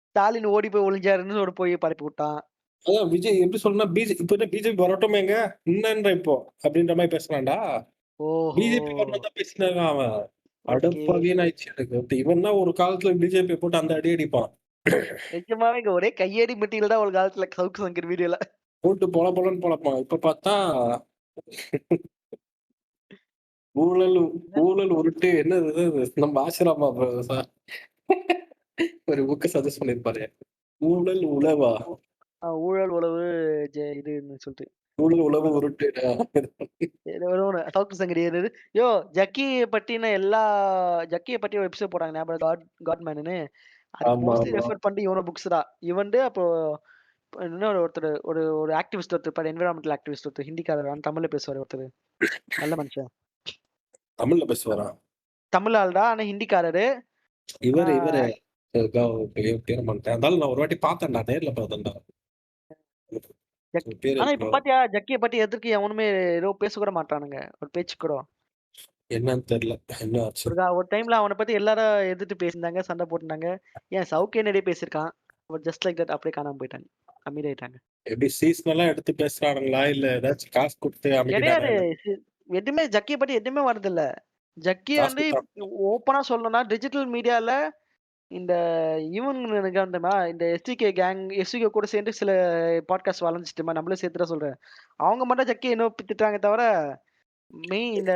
S3: ஸ்டாலின் ஓடி போய் ஒளிஞ்சாருன்னு ஒரு பொய்ய பரப்பி விட்டான்.
S4: அதான் விஜய் எப்படி சொல்லணும்னா இப்ப என்ன பிஜேபி வரட்டுமேங்க என்னன்ற இப்போ அப்படின்ற மாதிரி பேசுறான்டா.
S3: ஓஹோ!
S4: பிஜேபி வரணும் தான் பேசினாங்க அவன்.
S3: ஓகே.
S4: அடப்பாவின்னு ஆயிடுச்சு எனக்கு. இவன் தான் ஒரு காலத்துல பிஜேபி போட்டு அந்த அடி அடிப்பான்.
S3: நிஜமாவே இங்க ஒரே கையேடி மெட்டீரியல் தான் ஒரு காலத்துல சவுக்கு சங்கர் வீடியோல.
S4: போட்டு பொலன்னு பொழப்பான். இப்ப பார்த்தா ஊழல் ஊழல் உருட்டு என்னது இது? நம்ம ஆசிராமா சார் ஒரு புக் சஜஸ்ட் பண்ணிருப்பாரு. ஊழல் உழவா?
S3: ஊழல் உழவு இதுன்னு சொல்லிட்டு.
S4: ஊழல் உழவு உருட்டு.
S3: ஏதோ ஒண்ணு சவுக்கு சங்கரி என்னது? யோ ஜக்கிய பத்தின ஜக்கிய பத்தி ஒரு எபிசோட் போட்டாங்க ஞாபகம் காட் மேனுன்னு. அதுக்கு
S4: ஆமா,
S3: மோஸ்ட்லி
S4: ஆமா.
S3: ரெஃபர் பண்ணி இவனோட புக்ஸ் தான். இவன்டு அப்போ இன்னொரு ஒருத்தரு ஒரு ஒரு ஆக்டிவிஸ்ட் ஒருத்தர் இருப்பாரு. என்விரான்மென்டல் ஆக்டிவிஸ்ட் ஒருத்தர் ஹிந்திக்காரர். ஆனா தமிழ்ல பேசுவாரு ஒருத்தரு. நல்ல மனுஷன்.
S4: தமிழ்ல பேசுவாரா?
S3: தமிழ் ஆள் தான். ஆனா ஹிந்திக்காரரு. ஆ
S4: இவரு பேர் மறந்துட்டேன். இருந்தாலும் நான் ஒரு வாட்டி பார்த்தேன்டா. நேர்ல பார்த்தேன்டா. பேரு
S3: ஆனா இப்ப பாத்தியா ஜக்கிய பத்தி எதிர்க்க எவனுமே ஏதோ பேச கூட மாட்றானுங்க. ஒரு பேச்சு கூட.
S4: என்னன்னு தெரியல. என்ன ஆச்சு?
S3: ஒரு டைம்ல அவன பத்தி எல்லாரும் எதிர்த்து பேசினாங்க, சண்டை போட்டுனாங்க. ஏன் சவுக்கே நெறைய பேசியிருக்கான். பட் ஜஸ்ட் லைக் தட் அப்படியே காணாம போயிட்டாங்க. அமைதியாயிட்டாங்க.
S4: எப்படி சீசனலா எடுத்து பேசுறானுங்களா? இல்ல ஏதாச்சும் காசு குடுத்து
S3: கிடையாது.
S4: அமைக்கிட்டானா?
S3: சி எதுவுமே ஜக்கிய பத்தி எதுவுமே வரதில்ல. ஜக்கி
S4: காசு
S3: வந்து
S4: குடுத்தா
S3: ஓப்பனா சொல்லணும்னா டிஜிட்டல் மீடியால இந்த இவனுங்க தெரியுமா? இந்த எஸ்விகே கூட சேர்ந்து சில பாட்காஸ்ட் வளர்ந்துச்சு தெரியுமா? நம்மளும் சேர்த்து தான் சொல்றேன். அவங்க மட்டும் ஜக்கிய இன்னும் திட்டுறாங்க தவிர, இந்த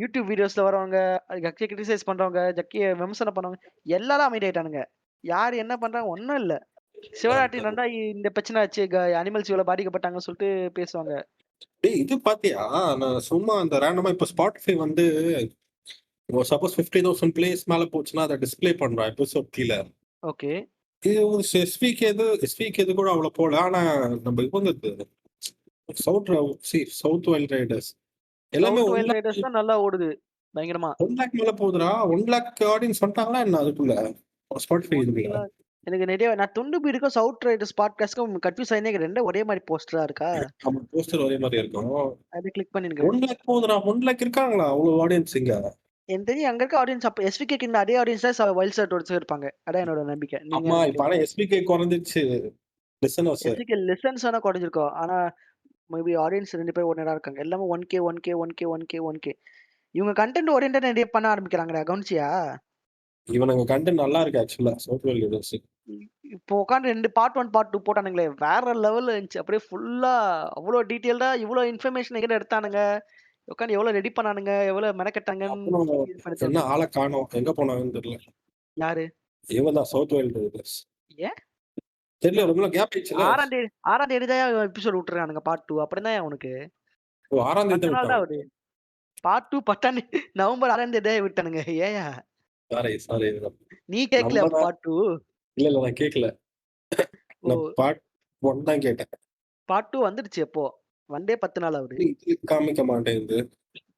S3: யூடியூப் வீடியோஸ்ல வரவங்க, ஜக்கிய கிரிட்டிசைஸ் பண்றவங்க, ஜக்கிய விமர்சனம் பண்ணவங்க, எல்லாரும் அமைதியாயிட்டானுங்க. யார் என்ன பண்றாங்க? ஒண்ணும் இல்ல. சிவராத்திரி நடந்தா இந்த பிரச்சனை ஆச்சு. அனிமல்ஸ் இவ்வளவு பாதிக்கப்பட்டாங்கன்னு சொல்லிட்டு பேசுவாங்க.
S4: டேய் இது பாத்தியா? நான் சும்மா அந்த ரேண்டமா இப்ப Spotify வந்து சப்போஸ் 50,000 பிளேஸ் மேல போச்சுன்னா அதை டிஸ்ப்ளே பண்றான் எபிசோட் கீழ.
S3: ஓகே.
S4: இது ஒரு எஸ்விக்கு எது கூட அவ்வளவு போல. ஆனா நம்ம இவங்க சவுத் வைல்ட் ரைடர்ஸ் எல்லாமே
S3: சவுத்
S4: 1
S3: வைல்ட்
S4: லேக்
S3: ரைடர்ஸ் தான் நல்லா ஓடுது. பயங்கரமா.
S4: 1 லேக் மேல போகுதுடா. 1 லேக் ஆடியன்ஸ் வந்துட்டாங்களா என்ன அதுக்குள்ள? Spotify
S3: 1
S4: இதுக்குள்ள.
S3: லாக் எனக்கு நிறைய நான் துண்டு பீடுக்கும் சவுத் ரைடர்ஸ் பாட்காஸ்ட்க்கும் கன்ஃப்யூஸ் ஆயினே இருக்கேன். 2 ஒரே மாரி போஸ்டரா இருக்கா?
S4: நம்ம போஸ்டர் ஒரே மாதிரி இருக்கும்.
S3: அத கிளிக் பண்ணிருக்கிறேன்.
S4: 1 லேக் போகுதுடா. 1 லேக் இருக்காங்களா? அவ்வளவு ஆடியன்ஸ் இங்க.
S3: எனக்கு தெரிஞ்சு அங்க இருக்க ஆடியன்ஸ் அப்ப எஸ்விகேக்கு இந்த அதே ஆடியன்ஸ் தான் வைல்ட் ஷர்ட்ஸ் இருப்பாங்க. அதான் என்னோட நம்பிக்கை. நீங்க
S4: ஆமா
S3: என்ன
S4: இப்ப
S3: நினைக்கிறீங்க?
S4: ஆனா எஸ்பிகே குறைஞ்சிருச்சு லிசனர்ஸ்.
S3: எஸ்விகே லிசன்ஸ் வேணா குறைஞ்சிருக்கும். ஆனா மேபி ஆடியன்ஸ் 2 பேர் ஒண்ணா இருக்காங்க. எல்லாமே 1K 1K 1K 1K 1K. இவங்க கன்டென்ட் ஓரியன்டா நிறைய பண்ண ஆரம்பிக்கிறாங்கடா. கவனிச்சியா?
S4: இவனுங்க கண்டென்ட் நல்லா இருக்கு ஆக்சுவலா சவுத் வைல்ட் ரைடர்ஸ்.
S3: இப்போ உட்காந்து 2 பார்ட் 1, பார்ட் 2 போட்டானுங்களே! வேற லெவல்ல இருந்துச்சு. அப்படியே ஃபுல்லா அவ்ளோ டீட்டெயில்டா இவ்ளோ இன்ஃபர்மேஷன் எங்கிருந்து எடுத்தானுங்க? உட்காந்து எவ்வளோ ரெடி பண்ணானுங்க? எவ்வளோ மெனக்கெட்டாங்கன்னு
S4: அப்புறம்
S3: இது பண்ணி
S4: என்ன
S3: தோணுது.
S4: ஆள காணோம். எங்க போனாங்கன்னு தெரியல.
S3: யாரு?
S4: இவன் தான் சவுத் வைல்ட் ரைடர்ஸ்.
S3: ஏன்?
S4: தெரியல
S3: யோ!
S4: ரொம்ப கேப் ஆயிடுச்சுல.
S3: 6ஆம் தேதி தான் எபிசோட் விட்டுருக்கானுங்க பார்ட் 2. அப்புறம் தான் உனக்கு
S4: 6ஆம் தேதி
S3: 10
S4: தான்
S3: நாள் தான்
S4: விட்டாங்க.
S3: ஆகுது. பார்ட் 2 10ஆம் நவம்பர் 6ஆம் தேதி தான் விட்டானுங்க. ஏன்யா?
S4: சாரி.
S3: நீ கேட்கலையா
S4: நம்ம
S3: அப்ப
S4: தான்
S3: பார்ட் 2?
S4: இல்ல நான் கேட்கல.
S3: ஓ!
S4: நான் பார்ட் 1 தான் கேட்டேன்.
S3: பார்ட் 2 வந்துடுச்சு எப்போ? வந்தே 10 நாள் ஆகுது.
S4: இது காமிக்க மாட்டேங்குது.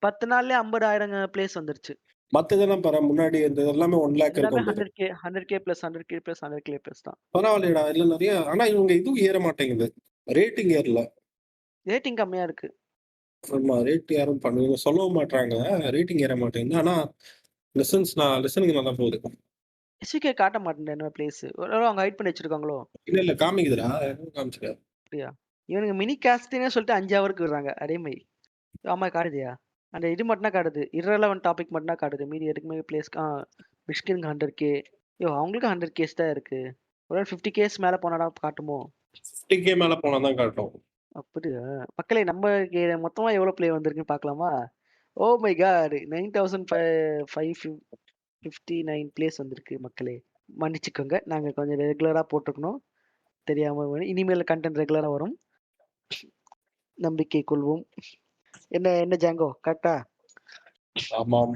S3: 10 நாள்லயே 50,000 பிளேஸ் வந்துருச்சு.
S4: மத்ததெல்லாம் பாரு முன்னாடி இருந்தது எல்லாமே 1 லேக்
S3: எல்லாமே
S4: இருக்கும் பாரு.
S3: 100K plus 100K plus 100K plus தான்.
S4: பரவாயில்லையடா. இல்ல நிறைய ஆனா இவங்க இதுவும் ஏற மாட்டேங்குது. ரேட்டிங் ஏறல.
S3: ரேட்டிங் கம்மியா இருக்கு.
S4: ஆமா ரேட் யாரும் பண்ணுவீங்க சொல்லவும் மாட்றாங்க. ரேட்டிங் ஏற மாட்டேங்குது. ஆனா லிசனிங் நல்லா போகுது.
S3: எஸ்விகே காட்ட மாட்டேன் என்ன பிளேஸ். ஒருவேளை அவங்க ஹைட் பண்ணி வச்சிருக்காங்களோ?
S4: இல்ல காமிக்குதுடா. காமிச்சுக்க.
S3: அப்படியா? இவனுங்க மினி காஸ்ட்னே சொல்லிட்டு 5 ஹவருக்கு விடுறாங்க. அடேமை. ஆமா காட்டுதியா? அந்த இது மட்டும் தான் காட்டுது. இர்ரெலவன்ட் டாபிக் மட்டும் தான் காட்டுது. மீதி எதுக்குமே பிளேஸ் மிஷ்கினுக்கு 100K. அவங்களுக்கு 100K தான் இருக்கு. ஒருவேளை 50K மேல போனாடா காட்டுமோ?
S4: 50K மேல போனா தான் காட்டும்.
S3: அப்படியா? மக்களே நம்ம மொத்தமா எவ்வளவு ப்ளே வந்திருக்குன்னு பார்க்கலாமா? ஓ மை காட் 9559 பிளேஸ் வந்திருக்கு மக்களே. மன்னிச்சுக்கோங்க. நாங்க கொஞ்சம் ரெகுலரா போட்டுக்கணும். தெரியாம இனிமேல் கண்டென்ட் ரெகுலரா வரும். நம்பிக்கை கொள்வோம். என்ன ஜாங்கோ கரெக்டா?
S4: ஆமாம்.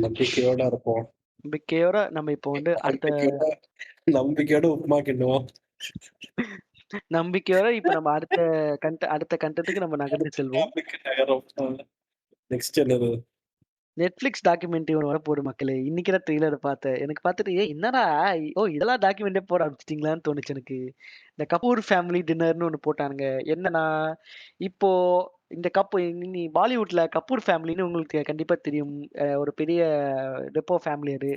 S4: நம்பிக்கையோட இருப்போம்.
S3: நம்பிக்கையோட நம்ம இப்போ வந்து
S4: நம்பிக்கையோட உப்புமா கிண்டுவோம்.
S3: நம்பிக்கையோட இப்ப நம்ம அடுத்த கண்டென்ட்டுக்கு நம்ம நகர்ந்து செல்வோம்.
S4: நெக்ஸ்ட் என்னது?
S3: நெட்ஃபிளிக்ஸ் டாக்குமெண்ட்ரி ஒன்று வரப்போகுது மக்களே. இன்னைக்கு தான் ட்ரெய்லர் பார்த்தேன். எனக்கு பார்த்துட்டு என்னடா இதெல்லாம் டாக்குமெண்ட்டே போட ஆரம்பிச்சிட்டீங்களான்னு தோணுச்சு எனக்கு. இந்த கபூர் ஃபேமிலி டின்னர்னு ஒன்று போட்டானுங்க. என்னன்னா இப்போ இந்த நீ பாலிவுட்ல கபூர் ஃபேமிலின்னு உங்களுக்கு கண்டிப்பா தெரியும். ஒரு பெரிய ரெப்போ ஃபேமிலி அது.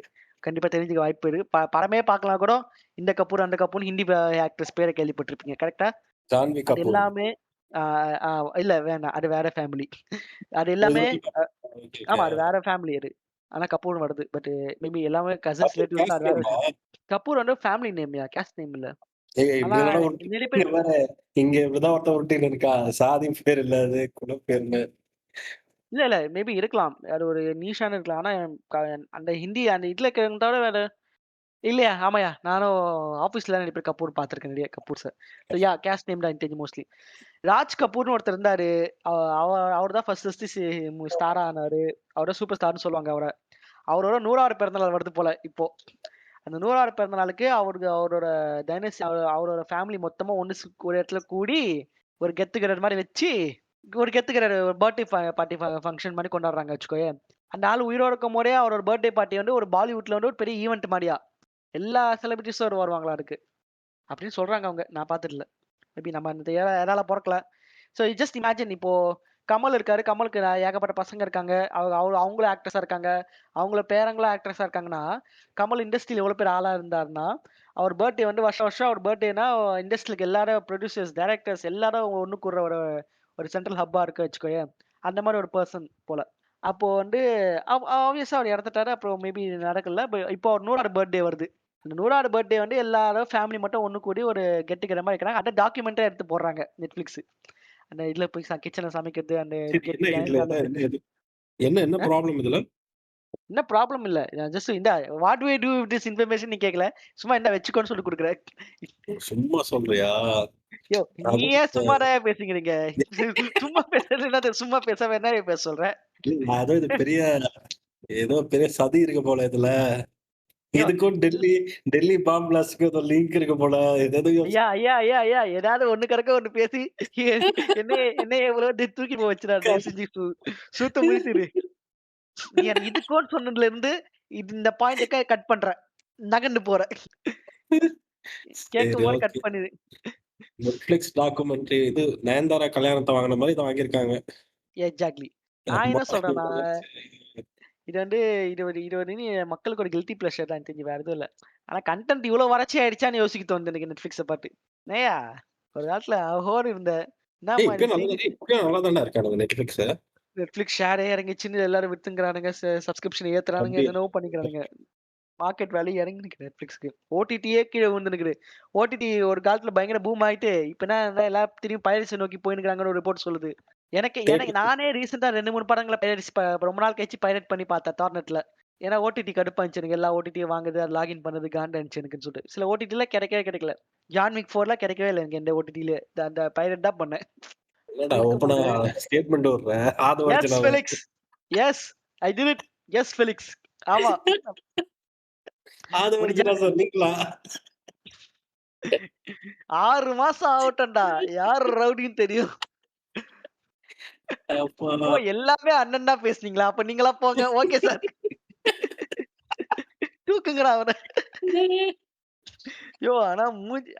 S3: கண்டிப்பா தெரிஞ்சுக்க வாய்ப்பு இருக்கு. படமே பார்க்கலாம் கூட இந்த கபூர் அந்த கபூர்னு ஹிந்தி ஆக்ட்ரஸ் பேரை கேள்விப்பட்டிருப்பீங்க. கரெக்ட்டா?
S4: ஜான்வி
S3: அது
S4: கபூர்.
S3: எல்லாமே இல்ல வேணாம். அது வேற ஃபேமிலி. அது எல்லாமே ஆமா. அது வேற ஃபேமிலி அது. ஆனா கபூர்ன்னு வருது. பட் மேபி எல்லாமே கசின்ஸ் ரிலேட்டிவ்ஸ் அது வேற விஷயம். கபூர் வந்து ஃபேமிலி நேம்யா. கேஸ்ட் நேம் இல்ல. ஆனா நிறைய பேர்
S4: இங்க இப்படிதான் ஒருத்தன் உருட்டின்னு இருக்கா. சாதி பேர் இல்ல அது குல பேர்னு.
S3: இல்ல. மேபி இருக்கலாம். அது ஒரு நீஷான்னு இருக்கலாம். ஆனா அந்த ஹிந்தி அந்த இதுல இருக்கிறவங்க தவிர வேற இல்லையா? ஆமாயா. நானும் ஆஃபீஸ்ல நிறைய பேர் கபூர் பார்த்துருக்கேன். நிறைய கபூர்ஸ. ஸோ கேஸ்ட் நேம் தான் எனக்கு தெரிஞ்சு மோஸ்ட்லி. ராஜ் கபூர்ன்னு ஒருத்தர் இருந்தாரு. அவர் தான் ஃபர்ஸ்ட் ஸ்டார் ஆனாரு. அவர சூப்பர் ஸ்டார்ன்னு சொல்லுவாங்க அவர. அவரோட 100வது பிறந்தநாள் வருது போல இப்போ. அந்த 100வது பிறந்த நாளுக்கு அவரோட அவரோட ஃபேமிலி மொத்தமா ஒரு இடத்துல கூடி ஒரு கெட் டுகெதர் மாதிரி வச்சு ஒரு get together birthday party function மாதிரி கொண்டாடுறாங்க வச்சுக்கோயேன். அந்த ஆள் உயிரோட இருக்கும் போதே அவரோட பர்த்டே பார்ட்டி வந்து ஒரு பாலிவுட்ல வந்து ஒரு பெரிய ஈவென்ட் மாதிரியா எல்லா செலிபிரிட்டிஸும் வருவாங்களா இருக்கு அப்படின்னு சொல்றாங்க அவங்க. நான் பார்த்துட்டு இல்ல. மேபி நம்ம அந்த ஏரால பிறக்கல. ஸோ ஜஸ்ட் இமேஜின் இப்போ கமல் இருக்காரு. கமலுக்கு ஏகப்பட்ட பசங்க இருக்காங்க. அவங்களும் ஆக்ட்ரஸா இருக்காங்க. அவங்கள பேரங்களும் ஆக்ட்ரஸா இருக்காங்கன்னா, கமல் இண்டஸ்ட்ரியில எவ்வளவு பேர் ஆளா இருந்தாருன்னா, அவர் பர்த்டே வந்து வருஷம் அவர் பர்த்டேனா இண்டஸ்ட்ரியில எல்லாரும் ப்ரொடியூசர்ஸ், டைரக்டர்ஸ் எல்லாரும் ஒண்ணு கூடுற ஒரு சென்ட்ரல் ஹப்பா இருக்கு வச்சுக்கோயேன். அந்த மாதிரி ஒரு பர்சன் போல. அப்போ வந்து ஆப்வியஸா அவர் இறந்துட்டாரு. அப்புறம் மேபி நடக்கல. இப்போ அவர் 100வது பர்த்டே வருது. அந்த 100வது பர்த்டே வந்து எல்லாரும் ஃபேமிலி மட்டும் ஒண்ணு கூடி ஒரு கெட் டுகெதர் மாதிரி இருக்கிறாங்க. அத டாக்குமெண்ட்டா எடுத்து போடுறாங்க நெட்ஃபிளிக்ஸ். அந்த இதுல போய் கிச்சன்ல சமைக்கிறது அந்த
S4: என்ன ப்ராப்ளம் இதுல?
S3: என்ன ப்ராப்ளம் இல்ல. ஜஸ்ட் இந்த what to I to with this information நீ கேக்கல. சும்மா என்ன வெச்சுக்கோன்னு சொல்லி குடுக்குறேன்.
S4: சும்மா சொல்றியா?
S3: நீ ஏன் சும்மாடா பேசுறீங்க? சும்மா பேசுறது சும்மா பேசாம என்ன பேச சொல்றேன்?
S4: இது ஏதோ பெரிய சதி இருக்கு போல இதுல. இதுக்கும் டெல்லி பாம் பிளாஸ்ட்க்கு ஏதோ லிங்க் இருக்கு போல.
S3: ஐயா ஏதாவது ஒண்ணு கிடக்க ஒண்ணு பேசி என்ன எவ்வளவு தூக்கி வச்சிடாரு. செஞ்சு சுத்த முடிச்சிரு. நீ எனக்கு இதுக்கோன்னு சொன்னதுல இருந்து இந்த பாயிண்ட் கட் பண்ற. நகர்ந்து போற. கேட்கும் போது கட் பண்ணிடு.
S4: நெட்ஃபிளிக்ஸ் டாக்குமெண்ட்ரி இது நயன்தாரா கல்யாணத்தை வாங்கின மாதிரி இதை வாங்கியிருக்காங்க.
S3: எக்ஸாக்ட்லி. நான் என்ன சொல்றேன்னா இது வந்து இது வந்து மக்களுக்கு ஒரு கில்ட்டி பிளஷர் தான் தெரிஞ்சு வேற எதுவும் இல்ல. ஆனா கண்டென்ட் இவ்வளவு வறட்சி ஆயிடுச்சான்னு யோசிக்க தோணுது எனக்கு நெட்ஃபிளிக்ஸை பார்த்து. நேயா ஒரு காலத்துல ஹோர் இருந்த நெட்ஃபிளிக்ஸ் ஷேரே இறங்கிச்சுன்னு எல்லாரும் வித்துங்கிறானுங்க. சப்ஸ்கிரிப்ஷன் ஏத்துறானுங்க. என்னென்னவோ பண்ணிக்கிறானுங்க. மார்க்கெட் வேல்யூ இறங்கி நிக்குது நெட்ஃபிளிக்ஸ்க்கு. ஓடிடியே கீழே விழுந்து நிக்குது. ஓடிடி ஒரு காலத்துல பயங்கர பூம் ஆயிட்டு இப்ப என்ன எல்லாம் திரும்பி பைரசி நோக்கி போயினுக்கிறாங்கன்னு ஒரு ரிப்போர்ட் சொல்லுது. எனக்கு நானே ரீசெண்டா 2-3 படங்களை ரொம்ப நாள் கழிச்சு பைரேட் பண்ணி பார்த்தேன் டார்நெட்ல. ஏன்னா ஓடிடி கடுப்பா இருந்துச்சு எனக்கு. எல்லா ஓடிடியும் வாங்குது, அது லாகின் பண்ணது காண்டா இருந்துச்சு எனக்குன்னு சொல்லிட்டு. சில ஓடிடில கிடைக்கல. ஜான்விக் 4 கிடைக்கவே இல்லை எனக்கு எந்த ஓடிடில. அந்த பைரேட் தான் பண்ணேன்.
S4: Statement
S3: yes Felix. Yes I did it. Yes Felix. ஆமா. 6 மாசம் ஆகட்டும்டா. யார் ரவுடின்னு தெரியும். எல்லாமே அண்ணன் தான் பேசுனீங்களா? அப்ப நீங்களா போங்க. Okay sir. தூக்குங்கடா அவனை. ஆனா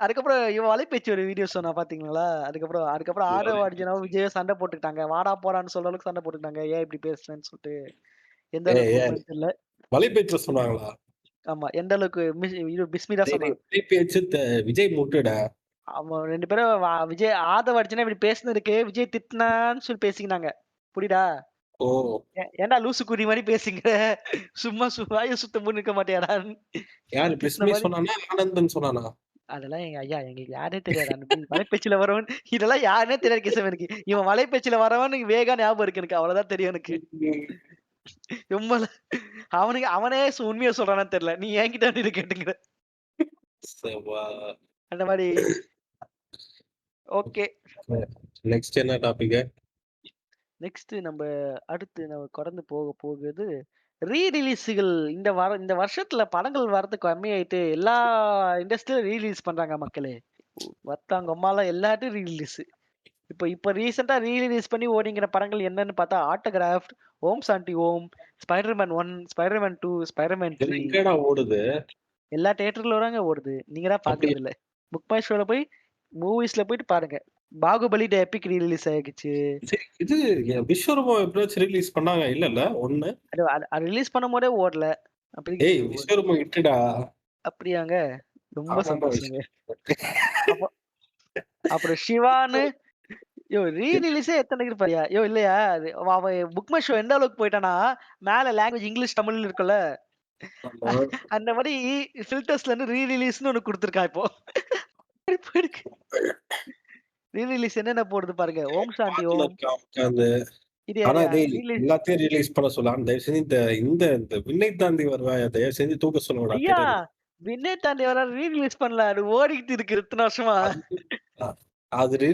S3: அதுக்கப்புறம் இவன் வலைபேச்சு ஒரு வீடியோ சொன்னா பாத்தீங்களா? அதுக்கப்புறம் ஆதவ அர்ஜுனாவும் விஜயும் சண்டை போட்டுக்கிட்டாங்க. வாடா போடான்னு சொல்ற அளவுக்கு சண்டை போட்டுக்கிட்டாங்க. ஏன் இப்படி பேசுறேன்னு சொல்லிட்டு எந்த அளவுக்கு தெரியல.
S4: வலைபேச்சுல சொன்னாங்களா?
S3: ஆமா. எந்த அளவுக்கு பிஸ்மிடா
S4: டேய்
S3: சொன்னான்.
S4: வலைபேச்சு விஜய் முட்டுடா.
S3: அவன் 2 பேரும் விஜய் ஆதவ அர்ஜுனா இப்படி பேசுனதுக்கு விஜய் திட்டுனான்னு சொல்லி பேசிக்கினாங்க. புரியுதா?
S4: ஓ!
S3: ஏன்டா லூசு குறி மாரி பேசுங்கிற? சும்மா வாய சுத்தமுன்னு இருக்க மாட்டியாடான்னு
S4: யாரு
S3: திட்டுன
S4: பிஸ்மி
S3: மாரி.
S4: சொன்னானா? ஆனந்தன் சொன்னானா?
S3: அதெல்லாம் எங்க ஐயா எங்களுக்கு யாருன்னே தெரியாது. அந்த வலைப்பேச்சுல வரவன் இதெல்லாம் யாருன்னே தெரியாது கேசவ எனக்கு. இவன் வலைப்பேச்சுல வரவன்னு வேகா ஞாபகம் இருக்கு எனக்கு. அவ்வளவுதான் தெரியும் எனக்கு.
S4: ம்.
S3: எம்மல அவனே உண்மைய சொல்றானான்னு தெரியல. நீ என்கிட்ட வந்து இத கேட்டுங்கிற.
S4: செவ்வா.
S3: அந்த மாரி ஓகே.
S4: நெக்ஸ்ட் என்ன டாபிக்?
S3: நெக்ஸ்ட் அடுத்து நம்ம கடந்து போகுது ரிலீஸ்கள் இந்த வருஷத்துல படங்கள் வரதுக்கு கம்மியாயிட்டு எல்லா இண்டஸ்ட்ரியிலும் ரிலீஸ் பண்றாங்க மக்களே. வத்தாங்க அம்மாலாம் எல்லாத்தையும் ரிலீஸ். இப்ப ரீசெண்டா ரிலீஸ் பண்ணி ஓடிங்கிற படங்கள் என்னன்னு பார்த்தா ஆட்டோகிராஃப்ட், ஓம் சாண்டி ஓம், ஸ்பைடர்மேன் 1, ஸ்பைடர்மேன் 2, ஸ்பைடர்மேன் 3
S4: எங்கடா ஓடுது?
S3: எல்லா தியேட்டர்ல வராங்க ஓடுது. நீங்க தான்
S4: அப்படி
S3: பாக்குறது இல்ல. புக் மை ஷோல போய் மூவிஸ்ல போயிட்டு பாருங்க. பாகுபலி தி எபிக் ரிலீஸ் ஆயிடுச்சு.
S4: சரி, இது விஸ்வரூபம் எப்படியாச்சும் ரிலீஸ் பண்ணாங்க இல்லல்ல ஒண்ணு?
S3: அது ரிலீஸ் பண்ணும்போதே ஓடல. அப்படி
S4: ஏய் விஸ்வரூபம் இட்டுடா.
S3: அப்படியாங்க? ரொம்ப
S4: ஆமாண்டா
S3: சந்தோஷங்க. அப்ப அப்புறம் சிவான்னு ரிலீஸே எத்தனை இருக்கு பாரியா? இல்லையா? அவன் புக் மை ஷோ எந்த அளவுக்கு போயிட்டான்னா, மேல லாங்குவேஜ் இங்கிலீஷ், தமிழ்னு இருக்குல்ல.
S4: ஆமா.
S3: அந்த மாரி ஃபில்டர்ஸ்ல இருந்து ரிலீஸ்ன்னு ஒண்ணு குடுத்துருக்கான் இப்போ. போயிருக்கு. ரிலீஸ் என்னென்ன போடுது பாருங்க. ஓம் சாந்தி
S4: பாட்டுல
S3: ஓம்.
S4: இருக்கான் உட்கார்ந்து.
S3: இது
S4: ஆனா டேய்
S3: ரிலீஸ்.
S4: எல்லாத்தையும் ரிலீஸ் பண்ண சொல்லலாம். தயவு செஞ்சு இந்த இந்த இந்த விண்ணை தாண்டி வருவாயா தயவு செஞ்சு தூக்க சொல்லுங்கடா
S3: ஐயா!
S4: தியேட்டர்ல.
S3: விண்ணை தாண்டி வர ரிலீஸ் பண்ணல. அது ஓடிக்கிட்டு இருக்கு இத்தன வருஷமா.
S4: அது அது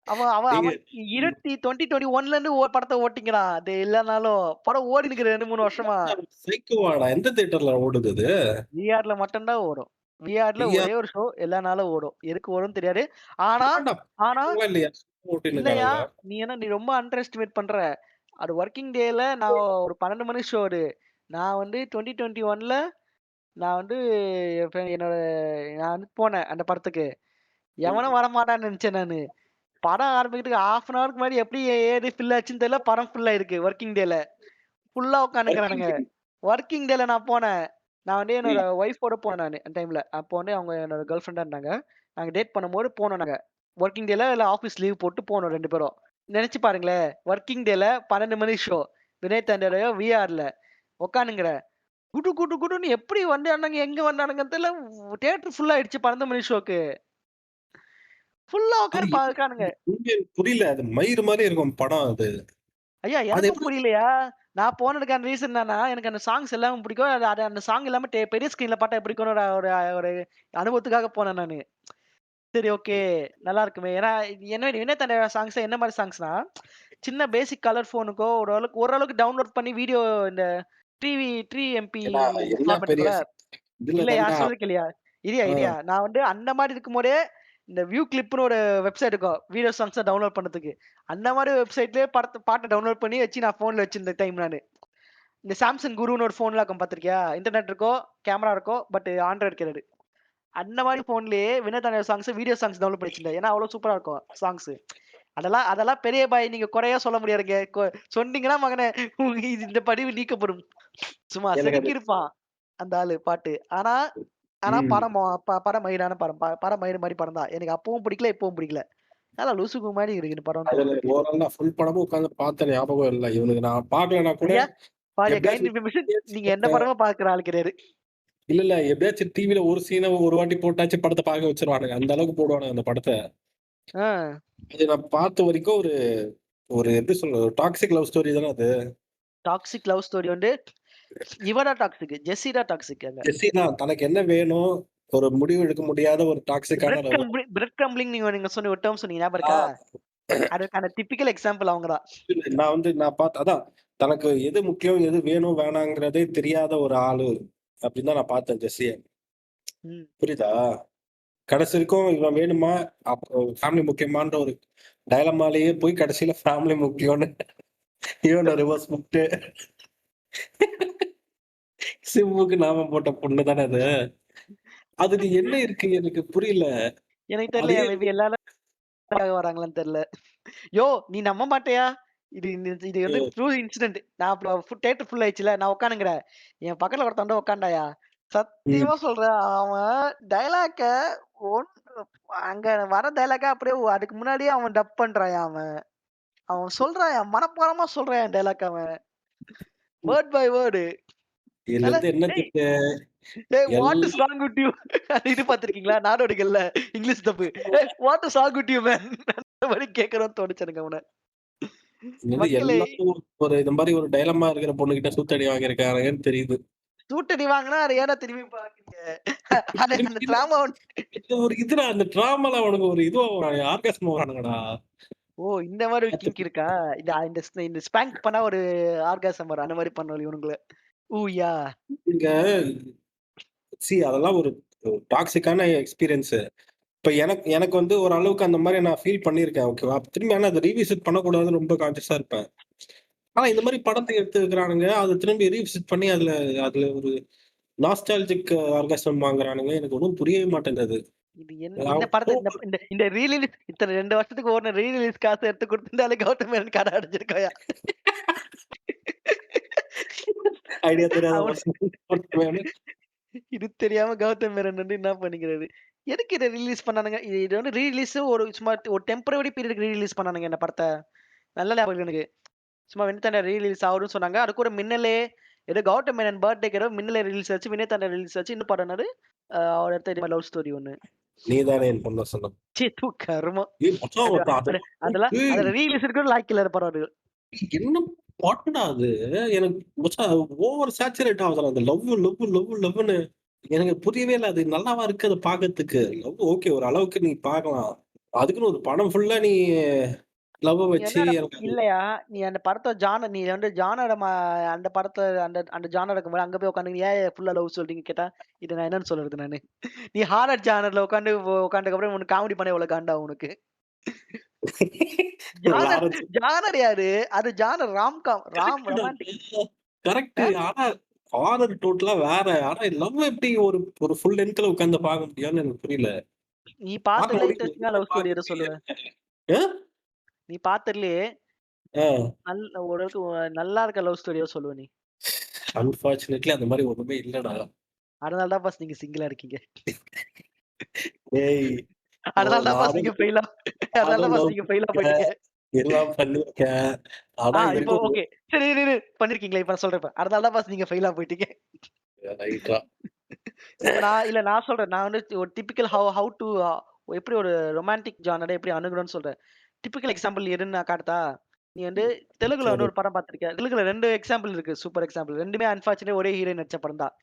S3: அவன் அவன்
S4: நீங்க
S3: அவன் 2021ல இருந்து படத்த ஓட்டிங்கிறான். அது இல்லனாலும் படம் ஓடினுக்கு 2, 3 வருஷமா.
S4: சைக்கோவாடா எந்த தியேட்டர்ல ஓடுது இது?
S3: விஆர்ல மட்டும் தான் ஓடும். விஆர்ல ஒரே ஒரு ஷோ எல்லா நாளும் ஓடும். எதுக்கு ஓடும்னு தெரியாது. ஆனா
S4: ஆமாண்டா
S3: ஆனா
S4: இல்லையா ஓட்டின்னு
S3: இல்லையா?
S4: இருக்கானுங்க.
S3: நீ ரொம்ப அண்டர் எஸ்டிமேட் பண்ற. அது வொர்க்கிங் டேல நான் ஒரு 12 மணி ஷோ அது. நான் 2021ல நான் என்னோட நான் போனேன் அந்த படத்துக்கு. எவனும் வரமாட்டான்னு நெனச்சேன் நானு. படம் ஆரம்பிக்கிறதுக்கு 1/2 அன் ஹவருக்கு முன்னாடி எப்படி ஏது ஃபில் ஆச்சுன்னு தெரியல. படம் ஃபுல் ஆயிருக்கு வொர்க்கிங் டேல. ஃபுல்லா உட்காந்துக்கிறானுங்க. வொர்க்கிங் டேல நான் போனேன். நான் என்னோட ஒய்ஃபோட போனேன் நானு அந்த டைம்ல. அப்போ அவங்க என்னோட கேர்ள் ஃபிரெண்டா இருந்தாங்க. நாங்க டேட் பண்ணும்போது போனோம் நாங்க. வொர்க்கிங் டேல இல்ல ஆஃபீஸ் லீவ் போட்டு போனோம் 2 பேரும். நெனச்சு பாருங்களேன். வொர்க்கிங் டேல 12 மணி ஷோ. வினய் தாண்டோட விஆர்ல உட்காந்துங்கிறேன். குடு குடு குடுன்னு எப்படி வந்தானுங்க, எங்க வந்தானுங்கன்னு தெரியல. தியேட்டர் ஃபுல் ஆயிடுச்சு 12 மணி ஷோக்கு. ஃபுல்லா
S4: அது
S3: உட்காந்து பாக்கானுங்க.
S4: இந்தியன் புரியல. அது மயிறு மாரி இருக்கும் படம் அது.
S3: ஐயா
S4: அது
S3: எனக்கும்
S4: எப்படி
S3: புரியலையா? நான் போனதுக்கான ரீசன் என்னன்னா, எனக்கு அந்த சாங்ஸ் எல்லாமே பிடிக்கும். அது அது அந்த சாங் எல்லாமே பெரிய ஸ்கிரீன்ல பாத்தா எப்படி இருக்கும்னு ஒரு ஒரு ஒரு அனுபவத்துக்காக போனேன் நானு. சரி ஓகே. நல்லா இருக்குமே. ஏன்னா வினய் தாண்டவா சாங்ஸ் என்ன மாரி சாங்ஸ்னா, சின்ன பேசிக் கலர் ஃபோனுக்கோ ஓரளவுக்கு டவுன்லோட் பண்ணி வீடியோ இந்த ட்ரீ எம்பி
S4: ஏன்னா என்ன
S3: ஃபார்மேட்
S4: பெரிய
S3: இருக்குல்ல.
S4: இதுல
S3: இல்லையா
S4: தான்டா.
S3: சொல்றேன் கேளியா. இரியா. நான் அந்த மாரி இருக்கும்போதே, இந்த வியூ கிளிப்னு ஒரு வெப்சைட் இருக்கும். வீடியோ சாங்ஸ டவுன்லோட் பண்ணதுக்கு. அந்த மாரி வெப்சைட்லயே பாட்ட டவுன்லோட் பண்ணி வச்சு நான் ஃபோன்ல வச்சிருந்த டைம் நானு. இந்த சாம்சங் குருன்னு ஒரு ஃபோன்லாம் இருக்கும் பாத்துருக்கியா? இன்டர்நெட் இருக்கும், கேமரா இருக்கும். பட் ஆண்ட்ராய்டு கிடையாது. அந்த மாரி ஃபோன்லயே வினோத் தாண்டவ சாங்ஸ், வீடியோ சாங்ஸ் டவுன்லோட் பண்ணி வச்சிருந்தேன். ஏன்னா அவ்வளவு சூப்பரா இருக்கும் சாங்ஸ். அதெல்லாம் அதெல்லாம் பெரிய பாய் நீங்க குறையா சொல்ல முடியாதுங்க. சொன்னீங்கன்னா மகனே இந்த பதிவு நீக்கப்படும். சும்மா
S4: எனக்கு அது
S3: செதுக்கியிருப்பான். அந்த ஆளு பாட்டு. ஆனா ஆனா
S4: ம்.
S3: படம் படம் மயிரான படம். படம் மயிறு மாரி படம் தான். எனக்கு அப்பவும் பிடிக்கல, இப்பவும் பிடிக்கல. நல்லா லூசுக்கு மாரி இருக்கு இந்த படம்னு
S4: அதுல
S3: தோணுது.
S4: ஓவரால் நான் ஃபுல் படமும் உட்கார்ந்து பார்த்த ஞாபகம் இல்ல. இவனுக்கு நான் பார்க்கலனா கூட
S3: ஐயா! ஃபார் எ கைண்ட்
S4: எப்படியாச்சும்
S3: இன்ஃபர்மேஷன் நீங்க எந்த படமும் பார்க்குற ஆள் கிடையாது.
S4: இல்ல எப்படியாச்சும் டிவில ஒரு சீன ஒரு வாட்டி போட்டாச்சும் படத்த பார்க்க வச்சுருவானுங்க. அந்த அளவுக்கு போடுவானுங்க அந்த படத்த.
S3: ஆ.
S4: அது நான் பார்த்த வரைக்கும் ஒரு ஒரு எப்படி சொல்றது? ஒரு டாக்ஸிக் லவ் ஸ்டோரி தானே அது.
S3: டாக்ஸிக் லவ் ஸ்டோரி இவ தான் டாக்ஸிக். ஜெஸ்ஸி தான் டாக்ஸிக் அங்க.
S4: ஜெஸ்ஸி தான் தனக்கு என்ன வேணும்? ஒரு முடிவு எடுக்க முடியாத ஒரு டாக்ஸிக்கான லவ்.
S3: பிரெட் கிரம்பிளிங் நீங்க நீங்க சொன்ன ஒரு டெர்ம் சொன்னீங்க ஞாபகம் இருக்கா?
S4: ஆ
S3: அதுக்கான டிபிக்கல் எக்ஸாம்பிள் அவங்க தான்.
S4: நான் பார்த்த அதான் தனக்கு எது முக்கியம், எது வேணும் வேணாங்கிறதே தெரியாத ஒரு ஆளு அப்படின்னு தான் நான் பார்த்தேன் ஜெஸ்ஸிய.
S3: ம்.
S4: புரியுதா? கடைசி வரைக்கும் இவன் வேணுமா? அப்போ ஃபேமிலி முக்கியமான்ற ஒரு டயலமாலயே போய் கடைசியில ஃபேமிலி முக்கியம்னு இவன ரிவர்ஸ் பண்ணிட்டு சிம்புக்கு நாமம் போட்ட பொண்ணு தானே அது. அதுக்கு என்ன இருக்கு எனக்கு புரியல.
S3: எனக்கு
S4: அதே
S3: தெரியல மேபி எல்லாரும் வராங்களான்னு தெரியல. யோ! நீ நம்ப மாட்டியா? இது வந்து ட்ரூ இன்சிடென்ட். நான் அப்ப தியேட்டர் ஃபுல் ஆயிடுச்சுல. நான் உட்காந்துங்கிறேன். என் பக்கத்துல ஒருத்தன் வந்து உட்காண்டாயா. சத்தியமா சொல்றேன். அவன் டயலாக்க ஒன் அங்க வர டயலாக்க அப்படியே அதுக்கு முன்னாடியே அவன் டப் பண்றான்யா அவன். அவன் சொல்றான்யா. மனப்பாடமா சொல்றான்யா டயலாக் அவன். Word by word.
S4: இதுல இருந்து என்ன
S3: டேய்
S4: தெரியுது?
S3: What is wrong with you? அது இது பாத்திருக்கீங்களா? நாடோடிகள்ல இங்கிலீஷ் தப்பு. What is wrong with you man? அந்த மாதிரி கேட்கணும்னு தோணுச்சு எனக்கு அவன. மக்களே
S4: எல்லாரும் ஒரு இந்த மாதிரி ஒரு டைலமா இருக்கிற பொண்ணுகிட்ட சூத்தடி வாங்கியிருக்காங்கன்னு தெரியுது.
S3: சூட்டடி வாங்குனா அத ஏன்டா திரும்பி பாக்குறீங்க? அந்த டிராமா
S4: இதுல அந்த டிராமால அவனுக்கு ஒரு இதுவா ஆர்காஸ்ம் வரானுங்கடா.
S3: ஓ! இந்த மாரி ஒரு கிங்க் இருக்கா? இந்த ஸ்பாங்க் பண்ணா ஒரு ஆர்காசம் வரும். அந்த மாரி பண்ணல இவனுங்கள. ஊயா!
S4: இங்க அதெல்லாம் ஒரு டாக்ஸிக்கான எக்ஸ்பீரியன்ஸ். இப்ப எனக்கு எனக்கு வந்து ஒரு அளவுக்கு அந்த மாதிரி நான் ஃபீல் பண்ணியிருக்கேன். ஓகேவா? திரும்பி ஆனா அத ரீவிசிட் பண்ணக்கூடாதுன்னு ரொம்ப கான்ஷியஸா இருப்பேன். ஆனா இந்த மாதிரி படத்தை எடுத்துக்கிறானுங்க. அத திரும்பி ரீவிசிட் பண்ணி அதுல அதுல ஒரு நாஸ்டால்ஜிக் ஆர்காசம் வாங்குறானுங்க. எனக்கு ஒன்றும் புரியவே மாட்டேங்குது.
S3: இது இந்த படத்த இந்த இந்த ரீரிலீஸ் இத்தன 2 வருஷத்துக்கு ஓடுன ரீரிலீஸ் காசு எடுத்து குடுத்திருந்தாலே கௌதம் மேனன் கடை அடைச்சிருக்கோயா.
S4: ஐடியா தெரியாத
S3: அவன்
S4: பசங்க.
S3: இது தெரியாம கௌதம் மேனன் வந்து என்ன பண்ணிக்கிறது? எதுக்கு இத ரிலீஸ் பண்ணானுங்க? இது வந்து ரீரிலீஸ் ஒரு சும்மா ஒரு டெம்பரரி பீரியடுக்கு ரீரிலீஸ் பண்ணானுங்க இந்த படத்த. நல்ல ஞாபகம் இருக்கு எனக்கு. சும்மா வெண்தண்டை ரீரிலீஸ் ஆகுதுன்னு சொன்னாங்க. அதுக்கு ஒரு மின்னலே ஏதோ கௌதம் மேனன் பர்த்டேக்கு ஏதோ மின்னலே ரிலீஸ் ஆச்சு. வினயதாண்டா ரிலீஸ் ஆச்சு. இன்னும் படம் என்னது? அவர் எடுத்த இது லவ் ஸ்டோரி ஒண்ணு.
S4: நீதானே என் பொண்ண சொன்ன.
S3: ச்சீ தூ கருமம்.
S4: ஏய் மச்சான்
S3: அது
S4: ஒருத்தன் அது
S3: அதெல்லாம் அதுல ரீரிலீஸ் இருக்குன்னு லாய்க்கில்ல படம் அது.
S4: என்ன படம்டா அது? எனக்கு மச்சான் ஓவர் சேச்சுரேட் ஆகுதுடா அந்த லவ்னு. எனக்கு புரியவே இல்ல. அது நல்லாவா இருக்கு அத பாக்கறதுக்கு? லவ் ஓகே ஒரு அளவுக்கு நீ பார்க்கலாம். அதுக்குன்னு ஒரு படம் ஃபுல்லா நீ லவ்வ வச்சு
S3: என்னடா
S4: எனக்கு
S3: இல்லையா, நீ அந்த படத்த நீ வந்து அந்த படத்த அந்த ஜானர் இருக்கும்போது அங்க போய் உட்காந்து ஏன் ஃபுல்லா லவ் சொல்றீங்கன்னு கேட்டா, இது நான் என்னன்னு சொல்றது நானு? நீ ஹாரர் ஜானர்ல உட்காந்ததுக்கு அப்புறம் உனக்கு காமெடி பண்ண எவ்வளவு காண்டா உனக்கு? ஜானர்
S4: லாரன்ஸ்
S3: ஜானர் யாரு? அது ஜானர் ரொமான்டிக்.
S4: கரெக்ட். ஆனா ஹாரர் டோட்டலா வேற. ஆனா லவ் எப்படி ஒரு ஒரு ஃபுல் லென்த்ல உட்கார்ந்து பார்க்க முடியும்னு எனக்கு புரியல.
S3: நீ
S4: பார்க்க
S3: பார்த்ததுல
S4: முடியும்.
S3: இன்ட்ரெஸ்டிங்கா லவ் ஸ்டோரி எத சொல்லுவ?
S4: ஆ?
S3: நீ பார்த்ததுலயே
S4: ஆ.
S3: ஓரளவுக்கு நல்லா இருக்க லவ் ஸ்டோரியா சொல்லுவ நீ?
S4: அன்பார்ச்சுனேட்லி அந்த மாதிரி ஒண்ணுமே இல்லடா.
S3: அதனால தான் பாஸ் நீங்க சிங்கிளா இருக்கீங்க.
S4: டேய்
S3: அதனால தான் பாஸ்
S4: நானும்
S3: நீங்க ஃபெயிலா அதனால தான்
S4: நானும்
S3: பாஸ்
S4: லவ்
S3: நீங்க ஃபெயிலா போயிட்டீங்க.
S4: பண்ணிருக்கேன். எல்லாம் பண்ணிருக்கேன். ஆனா இது
S3: இப்போ
S4: வரைக்கும்
S3: ஓகே. சரி இரு. பண்ணிருக்கீங்களா? இப்ப நான் சொல்றேன் இப்ப. அதனால தான் பாஸ் நீங்க ஃபெயிலா போயிட்டீங்க.
S4: ரைட்டா.
S3: இப்ப நான் சொல்றேன். நான் வந்து ஒரு டிபிக்கல் ஹவ் டூ எப்படி ஒரு ரொமான்டிக் ஜானர எப்படி அணுகணும்னு சொல்றேன். டிபிக்கல் எக்ஸாம்பிள் எதுன்னு நான் காட்டட்டா? நீ வந்து தெலுங்குல வந்து
S4: சரி.
S3: ஒரு படம் பார்த்திருக்கியா? தெலுங்குல 2 எக்ஸாம்பிள் இருக்கு. Super example. 2மே அன்பார்ச்சுனேட்லி ஒரே ஹீரோயின் நடிச்ச படம் தான்.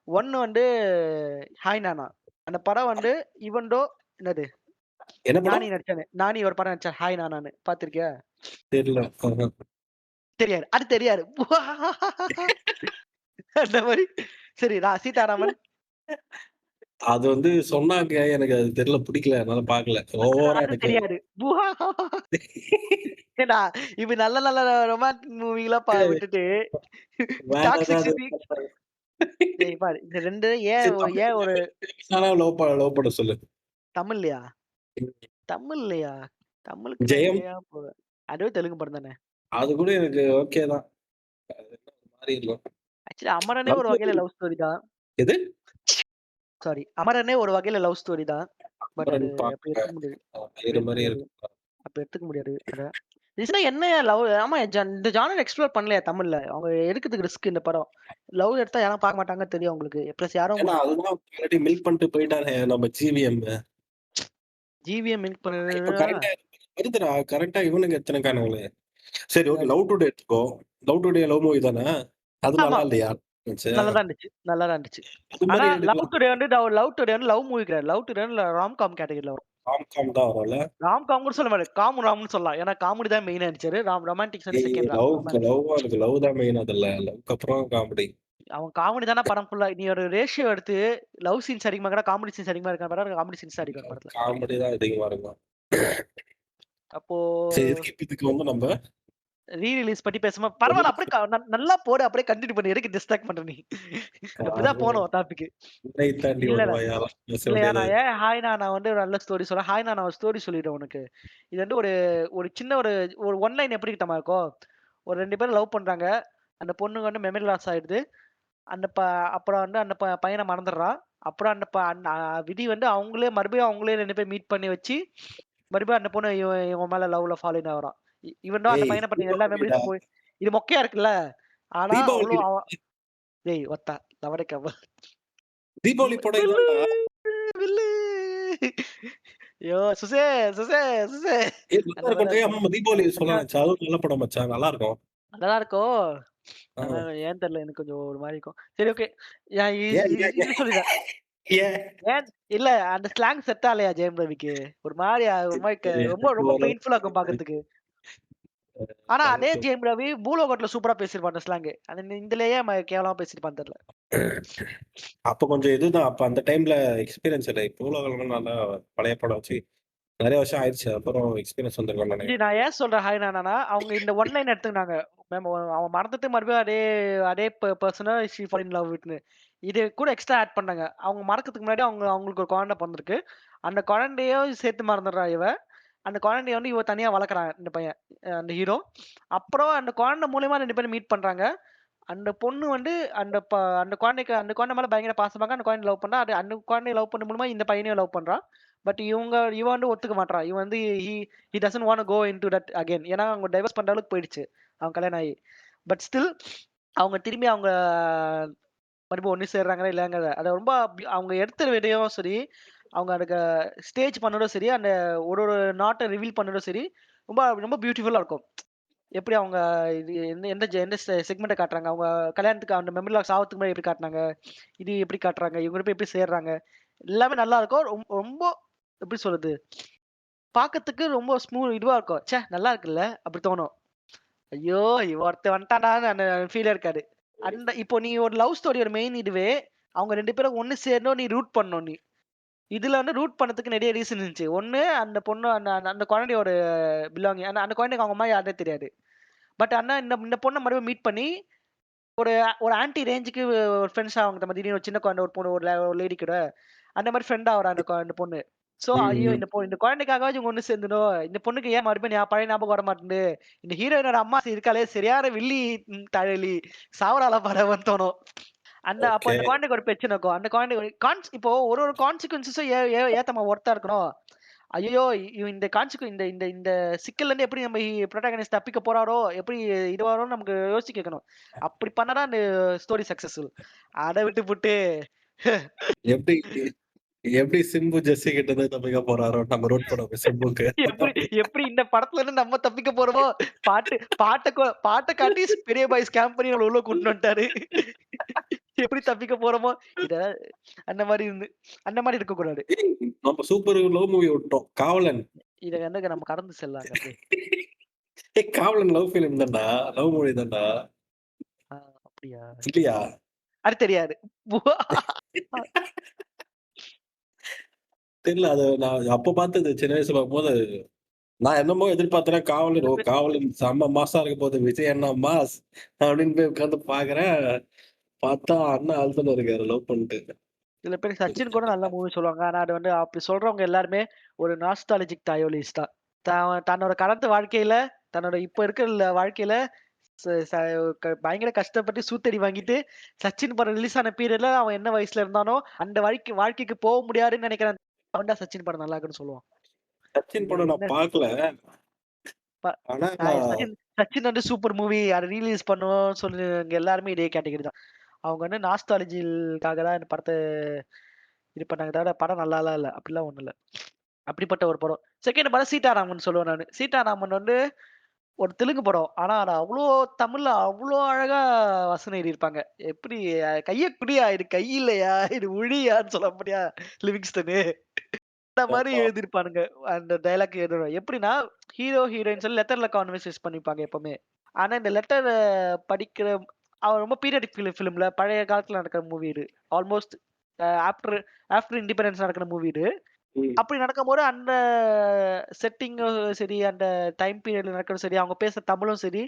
S3: ஒண்ணு வந்து ஹாய் நானா. அந்த படம் வந்து ஈவன் தோ என்னது?
S4: என்ன படம்?
S3: நானி நடிச்சானே. நானி ஒரு படம் நடிச்சா ஹாய் நானான்னு. பார்த்திருக்கியா?
S4: தெரியல. ஆஹா.
S3: தெரியாது. அது தெரியாது. அந்த மாரி. சரி சீதாராமன்.
S4: அது வந்து சொன்னாங்க. எனக்கு அது தெரியல. பிடிக்கல. அதனால பார்க்கல. ஓவரா
S3: அது
S4: எனக்கு
S3: தெரியாது. ஏன்டா இப்ப நல்ல நல்ல ரொமான்டிக் மூவிலாம் விட்டுட்டு
S4: வேற
S3: டாக்ஸிக்
S4: ஏதாவது
S3: சிட்டி ஏய் பாரு இந்த 2 ஏன்
S4: சரி தமிழ்ல
S3: ஏன் ஒரு
S4: லவ் படம் சொல்லு.
S3: தமிழ்லயா? தமிழ்லயா? தமிழுக்கு நான்
S4: ஜெயம்.
S3: எங்கேயா போவேன். அதுவே தெலுங்கு படம் தானே.
S4: அது கூட எனக்கு ஓகே தான். அது என்ன ஒரு மாரி இருக்கும்.
S3: ஆக்சுவலி அமரனே
S4: லவ்
S3: ஒரு வகையில லவ் ஸ்டோரி தான்.
S4: எது?
S3: சாரி. அமரனே ஒரு வகையில லவ் ஸ்டோரி தான். பட் அது
S4: அமரன்
S3: அப்படி
S4: பார்க்கல.
S3: எடுத்துக்க முடியாது. அப்படி
S4: வேற
S3: எடுத்துக்க
S4: மாரி
S3: முடியாது.
S4: இருக்கும்.
S3: அப்ப எடுத்துக்க முடியாது அத. ரிஸ்னா என்ன லவ் ஆமா இந்த ஜானர் எக்ஸ்ப்ளோர் பண்ணலையா தமிழ்ல. அவங்க எடுக்கிறதுக்கு ரிஸ்க் இந்த படம். லவ் எடுத்தா யாரும் பார்க்க மாட்டாங்கன்னு தெரியும் அவங்களுக்கு. பிளஸ் யாரும்
S4: ஏன்னா அதுதான் ஆல்ரெடி மில்க் பண்ணிட்டு போயிட்டானே நம்ம ஜிவிஎம்.
S3: ஜிவிஎம் மில்க் பண்ண
S4: இப்ப கரண்டா வருதுடா. கரெக்ட்டா இவனுங்க எத்தனைக்கானுங்களே. சரி ஓகே.
S3: யாரு?
S4: லவ் டுடே எடுத்துக்கோ. லவ் டுடே லவ் மூவி தானே? அது
S3: ஆமா.
S4: நல்லா இல்லையா? இருந்துச்சு.
S3: நல்லாதான் இருந்துச்சு. நல்லாதான் இருந்துச்சு.
S4: அது
S3: ஆனா
S4: மாரி எடுக்கலாம்.
S3: லவ் டுடே வந்து லவ் மூவி கிடையாது. லவ் டுடே ராம்காம் கேட்டகரில வரும்.
S4: ராம்காம் தான் வரும்ல.
S3: ராம்காம் கூட சொல்ல மாட்டேன். ராம்னு சொல்லலாம். ஏன்னா காமெடி தான் மெயினா நடிச்சாரு. ரொமான்டிக்ஸ் வந்து
S4: ஏய்
S3: செகண்ட் ரொமான்ஸ்.
S4: லவ் தான் மெயின் அதுல. லவ்க்கு அப்புறம் காமெடி.
S3: அவன் காமெடி தானே படம் ஃபுல்லா. நீ ஒரு ரேஷியோ எடுத்து லவ் சீன்ஸ் அதிகமா இருக்கா, காமெடி சீன்ஸ் அதிகமா இருக்கா பாத்தா காமெடி சீன்ஸ் தான் அதிகம் படத்துல.
S4: காமெடி தான் அதிகமா இருக்கும்.
S3: அப்போ
S4: சரி எதுக்கு இப்ப இதுக்கு வந்து நம்ம
S3: ரீ-ரிலீஸ் பத்தி பேசுமா பரவால்ல அப்படியே நல்லா போடு அப்படியே கன்டினியூ பண்ணு. எதுக்கு டிஸ்ட்ராக்ட் பண்ற நீ? அப்படிதான் போணும் டாபிக்.
S4: உன்னை தாண்டி
S3: இல்ல
S4: ஒரு
S3: இல்ல
S4: வாயால பேச
S3: இல்லையா
S4: வேண்டியது.
S3: நான் ஏன் ஹாய்னா நான் வந்து ஒரு நல்ல ஸ்டோரி சொல்றேன். ஹாய்னா நான் ஒரு ஸ்டோரி சொல்லிடுறேன் உனக்கு. இது வந்து ஒரு ஒரு சின்ன ஒரு ஒரு ஒன் லைன் எப்படி தெரியுமா இருக்கும்? ஒரு 2 பேரும் லவ் பண்றாங்க. அந்த பொண்ணுக்கு வந்து மெமரி லாஸ் ஆயிடுது. அந்த அப்புறம் வந்து அந்த பையன மறந்துடுறா. அப்புறம் அந்த விதி வந்து மறுபடியும் அவங்களே 2 பேரும் மீட் பண்ணி வச்சு, மறுபடியும் அந்த பொண்ணு இவன் மேல லவ்ல ஃபால் இன் ஆகுறான். இவன் தான் அந்த
S4: ஏய்
S3: பையன பத்தின எல்லா
S4: தீபாவளிடா,
S3: மெமரீஸும் இது மொக்கையா இருக்குல்ல. ஆனா
S4: தீபாவளி
S3: அவ்ளோ டேய் ஒத்தா லவடேக்கா
S4: தீபாவளி படம்
S3: வில்லு
S4: இதான்டா.
S3: வில்லு ஐயோ! சுசே சுசே சுசே
S4: ஏய் நல்லா
S3: அந்த மாரி
S4: இருக்கும்.
S3: தான்
S4: ஆமா
S3: இருக்கும்.
S4: தீபாவளி சொல்லலாம்
S3: மச்சான்
S4: மச்சான். அதுவும் நல்ல படம் மச்சான். நல்லா இருக்கும்.
S3: நல்லா இருக்கும்.
S4: ஆ.
S3: ஆனா ஏன் தெரியல எனக்கு கொஞ்சம் ஒரு மாரி இருக்கும். சரி ஓகே. நான்
S4: ஏன் ஏன்
S3: இது சொல்லிடுறேன்.
S4: ஏன்?
S3: ஏன் இல்ல அந்த ஸ்லாங் செட் ஆகலையா ஜெயம் ரவிக்கு? ஒரு மாரி ரொம்ப
S4: எனக்கு
S3: ரொம்ப
S4: ஓரளவுக்கு
S3: பெயின்ஃபுல்லா இருக்கும் பாக்கறதுக்கு. ஆனா அதே
S4: தேங்க்ஸ்.
S3: ஜெயம் ரவி பூலோகத்துல சூப்பரா பேசியிருப்பான் அந்த ஸ்லாங். இதுலயே கேவலமா பேசியிருப்பான்னு தெரியல.
S4: அப்ப கொஞ்சம் இதுதான். அப்ப அந்த டைம்ல எக்ஸ்பீரியன்ஸ் இல்ல. இப்போ உலகம் நல்லா பழைய படம் வச்சு நெறைய வருஷம் ஆயிருச்சு. அப்புறம் எக்ஸ்பீரியன்ஸ் வந்திருக்கும்னு
S3: இது
S4: நெனைக்கிறேன்.
S3: நான் ஏன் சொல்றேன் ஹாய் நானா, அவங்க இந்த ஒன் லைன் எடுத்துக்கினாங்க. மேம் அவன் மறந்துட்டு மறுபடியும் அதே அதே பெர்சன ஷி ஃபால் இன் லவ் வித்ன்னு. இது கூட எக்ஸ்ட்ரா ஆட் பண்ணாங்க. அவங்க மறக்கறதுக்கு முன்னாடி அவங்களுக்கு ஒரு குழந்தை பொறந்திருக்கு. அந்த குழந்தையும் சேர்த்து மறந்துடுறா இவ. அந்த குழந்தைய வந்து இவ தனியா வளர்க்குறான் இந்த பையன். அந்த ஹீரோ. அப்புறம் அந்த குழந்தை மூலியமா 2 பேரும் மீட் பண்றாங்க. அந்த பொண்ணு வந்து அந்த குழந்தை மேல பயங்கர பாசமாங்க. அந்த குழந்தைய லவ் பண்றா. அந்த குழந்தைய லவ் பண்ண மூலமா இந்த பையனையும் லவ் பண்றா. பட் இவ வந்து ஒத்துக்க மாட்றா. இவன் வந்து he doesn't want go into that again. ஏன்னா அவங்க டைவர்ஸ் பண்ற அளவுக்கு போயிடுச்சு. அவங்க கல்யாணம் ஆகி. பட் ஸ்டில் அவங்க திரும்பி மறுபடியும் ஒண்ணு சேர்றாங்களா இல்லையாங்கிறத அத ரொம்ப அவங்க எடுத்த விடையும் சரி, அவங்க அதுக்கு ஸ்டேஜ் பண்ணதும் சரி, அந்த ஒரு ஒரு நாட்ட ரிவீல் பண்ணதும் சரி, ரொம்ப ரொம்ப பியூட்டிஃபுல்லா இருக்கும். எப்படி அவங்க இது எந்த செக்மெண்ட்ட காட்டுறாங்க. அவங்க கல்யாணத்துக்கு அந்த மெமரி லாஸ் ஆவறதுக்கு முன்னாடி எப்படி காட்டுனாங்க. இது எப்படி காட்டுறாங்க. இவங்க 2 பேரும் எப்படி சேர்றாங்க. எல்லாமே நல்லா இருக்கும். ரொம்ப எப்படி சொல்றது? பாக்கறதுக்கு ரொம்ப இதுவா இருக்கும். ச்சே! நல்லா இருக்குல்ல. அப்படி தோணும். ஐயோ! இவன் ஒருத்தன் வந்துட்டான்டான்னு அந்த ஃபீலே இருக்காது. இப்போ நீ ஒரு லவ் ஸ்டோரியோட மெயின் இதுவே, அவங்க 2 பேரும் ஒண்ணு சேரணும், நீ ரூட் பண்ணணும் நீ. இதுல வந்து ரூட் பண்ணதுக்கு நெறைய ரீசன் இருந்துச்சு. ஒண்ணு அந்த பொண்ணு அந்த அந்த அந்த குழந்தையோட பிலாங்கிங். அந்த அந்த குழந்தைக்கு அவங்க அம்மா யாருன்னே தெரியாது. பட் ஆனா இந்த இந்த பொண்ண மறுபடியும் மீட் பண்ணி, ஒரு ஒரு ஆன்டி ரேஞ்சுக்கு ஒரு ஃப்ரெண்ட்ஸ் ஆவாங்க தெரியுமா? திடீர்னு ஒரு சின்ன குழந்தை ஒரு பொண்ணு ஒரு லேடி கூட. அந்த மாரி ஃப்ரெண்ட் ஆவுறா அந்த பொண்ணு. சோ,
S4: ம்,
S3: ஐயோ!
S4: ம்.
S3: இந்த குழந்தைக்காகவாச்சும் இவங்க ஒண்ணு சேந்துணும். இந்த பொண்ணுக்கு ஏன் மறுபடியும் பழைய ஞாபகம் வர மாட்டேன்து. இந்த ஹீரோயினோட அம்மா இருக்காளே சரியான வில்லி தழலி. சாவராளா பாடவன்னு தோணும். அப்ப
S4: ஓகே.
S3: அந்த குழந்தைக்கு ஒரு பிரச்சனை இருக்கும். அந்த குழந்தை இப்போ ஒரு ஒரு கான்சிக்வென்ஸஸும் ஏத்தமா ஒர்த்தா இருக்கணும். ஐய்யயோ! இந்த இந்த இந்த இந்த சிக்கல்ல இருந்து எப்படி நம்ம புரோட்டகனிஸ்ட் தப்பிக்க போறாரோ, எப்படி இதுவாரோன்னு நமக்கு யோசிச்சு கேட்கணும். அப்படி பண்ணா தான் அந்த ஸ்டோரி சக்சஸ்ஃபுல். அத விட்டுப்புட்டு
S4: எப்படி எப்படி சிம்பு ஜெஸ்ஸி கிட்ட இருந்து தப்பிக்க போறாரோ நம்ம ரூட் பண்ண சிம்புக்கு.
S3: எப்படி எப்படி இந்த படத்துல இருந்து நம்ம தப்பிக்க போறோமோ, பாட்ட காட்டி பெரிய பாய் ஸ்கேம் பண்ணி நம்மள உள்ள கூட்டின்னு வந்துட்டாரு. எப்படி தப்பிக்க போறோமோ, இத அந்த மாரி அந்த மாரி இருக்கக்கூடாது.
S4: நம்ம சூப்பர் லவ் மூவி விட்டோம். காவலன்.
S3: இத வந்து நம்ம கடந்து செல்லாங்க அப்படியே.
S4: ஏய் காவலன் லவ் ஃபிலிம் தான்டா. லவ் மூவி தான்டா.
S3: ஆ அப்படியா?
S4: இல்லையா?
S3: அது தெரியாது.
S4: தெரியல. அது நான் அப்ப பார்த்தது சின்ன வயசுல பார்க்கும்போது, நான் என்னமோ எதிர்பார்த்தேன் காவலன்.
S3: சில
S4: ஓ!
S3: பேர்
S4: காவலன் செம்ம மாஸா இருக்க போது. விஜய் அண்ணா மாஸ் அப்படின்னு போய் உட்கார்ந்து பார்க்குறேன். பார்த்தா அண்ணன் அழுதுன்னு இருக்காரு லவ் பண்ணிட்டு.
S3: சில பேர் சச்சின் கூட நல்ல மூவி சொல்லுவாங்க. ஆனா அது வந்து அப்படி சொல்றவங்க எல்லாருமே ஒரு நாஸ்டாலஜிக் டயோலிஸ்ட் தான். தன்னோட கடந்த வாழ்க்கையில, தன்னோட இப்ப இருக்கிற வாழ்க்கையில ச ச பயங்கர கஷ்டப்பட்டு சூத்தடி வாங்கிட்டு, சச்சின் படம் ரிலீஸ் ஆன பீரியட்ல அவன் என்ன வயசுல இருந்தானோ, அந்த வாழ்க்கைக்கு போ முடியாதுன்னு நெனைக்கிறேன். அவன் தான் சச்சின் படம் நல்லா இருக்குன்னு சொல்லுவான்.
S4: சச்சின்
S3: இது
S4: படம் நான்
S3: என்ன
S4: பார்க்கல.
S3: ப
S4: ஆனா
S3: சச்சின் சச்சின் வந்து சூப்பர் மூவி. அத ரிலீஸ் பண்ணணும்னு சொல்லுங்க எல்லாருமே இதே கேட்டகரி தான். அவங்க வந்து நாஸ்டாலஜிக்காக தான் இந்த படத்த இது பண்ணாங்க தவிர, படம் நல்லாலாம் இல்ல. அப்படிலாம் ஒண்ணும் இல்ல. அப்படிப்பட்ட ஒரு படம். செகண்ட் படம் சீதாராமன் சொல்லுவேன் நானு. சீதாராமன் வந்து ஒரு தெலுங்கு படம். ஆனா அத தமிழ்ல அவ்ளோ அழகா வசனம் எழுதியிருப்பாங்க. எப்படி "கைய குடியா, இது கை இல்லையா, இது உழியான்னு" சொல்ல முடியா லிவிங்ஸ்டனு. அந்த மாரி
S4: ஆமா.
S3: எழுதியிருப்பானுங்க. அந்த டயலாக் எழுதுறவன். எப்படின்னா, ஹீரோ, ஹீரோயின் சொல்லி லெட்டர்ல கான்வர்சேஷன் பண்ணிப்பாங்க எப்பவுமே. ஆனா இந்த லெட்டர படிக்கிற அவன் ரொம்ப பீரியாடிக் ஃபிலிம்ல பழைய காலத்துல நடக்கிற மூவி இது. ஆல்மோஸ்ட் ஆஃப்டர் ஆஃப்டர் இண்டிபெண்டன்ஸ் நடக்கிற மூவி இது. அப்படி நடக்கும்போது அந்த செட்டிங்கும் சரி, அந்த டைம் பீரியட்ல நடக்கிறதும் சரி, அவங்க பேசுற தமிழும் சரி,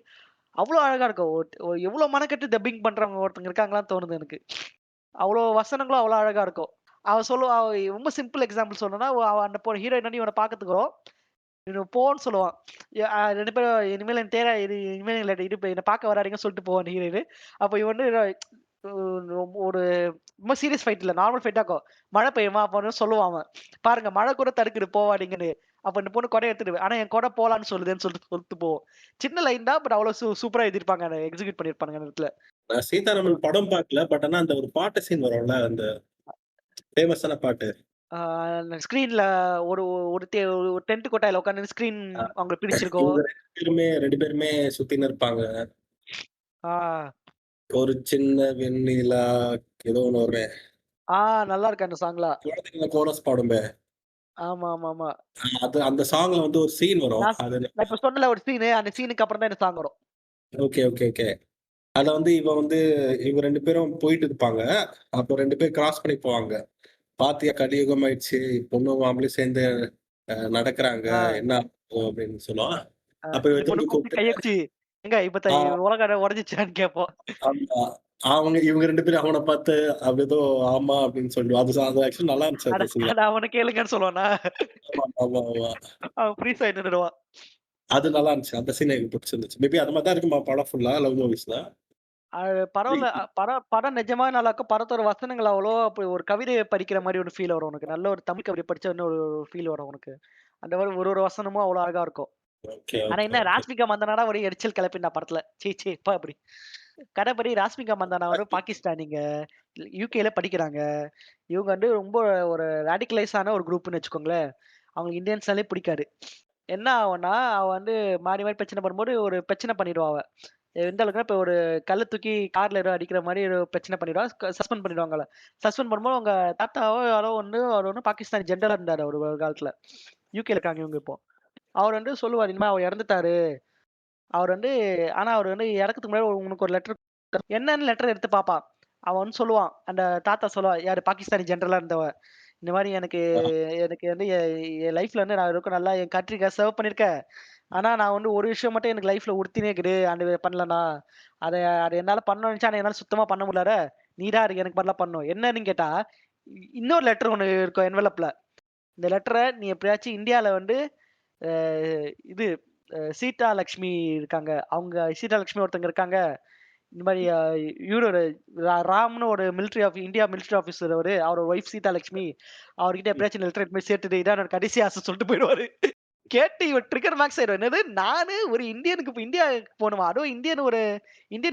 S3: அவ்வளோ அழகா இருக்கும். எவ்வளோ மெனக்கெட்டு டப்பிங் பண்றவங்க ஒருத்தங்க இருக்காங்களான்னு தோணுது எனக்கு. அவ்வளோ வசனங்களும் அவ்வளோ அழகா இருக்கும். அவ சொல்லுவா ரொம்ப சிம்பிள் எக்ஸாம்பிள் சொல்லணும்னா, அவ அந்த ஹீரோயின் வந்து இவன பாக்கறதுக்கு வரும். இவன போன்னு சொல்லுவான். 2 பேரும் இனிமேல் எனக்கு தேவை இது இனிமேல் இல்ல இது என்ன பார்க்க வராதீங்கன்னு சொல்லிட்டு போவான் ஹீரோயின். அப்ப இவன் வந்து ஒரு ரொம்ப சீரியஸ் ஃபைட் இல்ல. நார்மல் ஃபைட்டா இருக்கும். மழை பெய்யுமா? அப்பன்னு சொல்லுவான் அவன். பாருங்க மழை கூட தடுக்குது போவாதீங்கன்னு. அப்ப இந்த பொண்ணு கொடைய எடுத்துட்டு ஆனா என் கொடை போலான்னு சொல்லுதுன்னு சொல்லிட்டு சொல்லிட்டு போவோம். சின்ன லைன் தான். பட் அவ்வளவு சூப்பரா எழுதியிருப்பாங்க. அத எக்ஸிக்யூட் பண்ணியிருப்பாங்க அந்த இடத்துல.
S4: நான் சீதாராமன் படம் பார்க்கல. பட் ஆனா அந்த ஒரு பாட்டு சீன் வரும்ல, அந்த ஃபேமஸான பாட்டு.
S3: ஸ்க்ரீன்ல ஒரு ஒரு ஒரு டென்ட் கொட்டாயில உட்கார்ந்து ஸ்க்ரீன்
S4: அ
S3: அவங்கள பிரிச்சிருக்கும்.
S4: இவங்க 2 பேருமே சுத்தின்னு இருப்பாங்க.
S3: ஆ.
S4: ஒரு சின்ன வெண்ணிலா ஏதோ ஒண்ணு வருமே.
S3: ஆ நல்லா இருக்கு அந்த சாங்லாம்.
S4: குழந்தைங்க கோரஸ் பாடுமே.
S3: ஆமா.
S4: அது அந்த சாங்ல வந்து ஒரு சீன் வரும்.
S3: நான்
S4: அது
S3: நான் இப்ப சொன்னேன்ல ஒரு சீனு, அந்த சீனுக்கு அப்புறம் தான் இந்த சாங் வரும்.
S4: ஓகே. அத வந்து இவங்க 2 பேரும் போயிட்டு இருப்பாங்க. அப்போ 2 பேர் கிராஸ் பண்ணி போவாங்க. "பாத்தியா கலியுகம் ஆயிடுச்சு. பொண்ணும் மாப்பிள்ளையும் சேர்ந்து நடக்குறாங்க.
S3: ஆ,
S4: என்ன ஆகும்?" அப்படின்னு சொல்லுவான். அப்ப
S3: இந்த
S4: இவன்
S3: பொண்ணு
S4: தூக்கி
S3: கூப்பிட்டு கைய
S4: கூப்பிட்டு
S3: பிடிச்சு, "ஏங்க இப்ப
S4: ஆ
S3: உலகம் உடைஞ்சிச்சான்னு?" கேட்போம்.
S4: ஆமா. இவங்க 2 பேரும் அவன பார்த்து அப்படி ஏதோ ஆமா அப்படின்னு சொல்லுவான். அது ஆக்சுவலி நல்லா இருந்துச்சு
S3: அட
S4: அந்த சீன்.
S3: அட அவன கேளுங்கன்னு சொல்லுவானா?
S4: ஆமா.
S3: அவன் ஃப்ரீஸ் ஆயி நின்னுடுவான்.
S4: அது நல்லா இருந்துச்சு. அந்த சீன் எனக்கு பிடிச்சிருந்துச்சு. மேபி அது மாரி தான் இருக்குமா படம் ஃபுல்லா லவ் மூவிஸ்ல?
S3: அது பரவால்ல. படம் நிஜமாவே நல்லாருக்கும். படத்தோட வசனங்கள் அவ்வளோ அப்படி ஒரு கவிதைய படிக்கிற மாரி ஒரு ஃபீல் வரும் உனக்கு. நல்ல ஒரு தமிழ் கவிதை படிச்ச இன்னும் ஒரு ஃபீல் வரும் உனக்கு. அந்த மாரி ஒரு ஒரு வசனமும் அவ்வளோ அழகா இருக்கும். ஆனா என்ன
S4: ஓகே.
S3: ராஷ்மிகா மந்தனாடா ஒரே எரிச்சல் கிளப்பினா படத்துல. ச்சீ எப்பா அப்படி. கதைப்படி ராஷ்மிகா மந்தனா வந்து பாகிஸ்தானிங்க. யுகேல படிக்கிறாங்க. இவங்க வந்து ரொம்ப ஒரு ராடிகலைஸ் ஆன ஒரு குரூப்ன்னு வச்சுக்கோங்களேன். அவங்களுக்கு இந்தியன்ஸ்னாலே பிடிக்காது. என்ன ஆகும்னா, அவ வந்து மாறி மாறி பிரச்சனை பண்ணும்போது ஒரு பிரச்சனை பண்ணிடுவா அவ. எந்த அளவுக்குன்னா, இப்ப ஒரு கல்ல தூக்கி கார்ல ஏதோ அடிக்கிற மாரி ஒரு பிரச்சனை பண்ணிடுவா. சஸ்பெண்ட் பண்ணிடுவாங்க அவள. சஸ்பெண்ட் பண்ணும்போது அவங்க தாத்தாவோ யாரோ வந்து அவர் வந்து பாகிஸ்தானி ஜெனரலா இருந்தாரு அவரு ஒரு காலத்துல. யுகேல இருக்காங்க இவங்க இப்போ. அவர் வந்து சொல்லுவாரு, "இனிமே அவர் இறந்துட்டாரு." அவர் வந்து ஆனா அவர் வந்து இறக்கறதுக்கு முன்னாடி உனக்கு ஒரு லெட்டர் என்னன்னு லெட்டர் எடுத்து பாப்பான். அவன் வந்து சொல்லுவான். அந்த தாத்தா சொல்லுவான். யாரு பாகிஸ்தானி ஜெனரலா இருந்தவ. இந்த மாரி எனக்கு எனக்கு வந்து என் லைஃப்ல வந்து நான் ரொம்ப நல்லா என் கண்ட்ரிக்காக சர்வ் பண்ணியிருக்கேன். ஆனா நான் வந்து ஒரு விஷயம் மட்டும் எனக்கு லைஃப்ல உறுத்தினே இருக்குது. அது பண்ணலனா, அத அத என்னால பண்ணணும்னு நெனச்சேன். ஆனா என்னால சுத்தமா பண்ண முடியலடா. நீ தான் அதுக்கு எனக்கு பதிலா பண்ணணும். என்னன்னு கேட்டா, இன்னொரு லெட்டர் ஒண்ணு இருக்கும் என்வலப்ல. இந்த லெட்டர நீ எப்படியாச்சும் இந்தியால வந்து அ இது சீதா லக்ஷ்மி இருக்காங்க. அவங்க சீதா லக்ஷ்மி ஒருத்தங்க இருக்காங்க. இந்த மாரி இவரோட ராம்னு ஒரு இந்தியா மிலிட்டரி ஆஃபீசர் அவரு. அவரோட ஒய்ஃப் சீதா லக்ஷ்மி. அவர்கிட்ட எப்படியாச்சும் லெட்டர் எடுத்து போய் சேர்த்துடு. இதான் என்னோட கடைசி ஆசை சொல்லிட்டு போயிடுவாரு. கேட்டு இவன் ட்ரிகர் மார்க்ஸ் ஆயிடுவான். என்னது நானு ஒரு இந்தியனுக்கு இப்ப இந்தியாக்கு போணுமா? அதுவும் இந்தியன்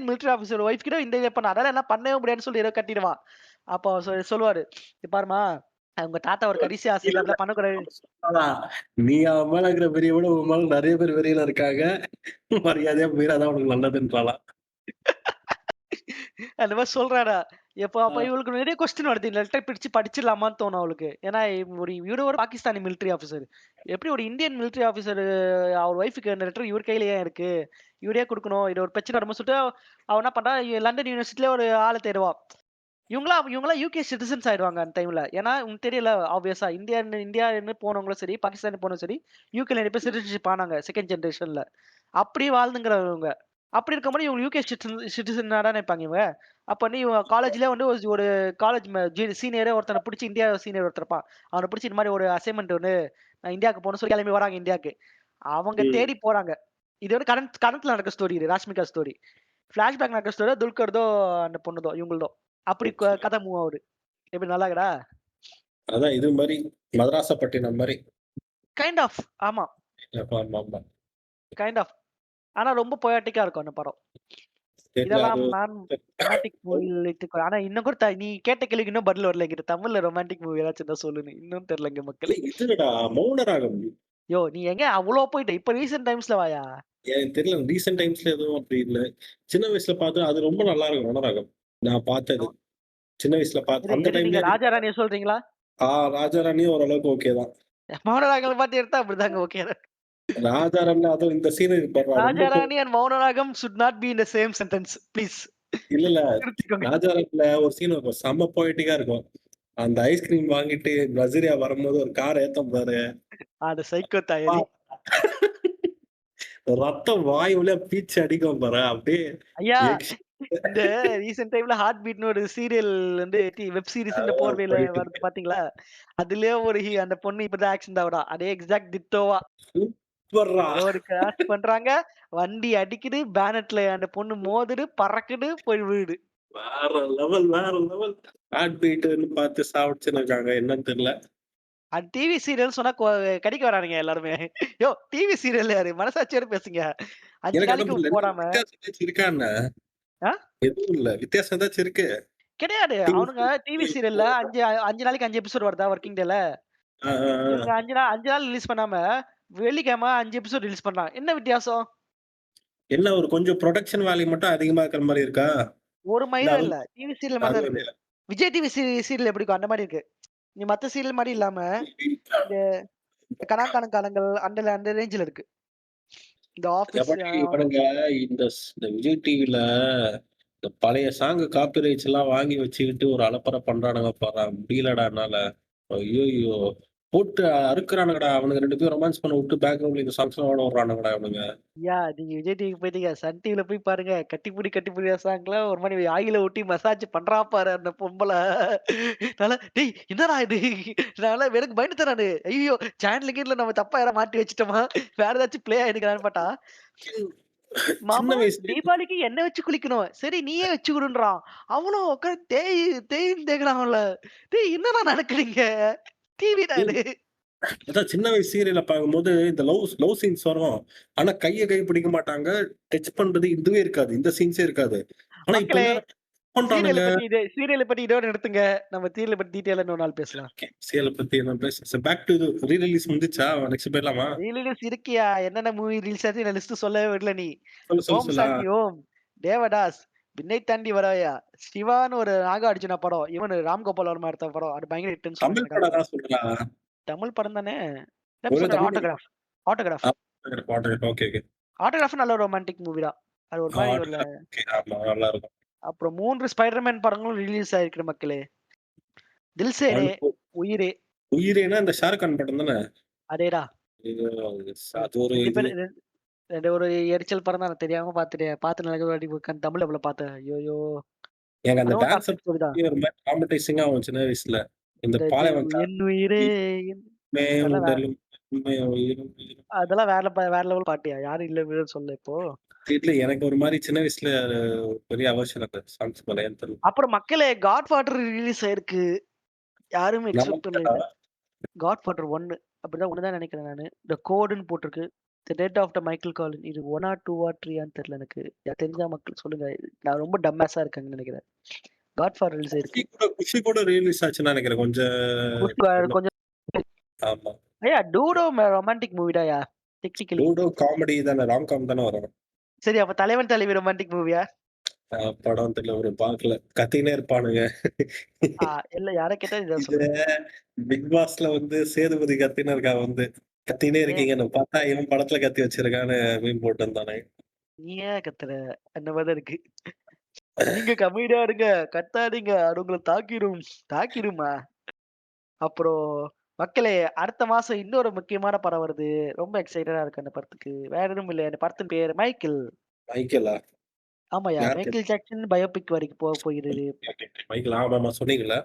S3: மிலிட்டரி ஆஃபீசர் ஒய்ஃப் கிட்ட இந்த இத பண்ண அதெல்லாம் என்னால பண்ணவே முடியாதுன்னு சொல்லி ஏதோ கட்டிடுவான். அப்போ சொல்லுவாரு. "இங்க பாரும்மா, உங்க தாத்தா ஒரு கடைசி ஆசை இது அப்படிலாம் பண்ணக்கூடாது."
S4: அதான். நீ அவன் மேல இருக்கிற வெறிய விட உன் மேல நெறைய பேர் வெறியில இருக்காங்க. மரியாதையா போயிரு. அதான் உனக்கு நல்லதுன்றாளாம்.
S3: அந்த மாரி சொல்றாடா.
S4: ஆ.
S3: அப்ப இவளுக்கு நெறைய கொஸ்டின் வருது. இந்த லெட்டர் பிரிச்சு படிச்சிடலாமான்னு தோணும் அவளுக்கு. ஏன்னா இவரு ஒரு பாகிஸ்தானி மிலிட்டரி ஆஃபீசர். எப்படி ஒரு இந்தியன் மிலிட்டரி ஆஃபீசர் அவர் ஒய்ஃப்க்கு அந்த லெட்டர் இவர் கையில ஏன் இருக்கு? இவரே குடுக்கணும். இது ஒரு பிரச்சனை வரும்போது சொல்லிட்டு அவ என்ன பண்றா, லண்டன் யூனிவர்சிட்டில ஒரு ஆள தேடுவா. இவங்கலாம் யுகே சிட்டிசன்ஸ் ஆயிடுவாங்க அந்த டைம்ல. ஏன்னா உங்களுக்கு தெரியல ஆப்வியஸா இந்தியான்னு போனவங்களும் சரி, பாகிஸ்தான் போனவங்களும் சரி, யுகேல நெறைய பேர் சிட்டிசன்ஷிப் ஆனாங்க. 2ண்ட் ஜெனரேஷன்ல. அப்படி வாழ்ந்துங்கிறவங்க. அப்படி இருக்கும்போது இவங்க யுகே சிட்டிசனா தானே இருப்பாங்க இவங்க. அப்ப வந்து இவங்க காலேஜ்லயே வந்து ஒரு காலேஜ் சீனியரே ஒருத்தன புடிச்சு இந்தியா சீனியர் ஒருத்தர் இருப்பான். அவன புடிச்சு இந்த மாரி ஒரு அசைன்மென்ட் ஒண்ணு நான் இந்தியாவுக்கு போணும்னு சொல்லி கிளம்பி வராங்க இந்தியாக்கு. அவங்க
S4: ம்.
S3: தேடி போறாங்க. இது வந்து கரண்ட்ல நடக்கிற ஸ்டோரி இது. ராஷ்மிகா ஸ்டோரி. ஃபிளாஷ்பேக் நடக்கிற ஸ்டோரி துல்கர்தோ அந்த பொண்ணுதோ இவங்கள்தோ. அப்படி
S4: ஓகே.
S3: கதை மூவ் ஆவுது. எப்படி நல்லா இருக்குதா?
S4: அதான் இது மாரி மதராசப்பட்டினம் மாரி.
S3: Kind of. ஆமா.
S4: ஆமாமா.
S3: Kind of. ஆனா ரொம்ப பொயட்டிக்கா இருக்கும் அந்த படம்.
S4: தெரியல அது
S3: இதெல்லாம் நான் ரொமான்டிக் மூவி ஆனா இன்னும் கூட நீ கேட்ட கேள்விக்கு இன்னும் பதில் வரல என்கிட்ட. தமிழ்ல ரொமான்டிக் மூவி ஏதாச்சும் இருந்தா சொல்லுன்னு. இன்னும் தெரியலங்க மக்களே.
S4: இதுடா மௌனராகம்.
S3: நீ எங்க அவ்ளோ போயிட்ட? இப்ப ரீசென்ட் டைம்ஸ்ல வாயா?
S4: எனக்கு தெரியல. ரீசென்ட் டைம்ஸ்ல எதுவும் அப்படி இல்ல. சின்ன வயசுல பார்த்தா அது ரொம்ப நல்லா இருக்கும் மௌனராகம். நான் பார்த்தது. சின்ன வயசுல அந்த
S3: எது நீங்க
S4: டைம்லயே
S3: ராஜா ராணிய சொல்றீங்களா?
S4: ராஜாராணியும் ஓரளவுக்கு ஓகே தான்.
S3: மௌனராகம் பாத்து எடுத்தா அப்படிதாங்க ஓகே.
S4: ராஜாராம்ல அதுவும் இந்த சீன் இருக்கு பாருடா ரொம்ப
S3: Raja Rani and Mounaragam should not be in the same sentence. Please.
S4: இல்ல.
S3: திருத்திக்கோங்க.
S4: ராஜாராம்ல ஒரு சீன் இருக்கும். செம்ம பொயட்டிக்கா இருக்கும். அந்த ஐஸ்கிரீம் வாங்கிட்டு நசீரியா வரும்போது ஒரு கார் ஏத்தம் பாரு.
S3: அந்த சைக்கோ
S4: அப்பா!
S3: தாயரி.
S4: ரத்தம் வாய் வழியா பீச்சு அடிக்கும் பாரு. அப்படியே
S3: ஐயா
S4: எக்ஸ்
S3: இந்த ரீசென்ட் டைம்ல ஹார்ட் பீட்னு ஒரு சீரியல் வந்து வெப் சீரிஸ்ன்ற போர்வையில
S4: போயிட்டு
S3: வருது பாத்தீங்களா? அதுலயே ஒரு அந்த பொண்ணு இப்படிதான் ஆக்சிடென்ட் ஆகுறா. அதே எக்ஸாக்ட் டிட்டோவா.
S4: சூப்பர்ரா!
S3: ஏதோ ஒரு கிராஸ் பண்றாங்க. வண்டி அடிக்குது. பேனட்ல அந்த பொண்ணு மோதுது, பறக்குது, போய் விழுது.
S4: வேற லெவல், வேற லெவல். ஹார்ட் பீட்டுன்னு பார்த்து சாவடிச்சுன்னு இருக்காங்க. என்னன்னு தெரியல.
S3: அது டிவி சீரியல்னு சொன்னா கடிக்க வரானுங்க எல்லாருமே. யோவ்! டிவி சீரியல் யாரு? மனசாட்சியோட பேசுங்க. 5
S4: எனக்கு அதான்
S3: நாளைக்கு
S4: புரியல. என்ன
S3: போடாம.
S4: வித்தியாசம் ஏதாச்சும் இருக்கா என்ன?
S3: ஆ?
S4: எதுவும் இல்ல. வித்தியாசம் ஏதாச்சும் இருக்கு?
S3: கிடையாது.
S4: டிவி
S3: அவனுங்க டிவி சீரியல்ல 5 நாளைக்கு 5 எபிசோட் வருதா வொர்க்கிங் டேல.
S4: ஆ, ஆ,
S3: இவங்க
S4: ஆ.
S3: 5 நாள் ரிலீஸ் பண்ணாம, வெள்ளிக்கிழமை 5 எபிசோட் ரிலீஸ் பண்றான். என்ன வித்தியாசம்?
S4: என்ன ஒரு கொஞ்சம் புரொடக்ஷன் வேல்யூ மட்டும் அதிகமா இருக்கிற மாரி இருக்கா?
S3: ஒரு
S4: இல்ல
S3: மயிரும்
S4: அதுவும்
S3: இல்ல. டிவி சீரியல் மாரி தான்
S4: அதுவும்
S3: இருக்கு.
S4: இல்ல.
S3: விஜய் டிவி சீரியல் எப்படி இருக்கும்? அந்த மாரி இருக்கு. நீ மத்த சீரியல் மாரி இல்லாம, இந்த கனாக்கான காலங்கள் அந்த அந்த ரேஞ்சுல இருக்கு. இந்த ஆஃபீஸ்
S4: எப்பாடி இவனுங்க இந்த விஜய் டிவில இந்த பழைய சாங் காப்பி ரைட்ஸ் எல்லாம் வாங்கி வச்சுக்கிட்டு ஒரு அலப்பறை பண்றானுங்க பாரா முடியலடா என்னால. ஐய்யய்யோ! போட்டு அறுக்குறானுங்கடா. அவனுங்க 2 பேரும் ரொமான்ஸ் பண்ண விட்டு பேக்ரவுண்ட்ல இந்த சாங்ஸ்லாம் ஓட விடுறானுங்கடா இவனுங்க.
S3: ஐயா நீங்க விஜய் டிவிக்கு போயிட்டீங்க. சன் டிவில போய் பாருங்க. கட்டிப்புடி கட்டிப்புடி சாங்லாம் ஒரு மாரி ஆயில ஒட்டி மசாஜ் பண்றா பாரு அந்த பொம்பள. நான்லாம் டேய் என்னடா இது? நான்லாம் எனக்கு பயந்துட்டேன் நானு. ஐய்யயோ! சேனல் கீழ நம்ம தப்பா யாராவது மாட்டி வச்சுட்டோமா? வேற ஏதாச்சும் ப்ளே ஆயிடுக்குதான்னு பார்த்தா,
S4: சின்ன
S3: மாமா
S4: வயசுல
S3: தீபாவளிக்கு எண்ணெய் வச்சு குளிக்கணும். சரி நீயே வச்சு குடுன்றான். அவனும் உட்காந்து தேய்ன்னு தேய்க்கிறான்ல. டேய் என்னடா நடக்குறீங்க? டிவிடா இது.
S4: அதான் சின்ன வயசு சீரியல பார்க்கும்போது இந்த லவ் லவ் சீன்ஸ் வரும். ஆனா கைய பிடிக்க மாட்டாங்க. டச் பண்றது இதுவே இருக்காது. இந்த சீன்ஸே இருக்காது. ஆனா இப்ப
S3: மக்களே
S4: எல்லாரும் பண்றானுங்க.
S3: சீரியல பத்தி இதோட நிறுத்துங்க. நம்ம சீரியல பத்தி டீட்டெயிலா இன்னொரு நாள் பேசலாம்.
S4: ஓகே. சீரியல பத்தி என்ன பேச பேக் டு ரீ ரிலீஸ் முடிஞ்சுச்சா? நெக்ஸ்ட் போயிரலாமா?
S3: ரீல்ஸ் இருக்கியா? என்னென்ன மூவி ரிலீஸ் ஆச்சு நான் லிஸ்ட் சொல்லவே விடல நீ.
S4: சொல்லு, சொல்லு,
S3: ஓம்
S4: சொல்லு.
S3: சாந்தி ஓம், தேவதாஸ், விண்ணை தாண்டி வராயா, சிவான்னு ஒரு நாகார்ஜுனா படம். இவனு ராம்கோபால் வர்மா எடுத்த படம். அது பயங்கர ஹிட்ன்னு
S4: தமிழ்
S3: சொல்லிட்டு
S4: படம்
S3: இருக்காங்க.
S4: தான் சொல்றேன்.
S3: தமிழ் படம் தானே? என்ன
S4: ஒரு
S3: சொன்னேன்
S4: தமிழ் படம்.
S3: ஆட்டோகிராஃப். ஆட்டோகிராஃப்.
S4: ஆ ஓகே, ஓகே.
S3: ஆட்டோகிராஃப் நல்ல ரொமான்டிக் மூவி தான். அது ஒரு மாரி ஒரு
S4: ஓகே. ஆமா நல்லாருக்கும்.
S3: அப்புறம் 3 ஸ்பைடர்மேன் படங்களும் ரிலீஸ் ஆயிருக்கு மக்களே. தில்சேனே, உயிரே
S4: உயிரேனா இந்த ஷாருக் கான் படம் தானே?
S3: அதேடா.
S4: இது அது ஒரு
S3: 2
S4: இது.
S3: பேரு 2 ஒரு எரிச்சல் படம் தான். நான் தெரியாம பார்த்துட்டேன். பார்த்து நல்ல வாட்டி உட்காந்து தமிழ் டப்ல பார்த்தேன். ஐய்யய்யோ!
S4: எனக்கு அந்த
S3: அதுவும்
S4: டான்ஸ்
S3: டாக்ஸிக் ஸ்டோரி தான்.
S4: ஒரு மாரி ட்ராமடைசிங்கா ஆகும் சின்ன வயசுல. இந்த
S3: இந்த
S4: பாலைவன்
S3: என் உயிரே என் அதெல்லாம்
S4: உடலும் உயிரும் உயிரும்.
S3: அதெல்லாம் வேற லெவல் பாட்டுயா. யாரும் இல்லன்னு சொல்லு இப்போ.
S4: இல்ல எனக்கு ஒரு மாரி சின்ன வயசுல பெரிய அவர்ஷன் அந்த சாங்ஸ் மேல ஏன்னு தெரியல.
S3: அப்புறம் மக்களே காட்ஃபாதர் ரிலீஸ் ஆயிருக்கு. யாரும் எக்ஸ்பெக்ட் பண்ணல
S4: நல்லா
S3: இத. காட்ஃபாதர் 1 அப்படிதான் 1 தான் நெனைக்கிறேன் நானு. த கோடுன்னு போட்டிருக்கு. The death of the Michael Collin. இது 1 ஆ 2 ஆ 3 ஆன்னு தெரியல எனக்கு. தெரிஞ்சா மக்கள் சொல்லுங்க. நான் ரொம்ப டம்மாஸா இருக்கேன்னு நெனைக்கிறேன். காட்ஃபாதர் ரிலீஸ் ஆயிருக்கு.
S4: குஷி கூட ரிலீஸ் ஆச்சுன்னு நினைக்கிறேன்.
S3: கொஞ்சம்
S4: ஆமா.
S3: ஐயா டூடோ ரொமான்டிக் மூவிடாயா டெக்னிக்கலி.
S4: லூடோ காமெடி தானே, ராம்காம் தானே வரும்.
S3: சரி அப்ப தலைவன் தலைவி ரொமான்டிக் மூவியா?
S4: படம் தெரியல ஒரு பார்க்கல. கத்தினே இருப்பானுங்க.
S3: ஆ இல்ல யார கேட்டா இதான்
S4: இது
S3: சொல்லுவேன்.
S4: பிக் பாஸ்ல வந்து சேதுபதி கத்தின்னு இருக்கா வந்து. கத்தினே
S3: ஏன்
S4: இருக்கீங்கன்னு பார்த்தா இவன் படத்துல கத்தி வச்சிருக்கான்னு மீம் போட்டிருந்தானே.
S3: நீ ஏன் கத்துற? அந்த மாரி தான் இருக்கு. நீங்க கம்மியா இருங்க. கத்தாதீங்க. அது உங்கள தாக்கிரும். தாக்கிருமா? அப்புறம் மக்களே அடுத்த மாசம் இன்னொரு முக்கியமான படம் வருது. ரொம்ப எக்ஸைட்டடா இருக்கு அந்த படத்துக்கு. வேற எதுவும் இல்ல. அந்த படத்தின் பேரு மைக்கேல்.
S4: மைக்கேலா?
S3: ஆமாய்யா.
S4: யார்
S3: மைக்கேல் ஜாக்சன் பயோபிக் வரைக்கும் போகிறது.
S4: மைக்கேல் ஆமாமா சொன்னீங்கல்ல.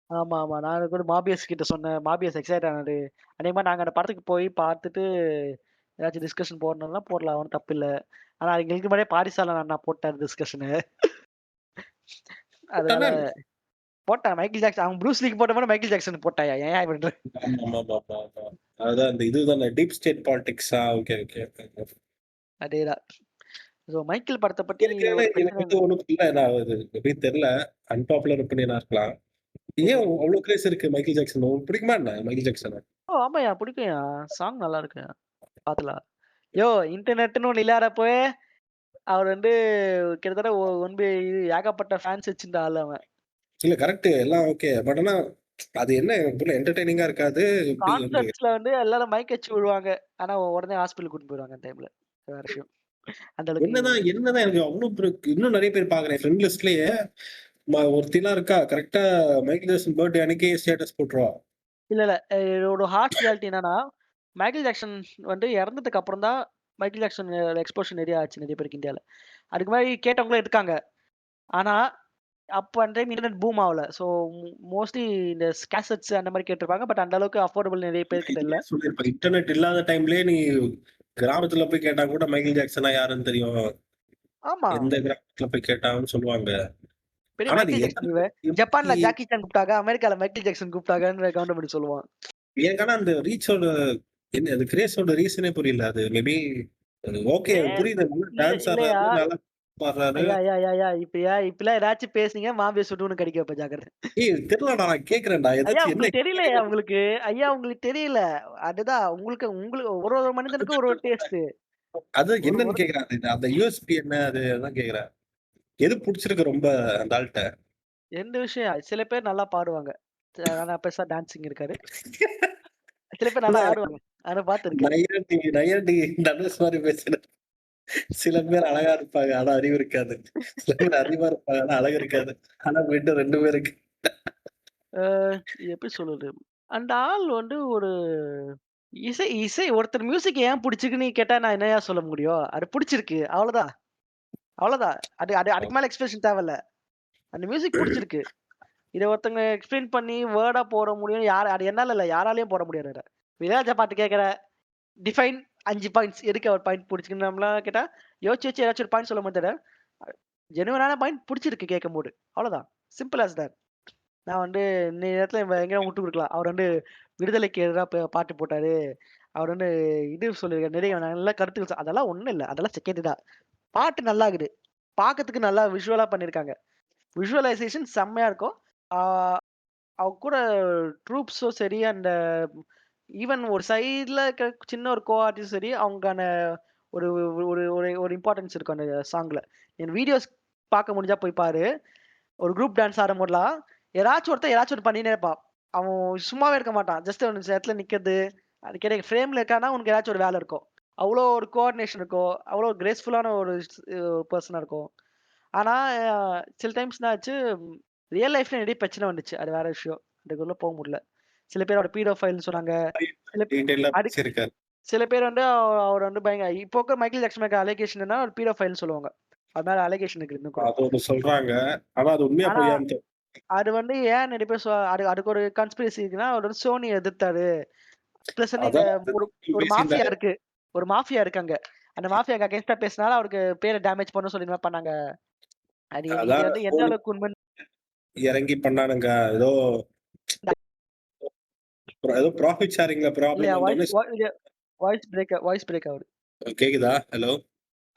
S3: ஆமா. நான் கூட மாபியஸ் கிட்ட சொன்னேன். மாபியஸ் எக்ஸைட் ஆனாரு. அதேமாரி நாங்க அந்த படத்துக்கு போய் பார்த்துட்டு ஏதாச்சும் டிஸ்கஷன் போடணும்னா போடலாம். ஒண்ணும் தப்பில்ல. ஆனா எங்களுக்கு முன்னாடியே பாரிசாலன் அண்ணா போட்டாரு டிஸ்கஷனு. அதனால
S4: போட்டானா?
S3: போட்டான் மைக்கேல் ஜாக்சன். அவன் ப்ரூஸ் லீக்கு போட்ட மாரி மைக்கேல் ஜாக்சன் போட்டாயா? ஏன்யா இப்படி பண்ற?
S4: ஆமாமாமாமா. அதான் இந்த இதுதானே டீப் ஸ்டேட் பாலிடிக்ஸா? ஓகே.
S3: அதேதான். ஸோ மைக்கேல் படத்த பத்தி ஒரு
S4: எனக்கு
S3: பிரச்சனை
S4: வந்து ஒண்ணும் இல்ல. நான் அது எப்படின்னு தெரியல. அன்பாப்புலர் ஒப்பீனியனா இருக்கலாம். ஏன்
S3: சரி.
S4: அவ்ளோ கிரேஸ் இருக்கு மைக்கேல் ஜாக்சன்? உங்களுக்கு பிடிக்குமா என்ன மைக்கேல் ஜாக்சன?
S3: ஆமாய்யா பிடிக்கும்யா. சாங் நல்லா இருக்குயா. பாத்துக்கலாம். இன்டர்நெட்ன்னு ஒண்ணு இல்லாதப்பவே அவர் வந்து கிட்டத்தட்ட ஏகப்பட்ட ஃபேன்ஸ் வச்சிருந்த ஆளு அவன்.
S4: இல்ல கரெக்ட் எல்லாம் ஓகே. பட் ஆனா அது என்ன எனக்கு புரியல. என்டர்டெய்னிங்கா இருக்காது. எப்படி வந்து
S3: கான்சர்ட்ஸ்ல வந்து எல்லாரும் மைக் வச்சு விழுவாங்க. ஆனா உடனே ஹாஸ்பிட்டல் கூட்டிட்டு போயிருவாங்க அந்த டைம்ல. வேற விஷயம். அந்த அளவுக்கு
S4: என்னதான் எனக்கு அவ்ளோ இன்னும் நெறைய பேர் பார்க்குறேன். ஃப்ரெண்ட் லிஸ்ட்லயே ஒருத்திலாம் இருக்கா கரெக்டா மைக்கேல் ஜாக்சன் பர்த்டே அன்னைக்கே ஸ்டேட்டஸ் போட்டுருவா.
S3: இல்ல, இல்ல. இதோட ஹார்ஷ் ரியாலிட்டி என்னன்னா, மைக்கேல் ஜாக்சன் வந்து இறந்ததுக்கு அப்புறம் தான் மைக்கேல் ஜாக்சன் எக்ஸ்போஷர் நெறைய ஆச்சு நெறைய பேருக்கு இந்தியால. அதுக்கு முன்னாடி கேட்டவங்களும் இருக்காங்க. ஆனா, அப்ப அந்த டைம் இன்டர்நெட் பூம் ஆவல. ஸோ மோஸ்ட்லி இந்த கேசெட்ஸ் அந்த மாரி கேட்டுருப்பாங்க. பட் அந்த அளவுக்கு அஃபோர்டபிள் நெறைய பேர்கிட்ட இல்ல.
S4: சொல்லியிருப்ப. இன்டர்நெட் இல்லாத டைம்லயே நீ கிராமத்துல போய் கேட்டா கூட மைக்கேல் ஜாக்சனா யாருன்னு தெரியும்.
S3: ஆமா.
S4: எந்த கிராமத்துல போய் கேட்டாங்கன்னு சொல்லுவாங்க.
S3: பெரிய
S4: ஆனா அது
S3: மைக்கேல் ஜாக்சன் இவன். ஜப்பான்ல
S4: எப்படி
S3: ஜாக்கி சான் கூப்பிட்டாங்க. அமெரிக்கால மைக்கேல் ஜாக்சன் கூப்பிட்டாங்கன்னு கவுண்டமணி சொல்லுவான்.
S4: எனக்கு ஆனா அந்த ரீச்சோட என்ன அது கிரேஸோட ரீசனே புரியல. அது மேபி ஓகே
S3: ஏன்
S4: புரியுது. நல்லா டான்ஸ்
S3: இல்லையா?
S4: ஆடுறாரு, நல்லா பாடுறாரு.
S3: ஐயா, இப்படிலாம் ஏதாச்சும் பேசுனீங்க, மாம்பிய சுட்டுன்னு கடிக்க வைப்பேன் ஜாக்கிரதை.
S4: தெரியலடா நான் கேட்கிறேன்டா.
S3: ஐயா
S4: ஏதாச்சும் என்ன
S3: உங்களுக்கு தெரியலையா உங்களுக்கு? ஐயா உங்களுக்கு தெரியல. அதுதான் உங்களுக்கு உங்களுக்கு ஒரு மனிதனுக்கும் ஒரு டேஸ்ட்.
S4: அது
S3: ஒரு
S4: என்னன்னு
S3: ஒரு
S4: கேட்கிறேன். அந்த யூஎஸ்பி என்ன அது அதான் கேட்கிறேன். எது புடிச்சிருக்கு ரொம்ப அந்த ஆள்ட்ட?
S3: எந்த விஷயம் சில பேர் நல்லா பாடுவாங்க. ஆனா பெருசா டான்சிங் இருக்காது. சில பேர்
S4: இல்ல
S3: நல்லா ஆடுவாங்க. அத பார்த்துருக்கேன்.
S4: நையாண்டி தனுஷ் மாதிரி பேசுற. சில பேர் அழகா இருப்பாங்க. ஆனா அறிவு இருக்காது. சில பேர் அறிவா இருப்பாங்க. ஆனா அழகு இருக்காது. ஆனா மீண்டும் 2 பேருக்கு.
S3: அ எப்படி சொல்றது? அந்த ஆள் வந்து ஒரு இசை இசை ஒருத்தர் மியூசிக் ஏன் புடிச்சிருக்குன்னு கேட்டா நான் என்னய்யா சொல்ல முடியும்? அது புடிச்சிருக்கு. அவ்வளோதான். அவ்வளோதான். அது அது அதுக்கு மேல எக்ஸ்பிளனேஷன் தேவையில்ல. அந்த மியூசிக் புடிச்சிருக்கு. இத ஒருத்தங்க எக்ஸ்பிளைன் பண்ணி வேர்டா போட முடியும். அது என்னால இல்ல. யாராலயும் போட முடியாது அத. இளையராஜா பாட்டு கேட்கிற, டிஃபைன் 5 பாயிண்ட்ஸ். எதுக்கு அவர் பாயிண்ட் புடிச்சிருக்குன்னு நம்மலாம் கேட்டா, யோசிச்சு யோசிச்சு ஏதாச்சும் ஒரு பாயிண்ட் சொல்ல மாட்டாரு. ஜெனுயினான பாயிண்ட் புடிச்சிருக்கு கேட்கும்போது. அவ்வளோதான். Simple as that. நான் வந்து இன்னைய நேரத்துல எங்கேயா விட்டு குடுக்கலாம். அவர் வந்து விடுதலைக்கு எதிரா பாட்டு போட்டாரு. அவர் வந்து இது சொல்லியிருக்காரு. நிறைய நல்ல கருத்துக்கள் அதெல்லாம் ஒண்ணும் இல்ல. அதெல்லாம் செகண்டரி தான். பாட்டு நல்லா இருக்குது. பார்க்கறதுக்கு நல்லா விஷுவலா பண்ணியிருக்காங்க. விஷுவலைசேஷன் செம்மையா இருக்கும். ஆ அவ கூட ட்ரூப்ஸும் சரி, அந்த ஈவன் ஒரு சைடுல இருக்க சின்ன ஒரு ஆர்டிஸ்டும் சரி, அவங்களுக்கான ஒரு ஒரு ஒரு ஒரு இம்பார்ட்டன்ஸ் இருக்கும் அந்த சாங்ல. என் வீடியோஸ் பார்க்க முடிஞ்சா போய் பாரு. ஒரு குரூப் டான்ஸ் ஆடும்போதெல்லாம், யாராச்சும் ஒருத்தன் ஏதாச்சும் ஒண்ணு பண்ணினே இருப்பான். அவன் சும்மாவே இருக்க மாட்டான். ஜஸ்ட் அவன் இடத்துல நிக்கிறது, அது கிடையாது ஃப்ரேம்ல இருக்கான்னா, உனக்கு ஏதாச்சும் ஒரு வேலை இருக்கும். அவ்ளோ ஒரு கோஆர்டினேஷன் இருக்கும். அவ்ளோ கிரேஸ்ஃபுல்லான ஒரு பெர்சனா இருக்கும். ஆனா, சில டைம்ஸ் என்ன ஆச்சு, ரியல் லைஃப்ல நெறைய பிரச்சனை வந்துச்சு. அது வேற விஷயம். அதுக்குள்ள போ முடியல. சில பேர் அவர பீடோஃபைல்ன்னு சொன்னாங்க. சில
S4: டீடைலா
S3: அதுக்கு
S4: பேசியிருக்காரு.
S3: சில பேர் வந்து அவர் வந்து இப்போ இருக்க மைக்கேல் ஜாக்சன் மேல அலிகேஷன் என்னன்னா, ஒரு பீடோஃபைல்ன்னு சொல்லுவாங்க. அது மேல அலிகேஷன் இருக்கு இன்னும் கூட.
S4: அது ஒண்ணு சொல்றாங்க. ஆனா அது உண்மையா
S3: ஆனா,
S4: பொய்யான்னு தெரியல.
S3: அது வந்து ஏன் நெறைய பேர் அதுக்கு ஒரு கான்ஸ்பிரசி இருக்குன்னா, அவர் வந்து சோனிய எதிர்த்தாரு. பிளஸ் வந்து இந்த
S4: அதான்
S3: ஒரு ஒரு மாஃபியா
S4: பேசியிருந்தாரு.
S3: இருக்கு. ஒரு மாஃபியா இருக்கு அங்க. அந்த மாஃபியாக்கு அகைன்ஸ்டா பேசினாலும் அவருக்கு பேர டேமேஜ் பண்ணணும்னு சொல்லி என்ன பண்ணாங்க. இது
S4: அதான்
S3: வந்து எந்த
S4: சோனி
S3: அளவுக்கு உண்மைன்னு
S4: இறங்கி பண்ணானுங்க. ஏதோ ஏதோ ப்ராஃபிட் ஷேரிங்ல ப்ராப்ளம்
S3: இல்லையா?
S4: வந்தோனே
S3: வாய்ஸ் பிரேக் ஆகுது.
S4: கேக்குதா? ஹலோ.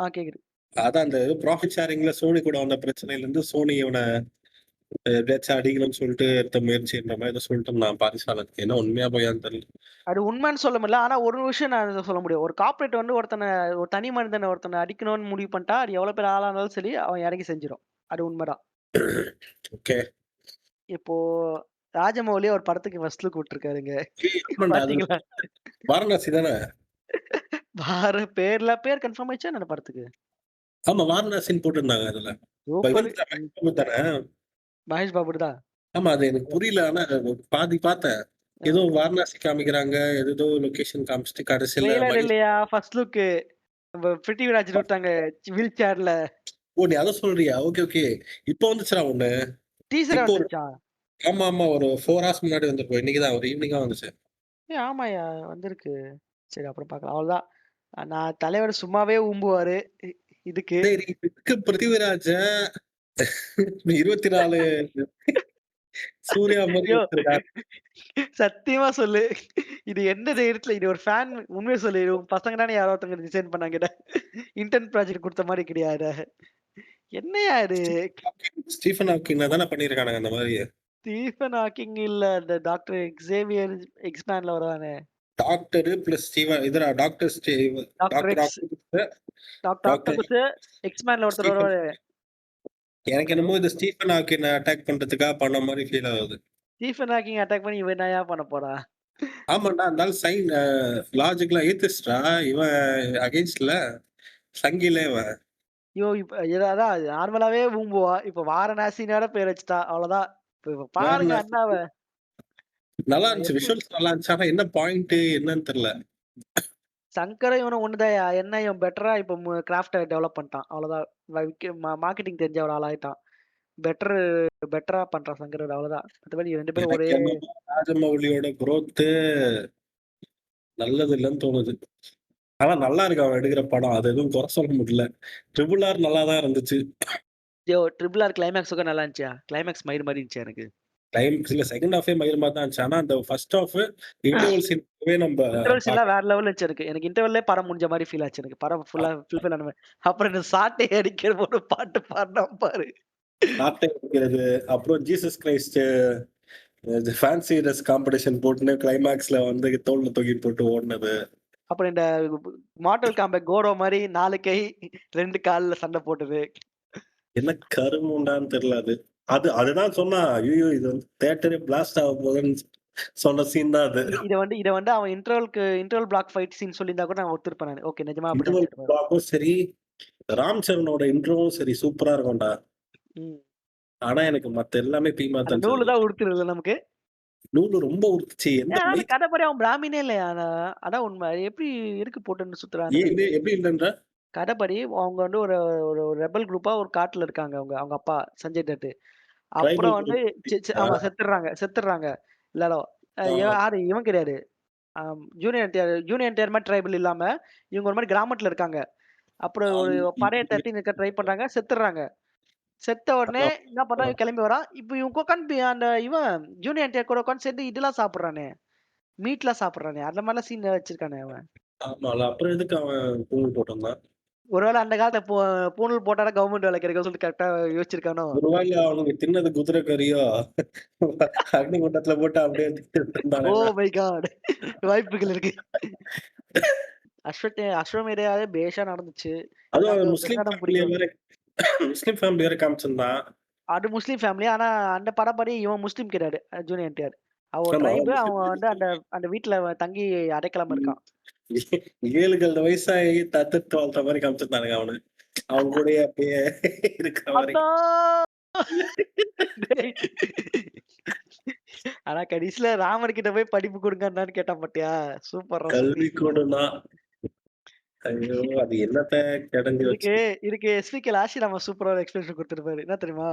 S3: கேக்குது.
S4: அதான் அந்த ஏதோ ப்ராஃபிட் ஷேரிங்ல சோனி கூட வந்த பிரச்சனையில இருந்து சோனி இவன எப்படியாச்சும் அடிக்கணும்னு சொல்லிட்டு எடுத்த முயற்சின்ற மாதிரி ஏதோ சொல்லிட்டு இருந்தான் பாரிசாலனுக்கு. என்ன உண்மையா பொய்யான்னு தெரியல.
S3: அது உண்மைன்னு சொல்ல முடியல. ஆனா ஒரு விஷயம் நான் சொல்ல முடியும். ஒரு கார்ப்பரேட் வந்து ஒரு தனி மனிதன ஒருத்தன அடிக்கணும்னு முடிவு பண்ணிட்டா, அது எவ்வளவு பெரிய ஆளா இருந்தாலும் சரி, அவன் இறங்கி செஞ்சிரும். அது உண்மைதான்.
S4: ஓகே.
S3: இப்போ ராஜமௌலியே ஒரு படத்துக்கு ஃபர்ஸ்ட் லுக் விட்டுருக்காருங்க.
S4: ஆமாண்டா அது
S3: பாத்தீங்களா?
S4: வாரணாசி தானே?
S3: பேர் கன்ஃபார்ம் ஆயிடுச்சா என்ன படத்துக்கு?
S4: ஆமா வாரணாசின்னு போட்டிருந்தாங்க அதுல.
S3: சூப்பர்.
S4: இவரு தான் மகேஷ் பாபு தானே?
S3: மகேஷ் பாபு தான்.
S4: ஆமா அது எனக்கு புரியல. ஆனா பாதி பார்த்தேன். ஏதோ வாரணாசி காமிக்கிறாங்க. ஏதேதோ லொகேஷன் காமிச்சுட்டு கடைசியில
S3: ட்ரெய்லர்
S4: மகேஷ்
S3: இல்லையா? First look. நம்ம பிருத்திவிராஜ் விட்டாங்க வீல் சேர்ல.
S4: ஓ! நீ அத சொல்றியா? Okay, okay. இப்போ வந்துச்சுடா ஒண்ணு.
S3: டீசரே
S4: இப்போ ஒரு
S3: வந்துருச்சா?
S4: ஆமா. ஒரு 4 ஹார்ஸ் முன்னாடி வந்திருக்கும். இன்னைக்கு தான் ஒரு ஈவினிங்கா வந்துச்சு.
S3: ஆமாய்யா வந்திருக்கு. சரி அப்புறம் பார்க்கலாம். அவ்வளவுதான். நான் தலைவர் சும்மாவே ஊம்புவாரு. இ இதுக்கு.
S4: சரி இதுக்கு பிருத்திவிராஜ 24 சூர்யா மாரி
S3: யோ
S4: வச்சிருக்காரு.
S3: சத்தியமா சொல்லு. இது எந்த தைரியத்துல இது ஒரு ஃபேன் உண்மைய சொல்லு. உன் பசங்க தானே யாரோ ஒருத்தவங்க டிசைன் பண்ணாங்க இத. இன்டர்ன் ப்ராஜெக்ட் குடுத்த மாரி கிடையாதா? என்னய்யா இது?
S4: ஸ்டீஃபன் ஹாக்கிங் தானே பண்ணியிருக்கானுங்க அந்த மாரி.
S3: ஸ்டீஃபன் ஹாக்கிங் இல்ல. இந்த டாக்டர் எக்ஸேவியர் எக்ஸ்மேன்ல வருவானே.
S4: டாக்டர் பிளஸ் இதுடா doctor
S3: doctor
S4: doctor
S3: X.
S4: Octopus,
S3: doctor
S4: doctor
S3: octopus எக்ஸ்மேன்ல ஒருத்தர்
S4: ஸ்டீஃபன்.
S3: வருவாரு.
S4: எனக்கு
S3: ஹலோ?
S4: என்னமோ இது ஸ்டீஃபன் ஹாக்கின அட்டாக் பண்றதுக்காக பண்ண மாரி ஃபீல் ஆகுது.
S3: ஸ்டீஃபன் ஹாக்கிங் அட்டாக் பண்ணி இவன் என்னய்யா பண்ண போறான்?
S4: ஆமாண்டா அந்த ஆள் லாஜிக்லாம் ஏத்திஸ்ட்ரா. இவன் அகைன்ஸ்ட்ல சங்கில இவன்.
S3: ஐயோ! இப்ப அதான் நார்மலாவே ஊம்புவா. இப்ப வாரணாசினோட பேர் வச்சுட்டா. அவ்வளோதான். இப்ப பாருங்க
S4: வாரணாசி
S3: அண்ணாவ.
S4: நல்லா
S3: அ
S4: இருந்துச்சு.
S3: எப்படி
S4: விஷுவல்ஸ் நல்லா இருந்துச்சு. ஆனா என்ன பாயிண்ட் என்னன்னு தெரியல.
S3: சங்கரும் இவனும் ஒண்ணுதான்யா. என்ன இவன் பெட்டரா இப்ப கிராஃப்ட்ட டெவலப் பண்ணிட்டான். அவ்வளோதான். மார்க்கெட்டிங் தெரிஞ்ச ஒரு ஆளாயிட்டான். பெட்டர் பெட்டரா பண்றான் சங்கரோட அவ்வளோதான். மத்தபடி 2 பேரும்
S4: எனக்கு
S3: ஒரே
S4: என்னமோ ராஜமௌலியோட குரோத் நல்லது இல்லன்னு தோணுது. ஆனா நல்லா இருக்கு அவன் எடுக்கிற படம். அது எதுவும் குறை சொல்ல முடியல. ட்ரிபிள் ஆர் நல்லா தான் இருந்துச்சு.
S3: ட்ரிபிள் ஆர் கிளைமாக்ஸ் கூட நல்லா இருந்துச்சுயா. கிளைமாக்ஸ் மயிர் மாரி இருந்துச்சு எனக்கு.
S4: இல்ல செகண்ட் ஹாஃபே மயிர் மாதிரி தான் இருந்துச்சு. ஆனா அந்த ஃபர்ஸ்ட் ஹாஃப் இன்டர்வல் சீன்வே நம்ம
S3: இன்டர்வல் சீன்லாம்
S4: பார்க்க
S3: வேற லெவல்ல இருந்துச்சு எனக்கு. எனக்கு இன்டர்வல்லே படம் முடிஞ்ச மாரி ஃபீல் ஆச்சு எனக்கு. படம் ஃபுல்ஃபில் ஆன மாரி. அப்புறம் இந்த சாட்டை அடிக்கிற ஒரு பாட்டு பாடுனான் பாரு.
S4: நாட்டை அடிக்கிறது, அப்புறம் Jesus Christ fancy dress competition போட்டுன்னு கிளைமாக்ஸ்ல வந்து தோல்ல தூக்கி போட்டு ஓடுனது.
S3: அப்புறம் இந்த மார்ட்டல் காம்பேட் கோரோ மாரி 4 கை 2 கால்ல சண்டை போட்டது.
S4: என்ன கருமண்டான்னு தெரியல அது. அதுதான் சொன்னா, ஐயோ! இது வந்து தியேட்டரே பிளாஸ்ட் ஆக போகுதுன்னு சொன்ன சீன் தான் அது.
S3: இத வந்து அவன் இன்டர்வல் பிளாக் ஃபைட் சீன் சொல்லியிருந்தா கூட நான் ஒத்துருப்பேன் நானு. ஓகே நிஜமா அப்படி
S4: இன்டர்வல்
S3: நெனச்சிருப்பேன்.
S4: பிளாக்கும் சரி, ராம் சரனோட இன்ட்ரோவும் சரி சூப்பரா இருக்கும்டா.
S3: ம்.
S4: ஆனா எனக்கு மத்த எல்லாமே பீமா
S3: அந்த
S4: தான்
S3: நூலு
S4: இருந்துச்சு.
S3: தான் உடுத்துறதுல்ல நமக்கு.
S4: நூலு ரொம்ப உறுத்துச்சு. எந்த
S3: ஆனா அந்த
S4: வயித்
S3: கதைப்படி அவன் பிராமினே இல்லையா? அதான் உண்மை. எப்படி இருக்கு போட்டுன்னு சுத்துறான்னு எனக்கு.
S4: இது எப்படி இல்லன்ற?
S3: கதைப்படி அவங்க வந்து ஒரு ஒரு ரெபல் குரூப்பா ஒரு காட்டுல இருக்காங்க. அவங்க அவங்க அப்பா சஞ்சய் தத். அப்புறம்
S4: ட்ரைபல்
S3: வந்து
S4: குரூப்
S3: ஆமா செத்துடுறாங்க எல்லாரும். யாரு இவன் கிடையாது. ஜூனியர் என்டிஆர் மாரி ட்ரைபல் இல்லாம, இவங்க ஒரு மாரி கிராமத்துல இருக்காங்க. அப்புறம் ஒரு படைய தட்டி நிக்க ட்ரை பண்றாங்க, செத்துடுறாங்க. செத்த உடனே என்ன பண்றான், இவன் கிளம்பி வரான். இப்ப இவன் உட்காந்து அந்த இவன் ஜூனியர் என்டிஆர் கூட உட்காந்து சேர்ந்து இதெல்லாம் சாப்பிடுறானே, மீட்லாம் சாப்பிடுறானே, அந்த மாதிரிலாம் சீன் வச்சிருக்கானே அவன்.
S4: ஆமால. அப்புறம் எதுக்கு அவன் தூக்கு போட்டிருந்தான்?
S3: ஒருவேளை அந்த காலத்துல பூணூல் போட்டாதான் கவர்மெண்ட் வேலை கிடைக்கும் சொல்லிட்டு கரெக்டா யோசிச்சிருக்கானோ.
S4: ஒருவேளை அவனுங்க தின்னது குதிரை கறியோ, அக்னிகுண்டத்துல போட்டு அப்படியே தின்னுட்டு
S3: ஓ
S4: இருந்தானுங்களா?
S3: My God. வாய்ப்புகள் இருக்கு. அஸ்வமேதையாவே பேஷா நடந்துச்சு. எனக்கு
S4: அதுவும் முஸ்லிம்
S3: வெங்கடம்
S4: ஃபேமிலிய
S3: பிடிக்கும்.
S4: வேற முஸ்லிம் ஃபேமிலி வேற காமிச்சிருந்தான்.
S3: அது முஸ்லீம் ஃபேமிலி. ஆனா அந்த படப்படி இவன் முஸ்லீம் கிடையாது. ஜூனியர் என்டிஆர். அவன்
S4: ஆமா.
S3: ட்ரைபு.
S4: முஸ்லிம்
S3: அவன் வந்து அந்த அந்த வீட்ல தங்கி அடைக்கலாம
S4: ம்.
S3: இருக்கான்.
S4: 7 வயசாகி தத்தெடுத்து வளர்த்த மாரி காமிச்சிருந்தானுங்க அவன. அவன் கூடயே அப்படியே இருக்கிற மாரி.
S3: அதான். டேய். ஆனா கடைசில ராமர் கிட்ட போய் படிப்பு கொடுங்கன்னு கேட்டான் பாத்தியா? சூப்பர்ரா சுபி.
S4: கல்வி கொடுனா. ஐயோ! அது என்னத்த கெடஞ்சு
S3: இதுக்கு
S4: வச்சு.
S3: இதுக்கு எஸ்விகே லாஸ்ட்ல சூப்பரா ஒரு எக்ஸ்பிளனேஷன் குடுத்திருப்பாரு. என்ன தெரியுமா?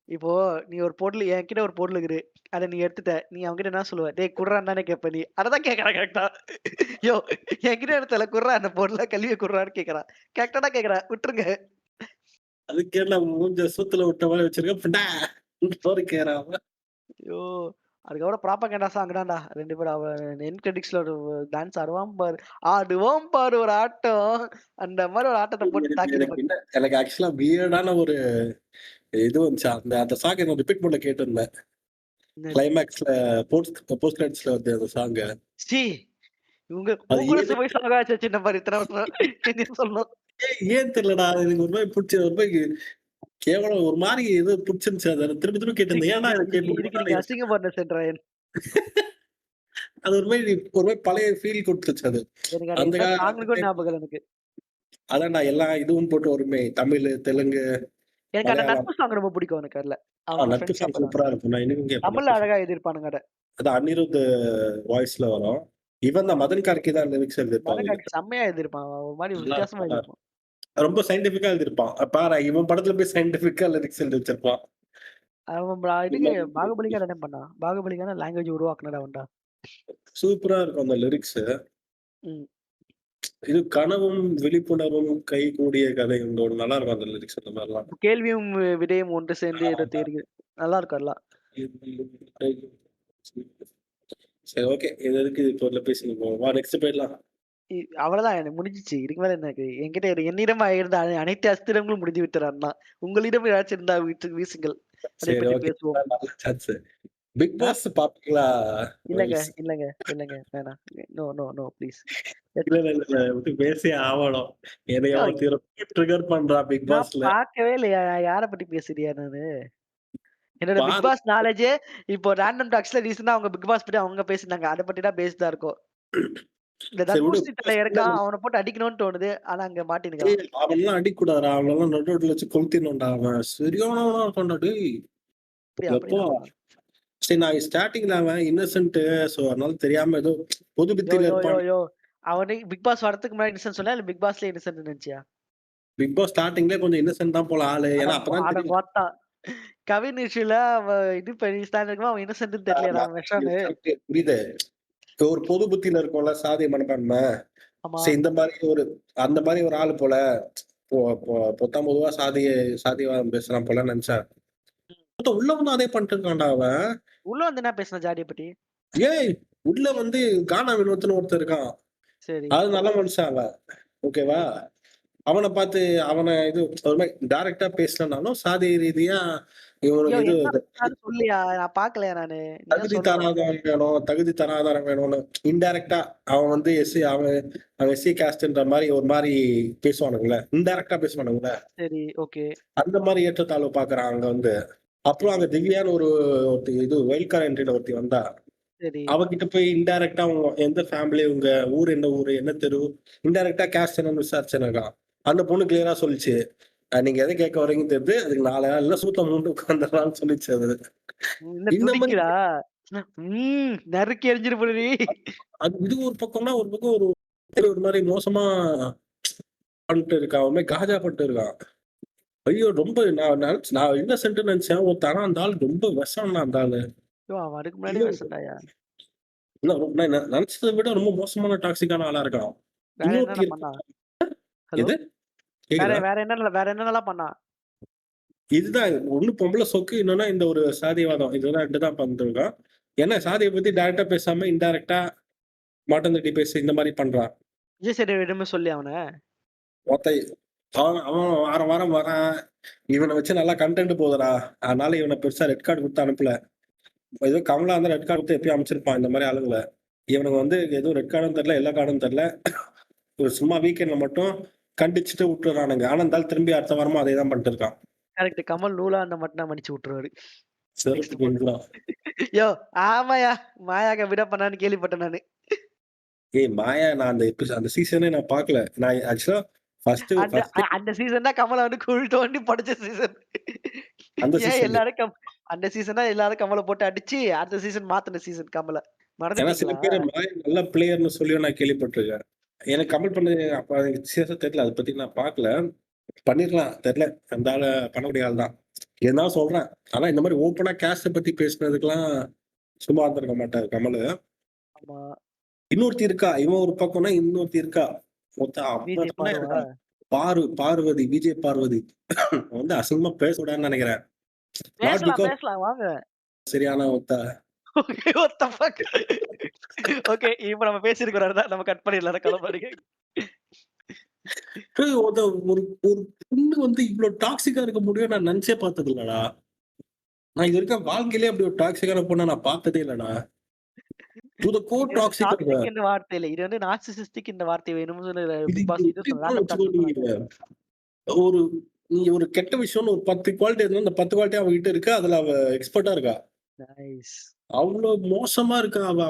S3: இப்போ நீ ஒரு பொருள் என்கிட்ட ஒரு பொருள் இருக்குது. அத நீ எடுத்துட்ட. நீ அவன்கிட்ட என்ன சொல்லுவ? டேய் குட்றான்னு தானே கேட்ப நீ. அததான் கேட்கறான் கரெக்ட்டா. யோவ் என்கிட்ட எடுத்தல குட்றா அந்த பொருள கழுவி குட்றான்னு கேட்கறான். கரெக்ட்டா தான் கேட்கறான். விட்டுருங்க.
S4: அதுக்கு என்ன மூஞ்ச சூத்துல விட்ட மாரி வச்சிருக்க. படா ஒரு கேராம.
S3: ஐயோ! அதுக்கப்புறம் ப்ராபகண்டா சாங் தான்டா. 2 பேரும் அவன் எண்ட் கிரெடிட்ஸ்ல ஒரு டான்ஸ் ஆடுவான் பாரு. ஆடுவோம் பாரு ஒரு ஆட்டம். அந்த மாரி ஒரு ஆட்டத்த போட்டு
S4: எனக்கு எனக்கு
S3: தாக்கியிருப்பாரு.
S4: என்ன எனக்கு ஆக்சுவலா வியர்டான ஒரு இது வந்துச்சு. அந்த அந்த சாங் நான் ரிப்பீட் பண்ண கேட்டிருந்தேன்.
S3: என்னது?
S4: கிளைமாக்ஸ்ல போஸ்ட் கிரெடிட்ஸ்ல வருது அந்த சாங்.
S3: ச்சீ! இவங்க
S4: அது
S3: உன் கூட
S4: ஏன்னு
S3: போய் சாகாச்சு வச்சிருந்த பாரு இத்தன வருஷம். என்ன சொல்லணும்?
S4: ஏன் தெரியலடா. எனக்கு ஒரு மாரி புடிச்சு ஒரு மாரி கேவலம் ஒரு மாரி ஏதோ புடிச்சிருந்துச்சு. அத திருப்பி திருப்பி கேட்டிருந்தேன்.
S3: இதுக்கு
S4: ஏன்டா
S3: இதுக்கு
S4: இத
S3: இதுக்கு
S4: கேட்க
S3: இதுக்கு நீங்க அசிங்கப்படுற சென்றாயன்.
S4: அது ஒரு மாரி பழைய ஃபீல் குடுத்துச்சு அது.
S3: எனக்கு அது
S4: அந்த
S3: என்ன சாங்ன்னு கூட
S4: அந்த
S3: ஞாபகம் இல்ல எனக்கு.
S4: அதான்டா எல்லா இதுவும் போட்டு வருமே. தமிழு, தெலுங்கு,
S3: எனக்கு அந்த
S4: மலையாளம்.
S3: நட்பு சாங் ரொம்ப பிடிக்கும் எனக்கு அதுல. அவங்களோட
S4: நட்பு
S3: ஃப்ரெண்ட்ஷிப்
S4: சாங்
S3: எல்லாம்.
S4: சூப்பரா இருக்கும். நான் இன்னைக்கும் கேட்பேன்
S3: தமிழ்ல
S4: நட்பு சாங்.
S3: அழகா எழுதியிருப்பானுங்க அத.
S4: அது அனிருத் வாய்ஸ்ல வரும். இவன் தான் மதன் கார்கே தான் லிரிக்ஸ் எழுதியிருப்பான் அதுக்கு.
S3: மதன்கார்த்தி செம்மையா எழுதியிருப்பான். ஒரு மாரி
S4: நல்லா
S3: வித்தியாசமா
S4: இருக்கும். நல்லா இருக்கும்.
S3: எழுதியிருப்பான்.
S4: ரொம்ப சயின்டிஃபிக்கா எழுதியிருப்பான். பாரேன் இவன் படத்துல போய் சயின்டிஃபிக்கா லிரிக்ஸ் எழுதி வச்சிருப்பான்.
S3: அவன் இதுக்கு பாகுபலிக்கு அதானே பண்ணான். பாகுபலிக்கான லாங்குவேஜ் உருவாக்குனது அவன்தான்.
S4: சூப்பரா இருக்கும் அந்த லிரிக்ஸ்.
S3: ம்.
S4: இது கனவும், விழிப்புணர்வும் கைகூடிய கதை உண்டு. நல்லா இருக்கும் அந்த லிரிக்ஸ் அந்த மாரிலாம்.
S3: கேள்வியும் விடையும் ஒன்று சேர்ந்து ஏதோ தேறுகிறது. நல்லா இருக்கும் எல்லாம்.
S4: சரி ஓகே. இது எதுக்கு இப்போ பேசிட்டு போவோம். வா நெக்ஸ்ட் போயிடலாம்.
S3: அவ்வளவுதான் எனக்கு முடிஞ்சிச்சு. இதுக்கு மேல எனக்கு என்கிட்ட என்னிடம் இருந்த அனைத்து அஸ்திரங்களும் முடிந்து விட்டன அண்ணா. உங்களிடம் ஏதாச்சும் இருந்தா வீசுங்கள். அதை
S4: சரி
S3: பற்றி
S4: ஓகே.
S3: பேசுவோம்.
S4: நல்ல சான்ஸ். பிக்
S3: ஆ?
S4: பாஸ் பாப்பீங்களா?
S3: இல்லங்க,
S4: மகிழ்ஸ்.
S3: இல்லங்க, இல்லங்க. வேணாம். No, no, no please.
S4: இல்ல. வந்து பேசியே ஆவணும். என்னைய
S3: யோ
S4: ஒருத்தி ட்ரிகர் பண்றா பிக்
S3: நான்
S4: பாஸ்ல.
S3: பார்க்கவே இல்லையா. யார பத்தி பேசுறியா நானு? என்னோட பிக்
S4: பாரு.
S3: பாஸ் நாலேட்ஜே இப்போ ரேண்டம் டாக்ஸ்ல ரீசென்ட்டா அவங்க பிக் பாஸ் பத்தி அவங்க பேசினாங்க. அத பத்தி தான் பேசிட்டு தான் இருக்கோம். இந்த
S4: சரி விடு.
S3: தர்பூசணி தலை இருக்கான். அவன போட்டு அடிக்கணும்னு தோணுது. ஆனா அங்க மாட்டினுக்கான்.
S4: டேய், அவன்லாம் அடிக்கூடாதுடா. அவனெல்லாம் நடு ரோட்ல வச்சு கொளுத்திடணும்டா அவன். சரியானவனா இருக்கான்டா டேய்.
S3: அப்படியா
S4: எப்போ
S3: அப்படின்னா
S4: சரி நான் ஸ்டார்டிங்ல அவன் இன்னசென்ட். சோ அதனால தெரியாம ஏதோ பொது
S3: யோ
S4: புத்தியில
S3: யோ யோ
S4: இருப்பான்.
S3: யோ அவனே பிக் பாஸ் வரதுக்கு முன்னாடி இன்னசென்ட் சொன்னா இல்ல பிக் பாஸ்ல இன்னசென்ட் நினைச்சியா?
S4: பிக் பாஸ் ஸ்டார்டிங்லயே கொஞ்சம் இன்னசென்ட் தான் போல ஆளு.
S3: அட
S4: ஏன்னா அப்பதான்
S3: அட
S4: தெரியும்.
S3: போத்தா. கவின் இஷ்யூல இது பண்ணி ஸ்டாண்ட் இருக்குமா அவன் இன்னசென்ட்னு தெரியலடா அவன் விஷம்னு.
S4: புரியுது. ஒரு பொது புத்தியில இருக்கும்ல சாதி மனப்பான்மை.
S3: ஆமா.
S4: சரி இந்த மாதிரி அந்த மாதிரி ஒரு ஆளு போல. பொத்தாம் பொதுவா சாதிவாதம் பேசுறான் போல நினைச்சேன். உள்ள வந்து அதே பண்ணிட்டு இருக்கான்டா அவன்.
S3: உள்ள வந்து என்ன பேசுன ஜாடிய பத்தி?
S4: ஏய் உள்ள வந்து கானா வினோத்னு ஒருத்தன் இருக்கான்.
S3: சரி.
S4: அது நல்ல மனுஷன் அவன். ஓகேவா? அவன பார்த்து அவன இது ஒரு மாரி டைரக்ட்டா பேசலனாலும் சாதி ரீதியா
S3: யோ
S4: இவனுக்கு இது
S3: என்ன பேசுனான்னு சொல்லியா? நான் பார்க்கலையா நானு. நீ தான்
S4: தகுதி
S3: சொல்லணும்.
S4: தராதரம் வேணும், தகுதி தராதரம் வேணும்னு இன்டைரக்ட்டா அவன் வந்து அவன் எஸ்சி காஸ்ட்ன்ற மாரி ஒரு மாரி பேசுவானுங்கல்ல. இன்டைரக்ட்டா பேசுவானுங்கல்ல.
S3: சரி, ஓகே.
S4: அந்த மாரி ஏற்றத்தாழ்வு பார்க்குறான் அங்க வந்து. அப்புறம்
S3: சரி,
S4: அங்க திவ்யான்னு ஒருத்தி இது வைல்ட் கார்ட் என்ட்ரில ஒருத்தி வந்தா.
S3: சரி.
S4: அவகிட்ட போய் இன்டைரக்ட்டா உங்க எந்த ஃபேமிலி, உங்க ஊர் என்ன ஊரு, என்ன தெரு, இன்டைரக்ட்டா காஸ்ட் என்னன்னு விசாரிச்சுருக்கான். அந்த பொண்ணு கிளியரா சொல்லுச்சு. நீங்க எத கேட்க வர்றீங்கன்னு தெரியுது. அதுக்கு 4 நாள்ல சூத்த மூண்டு உட்கார்ந்துடலாம்னு சொல்லிச்சு அது.
S3: இல்ல
S4: இந்த மாரி
S3: துடிக்குதா? நறுக்கி எறிஞ்சிரு போலடி.
S4: இது ஒரு பக்கம்னா, ஒரு பக்கம் ஒரு மாரி மோசமா பண்ணிட்டு இருக்கான். ஒரு மாரி காஜா பண்ணிட்டு இருக்கான். ஐயோ! ரொம்ப நான் இன்னசென்ட்ன்னு நெனச்சேன். ஆனா அந்த ஆள் ரொம்ப விஷம்ண்ணா அந்த ஆளு.
S3: யோ அவன் அதுக்கு முன்னாடியே
S4: ஐயோ!
S3: விஷம்டாயா?
S4: நான் நெனச்சத விட ரொம்ப மோசமான டாக்ஸிக்கான ஆளா இருக்கான்.
S3: வேற
S4: இன்னொருத்தி
S3: என்னடா
S4: இருக்கா.
S3: பண்ணா? ஹலோ?
S4: எது?
S3: வேற
S4: கேக்குதா?
S3: வேற என்னலாம் பண்ணா?
S4: இதுதான் ஒண்ணு பொம்பள சொக்கு, இன்னொன்னு இந்த ஒரு சாதிவாதம். இதுதான் 2 தான் பண்ணிருக்கான். ஏன்னா சாதிய பத்தி டைரக்ட்டா பேசாம இன்டைரக்ட்டா மாட்டம் தட்டி பேசி இந்த மாரி பண்றான்.
S3: விஜய் சேதுபதியிடமே சொல்லி அவன.
S4: ஒருத்தன் அவன் அவன் வாரம் வாரம் வரான். இவன வச்சு நல்லா கன்டென்ட் போகுதுடா. அதனால இவன பெருசா ரெட் கார்ட் குடுத்து அனுப்பல. ஏதோ கமலா இருந்தா ரெட் கார்ட் குடுத்து எப்பயும் அனுப்பிச்சிருப்பான் இந்த மாரி ஆளுங்கள. இவனுங்க வந்து எதுவும் ரெட் கார்டும் தெரியல, எல்லோ கார்டும் தெரியல. ஒரு சும்மா வீக்கெண்ட்ல மட்டும் கண்டிச்சுட்டு விட்டுறானுங்க. ஆனா இந்த ஆள் திரும்பி அடுத்த வாரமும் அதே தான் பண்ணிட்டு இருக்கான்.
S3: கரெக்ட். கமல் நூலா அந்த மட்டும் மன்னிச்சு விட்டுருவாரு.
S4: செருப்பு
S3: நெக்ஸ்ட் போங்க.
S4: பிஞ்சுதான்.
S3: யோ ஆமாயா. மாயாக்க விட பண்ணான்னு கேள்விப்பட்டேன் நானு.
S4: ஏய் மாயா நான் அந்த சீசனே நான் பார்க்கல. நான் ஆக்சுவலா
S3: அந்த
S4: ஃபர்ஸ்ட்
S3: அந்த சீசன் தான் கமல வந்து குழி தோண்டி புதைச்ச சீசன்.
S4: அந்த
S3: ஏன்
S4: சீசன்.
S3: எல்லாரும் அந்த சீசன் தான் எல்லாரும் கமல போட்டு அடிச்சு அடுத்த சீசன் மாத்துன சீசன் கமல.
S4: ஏன்னா சில
S3: மறந்துட்டீங்களா?
S4: பேரு மாயா நல்ல பிளேயர்ன்னு சொல்லியும் நான் கேள்விப்பட்டிருக்கேன். எனக்கு கமெண்ட் பண்ணது அப்ப எனக்கு சீரியஸா தெரியல. அத பத்தி நான் பார்க்கல. பண்ணிருக்கலாம். தெரியல. அந்த ஆள பண்ணக்கூடிய ஆள் தான். இருந்தாலும் சொல்றேன். ஆனா இந்த மாரி ஓப்பனா காஸ்ட்ட பத்தி பேசுனதுக்கெல்லாம் சும்மா இருந்திருக்க மாட்டாரு கமலு.
S3: ஆமா.
S4: இன்னொருத்தி இருக்கா. இவன் ஒரு பக்கம்னா இன்னொருத்தி இருக்கா. மொத்தம்
S3: விஜய்
S4: அப்பட்டமா
S3: பார்வா?
S4: இருக்கா. பார்வதி, விஜய் பார்வதி. வந்து அசிங்கமா பேசக்கூடாதுன்னு நெனைக்கிறேன். நாட்
S3: பேசலாம்,
S4: பிகாஸ்
S3: பேசலாம் வாங்க.
S4: சரியான ஒத்த.
S3: What the fuck. ஓகே இப்ப நம்ம பேசியிருக்கிறோம் தான் நம்ம கட் பண்ணிடலாம் கிளம்பாருங்க.
S4: ஒரு ஒரு ஒரு பொண்ணு வந்து இவ்ளோ டாக்ஸிக்கா இருக்க முடியும்னு நான் நெனச்சே பார்த்தது இல்லடா. நான் இது வரைக்கும் வாழ்க்கையிலே அப்படி ஒரு டாக்ஸிக்கான பொண்ண நான் பார்த்ததே இல்லடா. டு த கோர்
S3: இது வந்து
S4: டாக்ஸிக் அவ.
S3: டாக்ஸிக் என்ற வார்த்தை இல்ல. இது வந்து நார்சிசிஸ்டிக் இந்த வார்த்தை வேணும்னு சொல்லி
S4: இது
S3: பிக்
S4: இது
S3: பாஸ் இது
S4: எப்படி இருக்கும்னு
S3: ரேண்டம்
S4: வச்சுக்கோ
S3: தாட்
S4: நீ.
S3: சொன்னாங்க.
S4: ஒரு நீ ஒரு கெட்ட விஷயம்னு ஒரு 10 குவாலிட்டி இருந்தா, அந்த 10 குவாலிட்டி அவகிட்ட இருக்கு. அதுல அவ எக்ஸ்பர்ட்டா இருக்கா.
S3: நைஸ்.
S4: அவ்ளோ மோசமா இருக்கா அவ.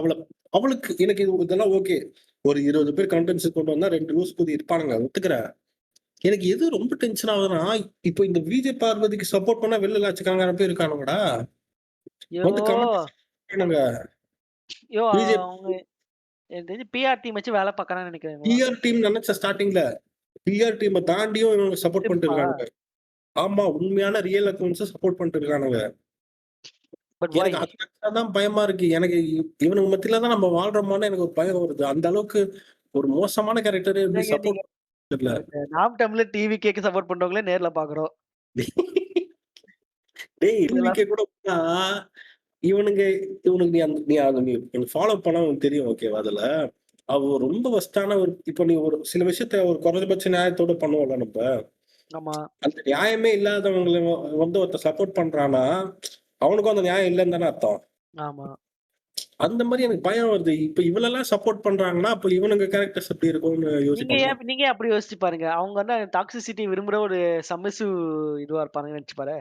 S4: அவளுக்கு எனக்கு இது இதெல்லாம் ஓகே. ஒரு 20 பேர் கண்டென்ட்ஸ் கொண்டு வந்தா 2 லூஸ் கூதி இருப்பானுங்க. ஒத்துக்கிறேன். எனக்கு எது ரொம்ப டென்ஷன் ஆகுதுன்னா, இப்போ இந்த விஜய் பார்வதிக்கு சப்போர்ட் பண்ணா வெளில லட்சக்கணக்கான பேர் இருக்கானுங்கடா.
S3: யோ
S4: வந்து கமெண்ட் பண்ணுங்க.
S3: யோ
S4: விஜய்
S3: அவங்க எனக்கு தெரிஞ்சு பிஆர் டீம் வச்சு வேலை பார்க்கறான்னு நினைக்கிறேன் இவங்கலாம்.
S4: பிஆர் டீம் நெனச்ச ஸ்டார்ட்டிங்ல. பிஆர் டீம தாண்டியும் இவங்க சப்போர்ட் பண்ணிட்டு
S3: சிம்பா.
S4: இருக்கானுங்க. ஆமா, உண்மையான ரியல் அக்கவுண்ட்ஸ சப்போர்ட் பண்ணிட்டு இருக்கானுங்க.
S3: But why?
S4: எனக்கு அத நெனச்சா தான் பயமா இருக்கு. எனக்கு இவனுங்க மத்தியில தான் நம்ம வாழ்றோமான்னு எனக்கு ஒரு பயம் வருது. அந்த அளவுக்கு ஒரு மோசமான கேரக்டரே எப்படி
S3: என்னங்க நீங்க
S4: சப்போர்ட் தெரியல.
S3: நாம் தமிழர் டிவிகேக்கு சப்போர்ட் பண்றவங்களே நேர்ல பார்க்குறோம்.
S4: டேய்
S3: இதெல்லாம்
S4: டிவிக்கே கூட போனா, இவனுங்க இவனுக்கு நீ எனக்கு ஃபாலோ பண்ணா உனக்கு தெரியும் ஓகேவா அதுல. அவ ரொம்ப வொர்ஸ்ட்டான இப்ப நீ ஒரு சில விஷயத்த ஒரு குறைந்தபட்ச நியாயத்தோட பண்ணுவோம்ல நம்ப.
S3: ஆமா.
S4: அந்த நியாயமே இல்லாதவங்கள வந்து ஒருத்தன் சப்போர்ட் பண்றான்னா, அவனுக்கும் அந்த நியாயம் இல்லன்னு தானே அர்த்தம்.
S3: ஆமா.
S4: அந்த மாரி எனக்கு பயம் வருது. இப்ப இவளெல்லாம் சப்போர்ட் பண்றாங்கன்னா, அப்ப இவனுங்க கேரக்டர்ஸ் எப்படி இருக்கும்னு யோசிப்பாங்க.
S3: நீங்க ஏன் அப்படி யோசிச்சு பாருங்க. அவங்க வந்து டாக்ஸிசிட்டி விரும்புற ஒரு சப்மிசிவ் இதுவா இருப்பாங்கன்னு நினைச்சு பாரு.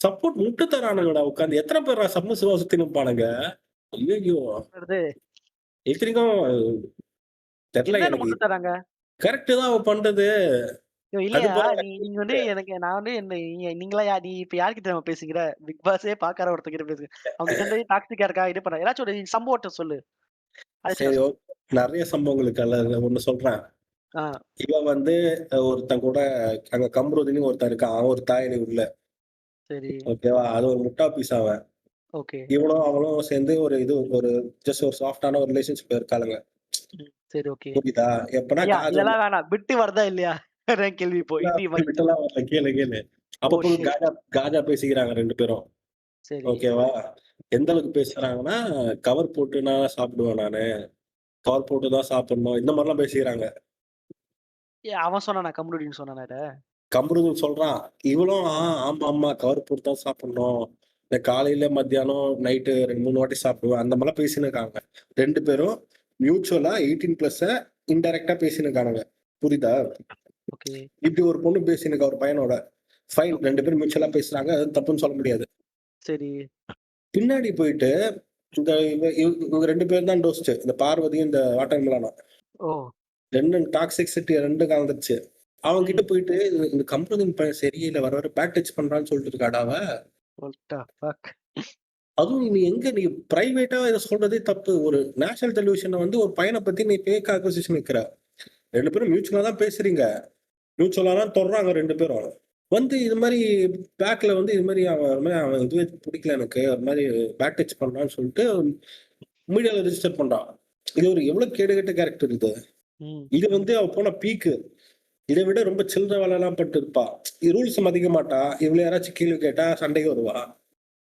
S4: சப்போர்ட் முட்டு தரானுங்கடா உட்கார்ந்து. எத்தன பேர்டா சப்மிசிவா சுத்தி நிப்பானுங்க. ஐயய்யோ!
S3: வருது.
S4: இத்தனைக்கும் தெரியல
S3: என்னன்னு
S4: எனக்கு.
S3: முட்டு தராங்க?
S4: கரெக்ட் தான் அவ பண்றது. அது
S3: இல்லையா?
S4: பரவாயில்ல.
S3: நீங்க வந்து நான் வந்து நீங்களா நீ இப்ப யார்கிட்ட தெரியுமா பேசுகிற? பிக் பாஸே பாக்காத ஒருத்தர்கிட்ட பேசுற. அவங்க கிட்ட இருந்து டாக்ஸிக்கா இருக்கா? இது பண்ண. ஏதாச்சும் ஒரு சம்பவத்த சொல்லு. அதாச்சும்
S4: சரி,
S3: நான்
S4: ஓகே. நெறைய சம்பவங்களுக்கு அல்ல ஒண்ணு சொல்றேன்.
S3: ஆ
S4: இவன் வந்து ஒருத்தன் கூட அங்க கம்ருதீன்னு ஒருத்தன் இருக்கான். அவன் ஒரு தாயணி உள்ள.
S3: சரி.
S4: ஓகேவா? அது ஒரு முட்டா பீஸ் அவன்.
S3: ஓகே.
S4: இவனும் அவளும் சேர்ந்து ஒரு ஜஸ்ட் ஒரு சாஃப்ட்டான ஒரு ரிலேஷன்ஷிப்ல இருக்காளுங்க.
S3: சரி ஓகே.
S4: புரியுதா? எப்பன்னா
S3: ஐயா
S4: காஜல்
S3: இதெல்லாம் வேணாம். விட்டு வருதா இல்லையா? அதான் கேள்வி இப்போ.
S4: விட்டுலாம்
S3: இது மாரி.
S4: விட்டுலாம் வரல. கேளு கேளு.
S3: ஓ
S4: அப்பப்போ
S3: ஷிட்.
S4: காஜா காஜா பேசிக்கிறாங்க 2 பேரும்.
S3: சரி.
S4: ஓகேவா? எந்த அளவுக்கு பேசுறாங்கன்னா, கவர் போட்டு நான் சாப்பிடுவேன் நானு. கவர் போட்டு தான் சாப்பிடணும். இந்த மாரிலாம் பேசிக்கிறாங்க.
S3: அவன் சொன்னானா? கம்ருதீன் சொன்னானா இத?
S4: கம்ருதீன் சொல்றான். இவளும் ஆமாமா கவர் போட்டு தான் சாப்பிடணும். இந்த காலையில, மத்தியானம், நைட்டு 2, 3 வாட்டி சாப்பிடுவேன். அந்த மாரிலாம் பேசின்னு இருக்காங்க. 2 பேரும் மியூச்சுவலா 18+, இன்டைரக்ட்டா பேசின்னு இருக்கானுங்க. புரியுதா?
S3: ஓகே.
S4: இப்படி ஒரு பொண்ணு பேசின்னு இருக்கா ஒரு பையனோட. Fine,
S3: okay.
S4: 2 பேரும் மியூச்சுவலா பேசுறாங்க. அது தப்புன்னு சொல்ல முடியாது.
S3: சரி.
S4: பின்னாடி போயிட்டு இந்த இவங்க 2 பேரும் தான் டோஸ்ட். இந்த பார்வதியும், இந்த வாட்டர் மெலனும்.
S3: ஓ!
S4: 2 டாக்ஸிசிட்டி 2 கலந்துருச்சு. அவன் கிட்ட
S3: ம்.
S4: போயிட்டு இந்த கம்ருதீன் பையன் சரியில்ல. வர வர பேக் டச் பண்றான்னு சொல்லிட்டு இருக்காடா அவ.
S3: What the fuck.
S4: அதுவும் நீ பிரைவேட்டா இத சொல்றதே தப்பு. ஒரு நேஷனல் டெலிவிஷன்ல வந்து ஒரு பையன பத்தி நீ ஃபேக் அக்யூசேஷன் வைக்கிற. 2 பேரும் மியூச்சுவலா தான் பேசுறீங்க. மியூச்சுவலா தான் தொடுறாங்க 2 பேரும். வந்து இது மாரி பேக்ல வந்து இது மாரி அவன் இதுவே புடிக்கல எனக்கு. ஒரு மாரி பேக் டச் பண்றான்னு சொல்லிட்டு மீடியால ரிஜிஸ்டர் பண்றான். இது ஒரு எவ்வளவு கேடுகெட்ட கேரக்டர் இது.
S3: ம்.
S4: இது வந்து அவ போன பீக்கு. இத விட ரொம்ப சில்லற வேலைலாம் பட்டு இருப்பா. ரூல்ஸ் மதிக்க மாட்டா. இவள யாராச்சும் கேள்வி கேட்டா சண்டைக்கு வருவா.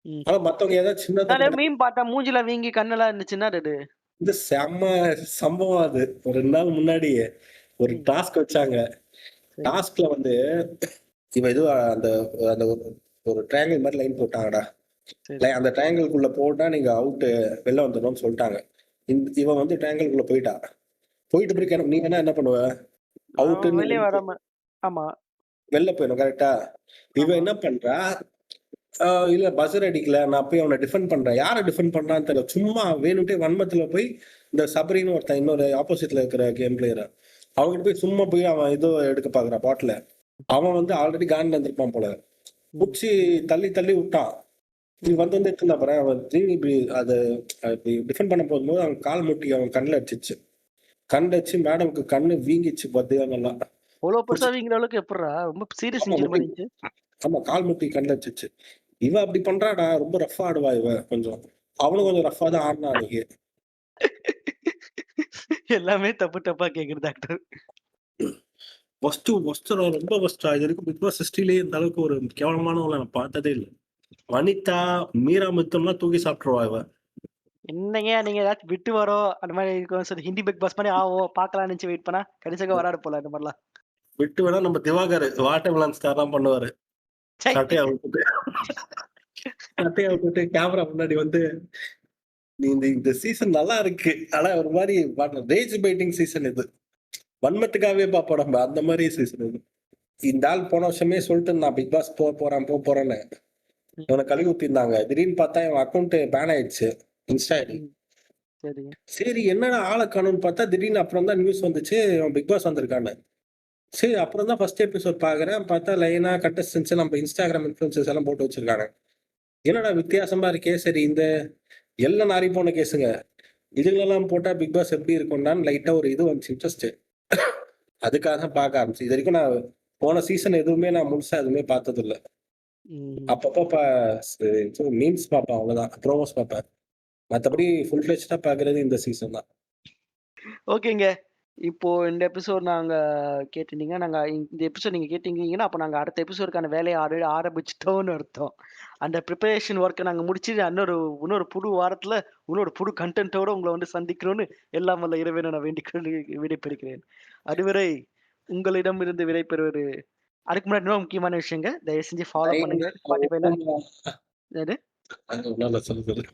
S3: ம்.
S4: ஆனா மத்தவங்க ஏதாவது சின்ன
S3: நான்
S4: தப்பு
S3: மீம் பார்த்தேன். மூஞ்சில வீங்கி கண்ணெல்லாம் இருந்துச்சு. என்னது அது?
S4: இது செம்ம சம்பவம் அது. ஒரு 2 நாள் முன்னாடி ஒரு
S3: ம்.
S4: டாஸ்க் வச்சாங்க.
S3: சரி,
S4: டாஸ்க்ல வந்து இவ ஏதோ அந்த அந்த ஒரு ட்ரையாங்கிள் மாரி லைன் போட்டாங்கடா.
S3: சரி.
S4: அந்த ட்ரையாங்கிள்குள்ள போட்டா நீங்க அவுட் வெளில வந்துடணும்னு சொல்லிட்டாங்க. இவன் வந்து ட்ரையாங்கிள்குள்ள போயிட்டா. போயிட்ட பிறகு நீ என்ன பண்ணுவ?
S3: அவன்
S4: அவுட்ன்னு
S3: வெளிய வராம ஆமா.
S4: வெளில போயிடும் கரெக்ட்டா? இவ
S3: ஆமா.
S4: என்ன பண்றா? ஆ இல்ல பஸர் அடிக்கல. நான் போய் அவன டிஃபெண்ட் பண்றேன். யார டிஃபெண்ட் பண்றான்னு தெரியல. சும்மா வேணும்ட்டே வன்மத்துல போய் இந்த சபரின்னு ஒருத்தன் இன்னொரு ஆப்போசிட்ல இருக்கிற கேம் பிளேயர். அவன்கிட்ட போய் சும்மா போய் அவன் ஏதோ எடுக்க பாக்குறான் பாட்டில. அவன் வந்து ஆல்ரெடி கான்ல இருந்திருப்பான் போல.
S3: ம்.
S4: புடிச்சு தள்ளி தள்ளி விட்டான். இது
S3: ம்.
S4: வந்து எடுத்துருந்தா பாரு. அவன் திரும்பி இப்படி அது இப்படி டிஃபெண்ட் பண்ண போகும்போது அவன் கால் முட்டி அவன் கண்ணுல அடிச்சிச்சு. கண்ணுல அடிச்சு மேடம்க்கு கண்ணு வீங்கிச்சு பாத்தியா நல்லா.
S3: அவ்ளோ பெருசா
S4: புடிச்சு
S3: வீங்குற அளவுக்கு எப்புட்றா? ரொம்ப சீரியஸ்
S4: ஆமா
S3: இன்ஜுரி
S4: முட்டி
S3: மாரி இருந்துச்சு.
S4: ஆமா கால் முட்டி கண்ணுல அடிச்சிச்சு. இவ அப்படி பண்றாடா. ரொம்ப ரஃப்பா ஆடுவா இவ கொஞ்சம். அவனும் கொஞ்சம் ரஃப்பா தான் ஆடுனான் அன்னைக்கு.
S3: எல்லாமே தப்பு தப்பா கேக்குது டாக்டர்.
S4: ஒஸ்ட்டு ரொம்ப ஒஸ்ட்டா. இதுவரைக்கும் பிக் பாஸ் ஹிஸ்டரியிலேயே இந்த அளவுக்கு ஒரு கேவலமானவங்கள நான் பார்த்ததே இல்ல. வனிதா, மீரா மிதுன்லாம் தூக்கி சாப்ட்டுருவா இவ.
S3: என்னங்க நீங்க ஏதாச்சும் விட்டு வரோம், அந்த மாரி இருக்கும் சரி ஹிந்தி பிக் பாஸ் மாரி ஆவும், பார்க்கலாம்னு நெனச்சு வெயிட் பண்ணா, கடைசியா வராரு போல அந்த மாரிலாம்.
S4: விட்டு வேணா நம்ம திவாகர் வாட்டர்மெலன் ஸ்டார் தான் பண்ணுவாரு.
S3: ச்சை!
S4: சட்டைய விட்டுட்டு சட்டைய விட்டுட்டு கேமரா முன்னாடி வந்து, "நீ இந்த இந்த சீசன் நல்லா இருக்கு. ஆனா ஒரு மாரி ரேஜ் பைட்டிங் சீசன் இது. வன்மத்துக்காகவே பார்ப்போம் நம்ம. அந்த மாரி சீசன் இது." இந்த ஆள் போன வருஷமே சொல்லிட்டு இருந்தான் பிக் பாஸ் போறேன்னு.
S3: ம்,
S4: இவன கழுவி ஊத்திருந்தாங்க. திடீர்னு பார்த்தா இவன் அக்கவுண்ட் பேன் ஆயிடுச்சு. Insta ID.
S3: ம். சரி.
S4: சரி என்னடா ஆள காணோம்னு பார்த்தா, திடீர்னு அப்புறம் தான் நியூஸ் வந்துச்சு, அவன் பிக் பாஸ் வந்திருக்கான்னு. சரி அப்புறம் தான் ஃபர்ஸ்ட் எபிசோட் பார்க்குறேன். பார்த்தா லைனா கண்டஸ்டன்ட்ஸ் நம்ம இன்ஸ்டாகிராம் இன்ஃப்ளூயன்சர்ஸ் எல்லாம் போட்டு வச்சிருக்காங்க. என்னடா வித்தியாசமா இருக்கே! சரி இந்த எல்லாம் நாறி போன கேஸுங்க. இதுங்களெல்லாம் போட்டா பிக் பாஸ் எப்படி இருக்கும்டான்னு லைட்டா ஒரு இது வந்துச்சு இன்ட்ரெஸ்ட். அதுக்காக தான் பார்க்க ஆரம்பிச்சேன். இதுவரைக்கும் நான் போன சீசன் எதுவுமே நான் முழுசா எதுவுமே பார்த்ததில்ல.
S3: ம்.
S4: அப்பப்போ மீம்ஸ் பார்ப்பேன் அவ்வளோதான். ப்ரோமோஸ் பார்ப்பேன். மத்தபடி ஃபுல் ஃபிளெட்ஜ்டா பார்க்குறது இந்த சீசன் தான்.
S3: ஓகேங்க. இப்போ இந்த எபிசோட் நாங்க கேட்டிருந்தீங்க. இந்த எபிசோட் நீங்க கேட்டீங்கன்னா, அப்ப நாங்க அடுத்த எபிசோடுக்கான வேலைய ஆல்ரெடி ஆரம்பிச்சுட்டோம்னு அர்த்தம். அந்த பிரிப்பரேஷன் வொர்க்க நாங்க முடிச்சு இன்னொரு இன்னொரு புது வாரத்துல, இன்னொரு புது கன்டென்ட்டோட உங்கள வந்து சந்திக்கணும்னு எல்லாம் வல்ல இறைவனை நான் வேண்டிக் கொண்டு விடைபெறுகிறேன். அதுவரை உங்களிடமிருந்து விடைபெறுவது அதுக்கு முன்னாடி இன்னொரு முக்கியமான விஷயங்க. தயவு செஞ்சு ஃபாலோ பண்ணுங்க Spotifyல. என்னது?
S4: ஒண்ணும் இல்ல சொல்லு சொல்லு.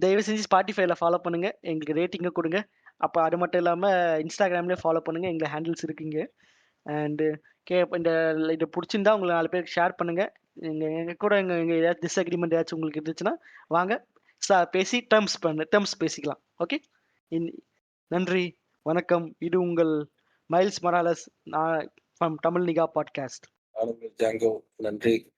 S3: தயவு செஞ்சு Spotifyல ஃபாலோ பண்ணுங்க. எங்களுக்கு ரேட்டிங்க குடுங்க. அப்ப அது மட்டும் இல்லாம Instagramலயும் ஃபாலோ பண்ணுங்க. எங்க ஹேண்டில்ஸ் இருக்குங்க. அண்ட் இந்த இது புடிச்சிருந்தா உங்க 4 பேருக்கு ஷேர் பண்ணுங்க. எங்க எங்க கூட எங்க எங்க ஏதாச்சும் டிஸ்அக்ரீமென்ட் ஏதாச்சும் உங்களுக்கு இருந்துச்சுன்னா, வாங்க பேசி டெர்ம்ஸ் பேசிக்கலாம். ஓகே? இன் நன்றி. வணக்கம். இது உங்கள் மைல்ஸ் மொராலஸ். நான் ஃப்ரம் தமிழ் நிகா பாட்காஸ்ட்.
S4: நானும் ஜாங்கோ. நன்றி.